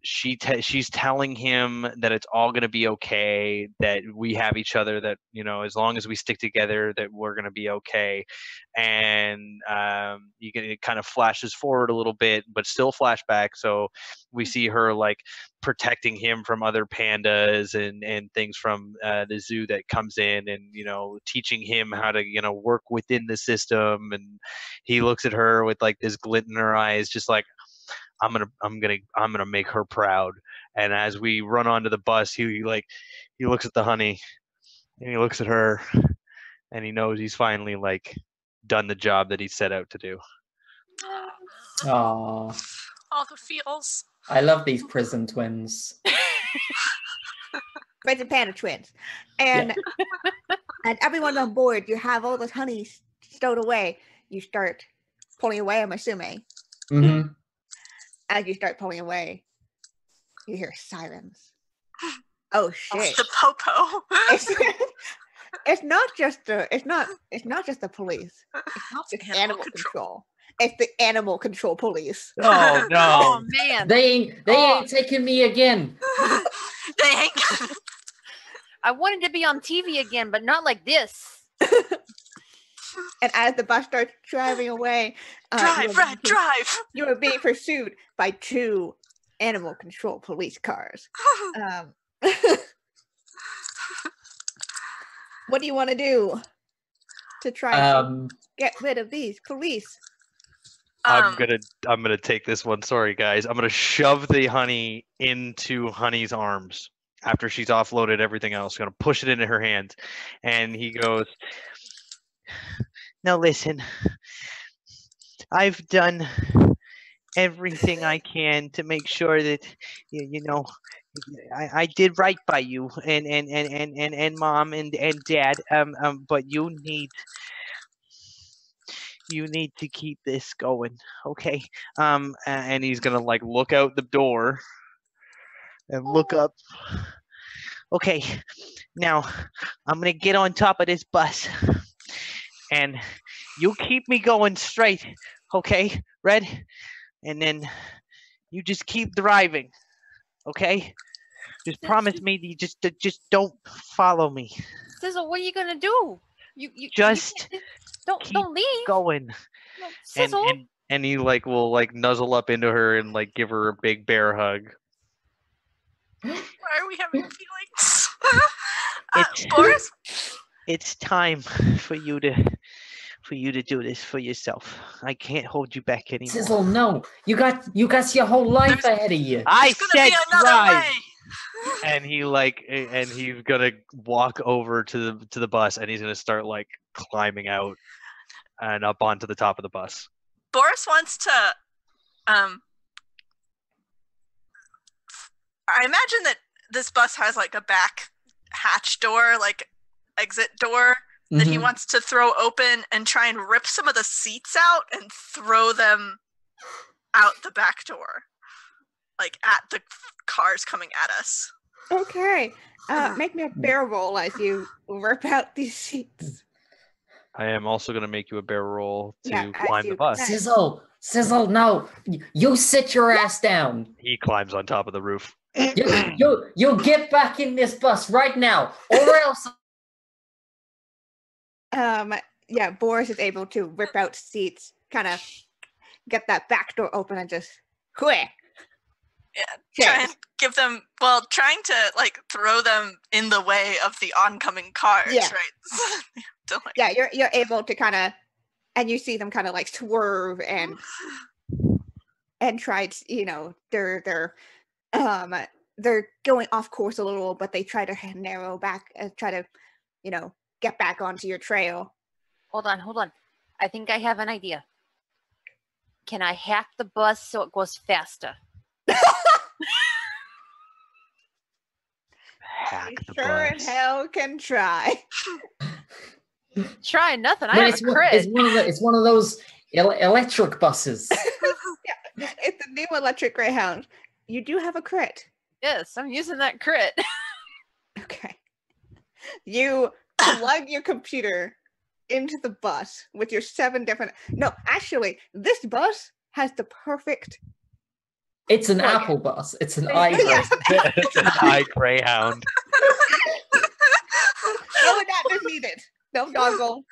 she's telling him that it's all going to be okay, that we have each other, that as long as we stick together that we're going to be okay. And it kind of flashes forward a little bit, but still flashback, so we see her like protecting him from other pandas and things from the zoo that comes in, and teaching him how to work within the system. And he looks at her with like this glint in her eyes, just like, I'm gonna make her proud. And as we run onto the bus, he looks at the honey and he looks at her, and he knows he's finally like done the job that he set out to do. Aww. All the feels. I love these prison twins. Prison panda twins. And and everyone on board, you have all this honey stowed away. You start pulling away, I'm assuming. Mm-hmm. As you start pulling away, you hear sirens. Oh shit! The popo. It's not just the police. It's not just animal control. It's the animal control police. Oh no! Oh man, They ain't taking me again. They ain't. I wanted to be on TV again, but not like this. And as the bus starts driving away, drive! You are being pursued by 2 animal control police cars. What do you want to do to try to get rid of these police? I'm gonna take this one. Sorry, guys. I'm gonna shove the honey into Honey's arms after she's offloaded everything else. Gonna push it into her hands, and he goes, Now listen, I've done everything I can to make sure that you know I did right by you and mom and dad. But you need to keep this going, okay? and he's gonna like look out the door and look up. Okay, now I'm gonna get on top of this bus, and you keep me going straight, okay, Red? And then you just keep driving, okay? Just promise me that you just don't follow me. Sizzle, what are you gonna do? You Just don't leave. Going. No, And, Sizzle. and he like will like nuzzle up into her and like give her a big bear hug. Why are we having feelings? It's- Boris? It's time for you to do this for yourself. I can't hold you back anymore. Sizzle, no. You got your whole life There's- ahead of you. I There's gonna said be another drive. way. And he's gonna walk over to the bus and he's gonna start like climbing out and up onto the top of the bus. Boris wants to I imagine that this bus has like a back hatch door, like exit door that he Mhm. wants to throw open and try and rip some of the seats out and throw them out the back door. Like at the cars coming at us. Okay. Make me a bear roll as you rip out these seats. I am also gonna make you a bear roll to Yeah, as climb the you bus. climb. Sizzle, no. You sit your ass down. He climbs on top of the roof. You get back in this bus right now, or else. Yeah, Boris is able to rip out seats, kind of get that back door open and just quick. Yeah, try and give them trying to like throw them in the way of the oncoming cars, Yeah. right? So, like, Yeah, you're able to kind of, and you see them kind of like swerve and try to, they're going off course a little, but they try to narrow back and try to, get back onto your trail. Hold on. I think I have an idea. Can I hack the bus so it goes faster? Hack the Sure bus. as hell can try. Try nothing. I But have a crit. it's one of those electric buses. It's a new electric Greyhound. You do have a crit. Yes, I'm using that crit. Okay. You plug your computer into the bus with your 7 different. No, actually, this bus has the perfect. It's an Plug it. Apple bus. It's an Yeah. iPhone. It's an eye greyhound. No adapters needed. No dongle.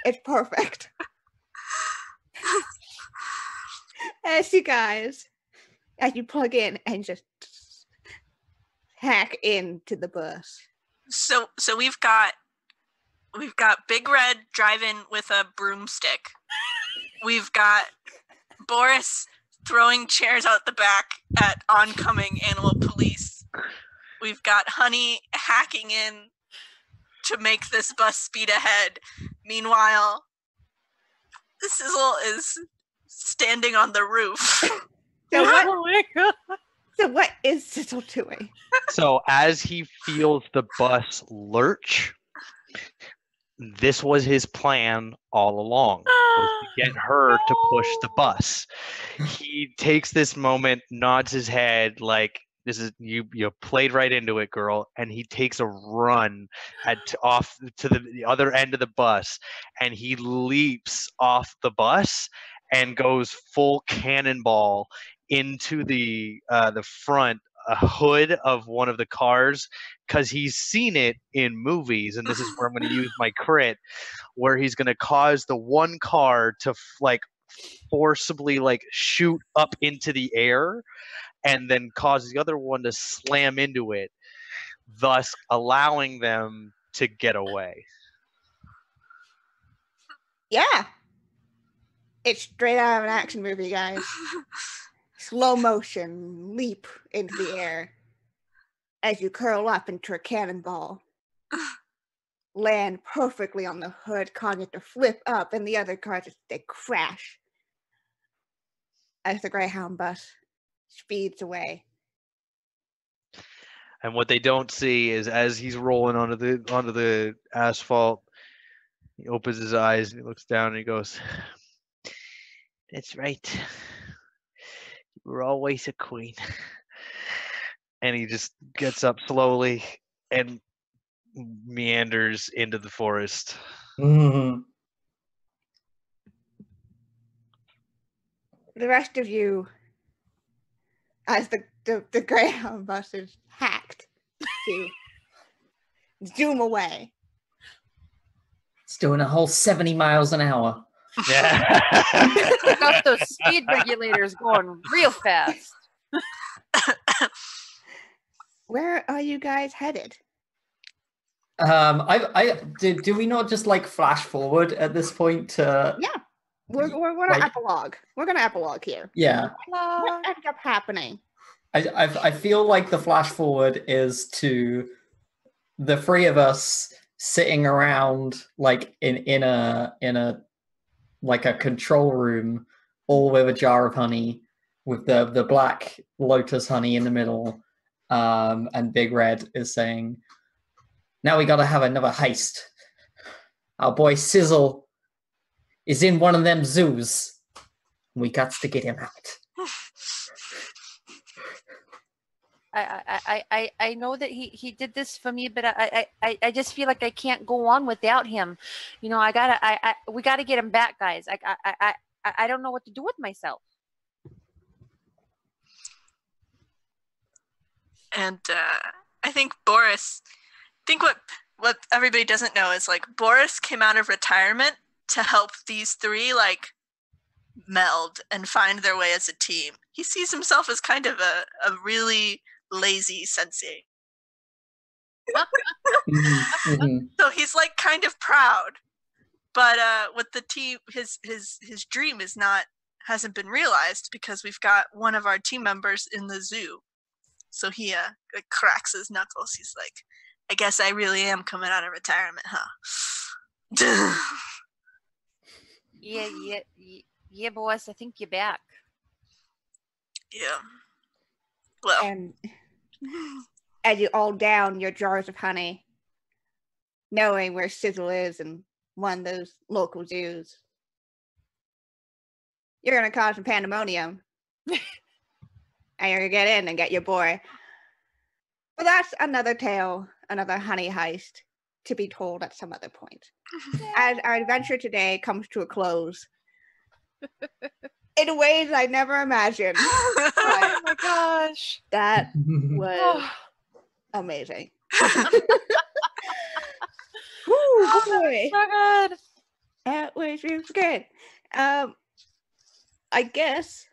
It's perfect. As you plug in and just hack into the bus. So we've got Big Red driving with a broomstick. We've got Boris throwing chairs out the back at oncoming animal police. We've got Honey hacking in to make this bus speed ahead. Meanwhile, Sizzle is standing on the roof. So what? Oh my God. So what is Sizzle doing? So as he feels the bus lurch, this was his plan all along, was to get her to push the bus. He takes this moment, nods his head like, this is you played right into it, girl, and he takes a run off to the other end of the bus, and he leaps off the bus and goes full cannonball into the front hood of one of the cars, because he's seen it in movies, and this is where I'm going to use my crit, where he's going to cause the one car to forcibly shoot up into the air and then cause the other one to slam into it, thus allowing them to get away. Yeah. It's straight out of an action movie, guys. Slow motion leap into the air as you curl up into a cannonball. Land perfectly on the hood, causing it to flip up, and the other cars, they crash as the Greyhound bus speeds away. And what they don't see is as he's rolling onto the asphalt, he opens his eyes and he looks down and he goes, "That's right. You were always a queen." And he just gets up slowly and meanders into the forest. Mhm. The rest of you, as the Greyhound bus is hacked to zoom away. It's doing a whole 70 miles an hour. Yeah. Got those speed regulators going real fast. Where are you guys headed? Do we not just like flash forward at this point to? Yeah, we're gonna Like- epilogue. We're gonna epilogue here. Yeah, What ended up happening? I feel like the flash forward is to the three of us sitting around like in a like a control room, all with a jar of honey, with the black lotus honey in the middle, and Big Red is saying, "Now we gotta have another heist. Our boy Sizzle is in one of them zoos. We got to get him out." I know that he did this for me, but I just feel like I can't go on without him. You know, we gotta get him back, guys. I don't know what to do with myself. And I think what everybody doesn't know is like Boris came out of retirement to help these three like meld and find their way as a team. He sees himself as kind of a really lazy sensei. Mhm. So he's like kind of proud. But with the team, his dream hasn't been realized because we've got one of our team members in the zoo. So he like cracks his knuckles. He's like, "I guess I really am coming out of retirement, huh?" Yeah, boss. I think you're back. Yeah. Well, And as you all down your jars of honey, knowing where Sizzle is in one of those local zoos, you're gonna cause some pandemonium. And you're gonna get in and get your boy. But that's another tale, another honey heist to be told at some other point. As our adventure today comes to a close, in ways I never imagined. Oh my gosh. That was Oh, amazing. Whew, boy. so good. That was really good. I guess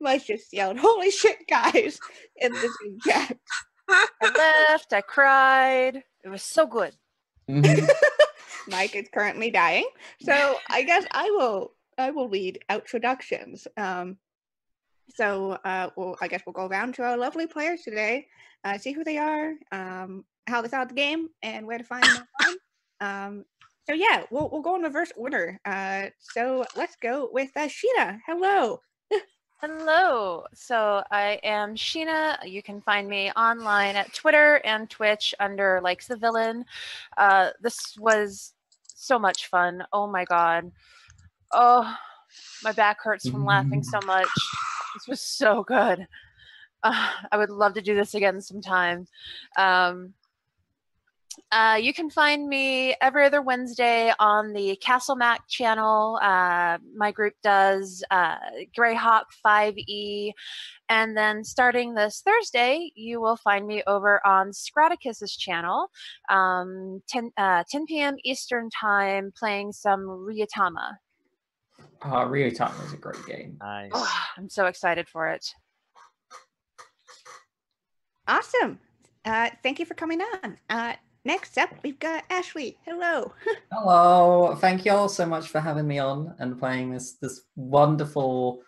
Mike just yelled, "Holy shit, guys!" in the Zoom chat. I left. I cried. It was so good. Mhm. Mike is currently dying, so I guess I will lead introductions. I guess we'll go around to our lovely players today, see who they are, how they thought the game, and where to find them online. So yeah, we'll go in reverse order. So let's go with Sheena. Hello. Hello. So I am Sheena. You can find me online at Twitter and Twitch under Likes the Villain. This was so much fun. Oh my god. Oh, my back hurts from laughing so much. This was so good. I would love to do this again sometime. You can find me every other Wednesday on the Castle Mac channel. My group does Greyhawk 5e. And then starting this Thursday, you will find me over on Scraticus's channel, 10 p.m. Eastern Time, playing some Ryutama. Ryutama is a great game. Nice. Oh, I'm so excited for it. Awesome. Thank you for coming on. Next up, we've got Ashley. Hello. Hello, thank you all so much for having me on and playing this wonderful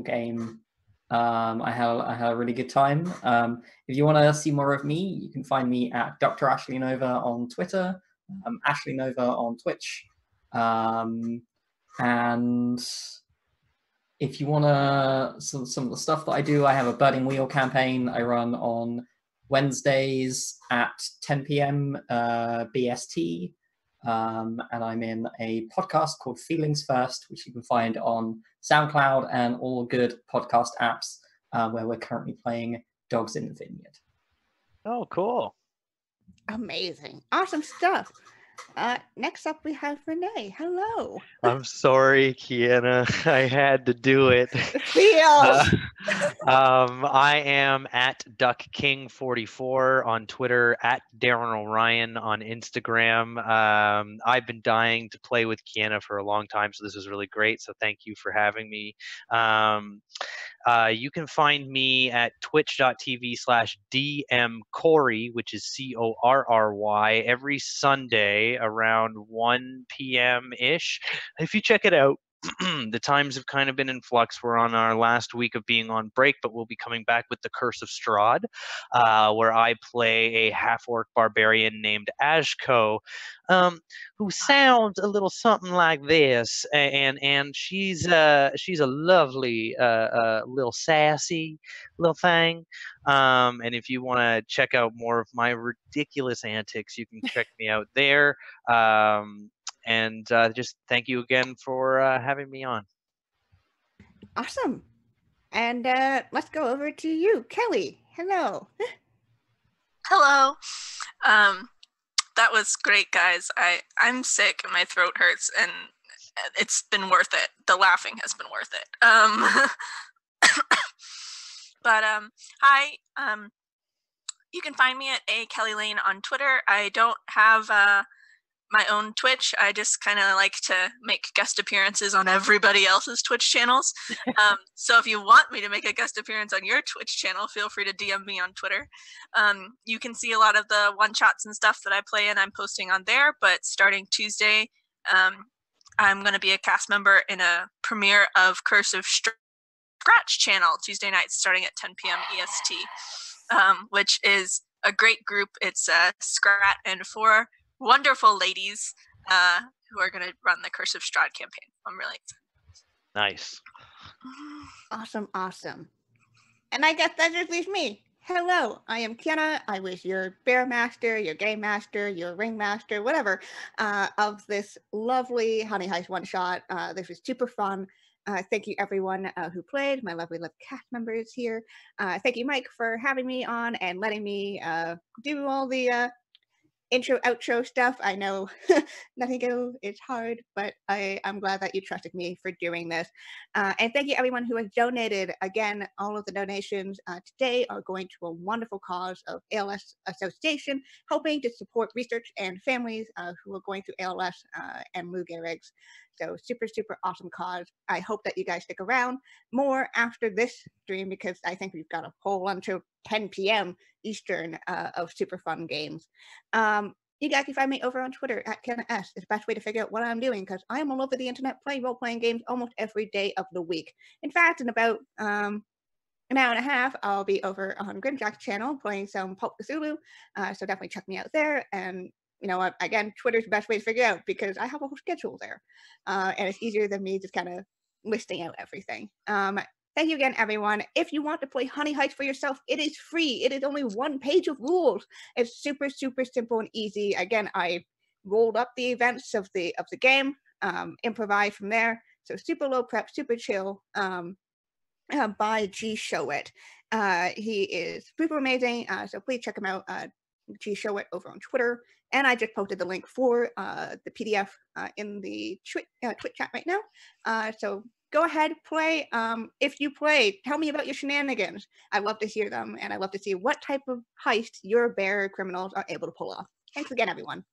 game. I had a really good time. If you want to see more of me, you can find me at Dr. Ashley Nova on Twitter, Ashley Nova on Twitch, and if you want some of the stuff that I do, I have a Burning Wheel campaign I run on Wednesdays at 10 p.m. BST. And I'm in a podcast called Feelings First, which you can find on SoundCloud and all good podcast apps, where we're currently playing Dogs in the Vineyard. Oh, cool. Amazing. Awesome stuff. Next up, we have Renee. Hello. I'm sorry, Kiana. I had to do it. Feels. I am at DuckKing44 on Twitter, at Darren O'Ryan on Instagram. I've been dying to play with Kiana for a long time, so this was really great. So thank you for having me. You can find me at twitch.tv/DMCorry, which is CORRY, every Sunday around 1 p.m.-ish. If you check it out, the times have kind of been in flux. We're on our last week of being on break, but we'll be coming back with the Curse of Strahd, where I play a half-orc barbarian named Ashko, who sounds a little something like this, and she's a lovely little sassy little thing. And if you want to check out more of my ridiculous antics, you can check me out there. And just thank you again for having me on. Awesome. And let's go over to you, Kelly. Hello. Hello. That was great, guys. I'm sick and my throat hurts, and it's been worth it. The laughing has been worth it. But hi. You can find me at @KellyLane on Twitter. I don't have my own Twitch. I just kind of like to make guest appearances on everybody else's Twitch channels. So if you want me to make a guest appearance on your Twitch channel, feel free to DM me on Twitter. You can see a lot of the one-shots and stuff that I play in. I'm posting on there, but starting Tuesday, I'm going to be a cast member in a premiere of Curse of Scratch channel Tuesday nights starting at 10 p.m. EST, which is a great group. It's Scrat and 4 wonderful ladies who are going to run the Curse of Strahd campaign. I'm really excited. Nice. Awesome. And I guess that just leaves me. Hello, I am Kiana. I was your bear master, your game master, your ring master, whatever, of this lovely Honey Heist one-shot. This was super fun. Thank you, everyone who played, my lovely cast members here. Thank you, Mike, for having me on and letting me do all the intro, outro stuff. I know Nightingale is hard, but I'm glad that you trusted me for doing this. And thank you everyone who has donated. Again, all of the donations today are going to a wonderful cause of ALS Association, helping to support research and families who are going through ALS and Lou Gehrig's. So super, super awesome cause. I hope that you guys stick around more after this stream, because I think we've got a whole until 10 p.m. Eastern of super fun games. You guys can find me over on Twitter at KennaS. It's the best way to figure out what I'm doing, because I'm all over the internet playing role-playing games almost every day of the week. In fact, in about an hour and a half, I'll be over on Grimjack's channel playing some Pulp Cthulhu. So definitely check me out there. And you know what, again, Twitter's the best way to figure out, because I have a whole schedule there. And it's easier than me just kind of listing out everything. Thank you again, everyone. If you want to play Honey Heist for yourself, it is free. It is only 1 page of rules. It's super, super simple and easy. Again, I rolled up the events of the game, improvised from there. So super low prep, super chill. By G Showit. He is super amazing. So please check him out. G Showit over on Twitter. And I just posted the link for the PDF in the Twitch chat right now. So go ahead, play. If you play, tell me about your shenanigans. I love to hear them, and I love to see what type of heist your bear criminals are able to pull off. Thanks again, everyone.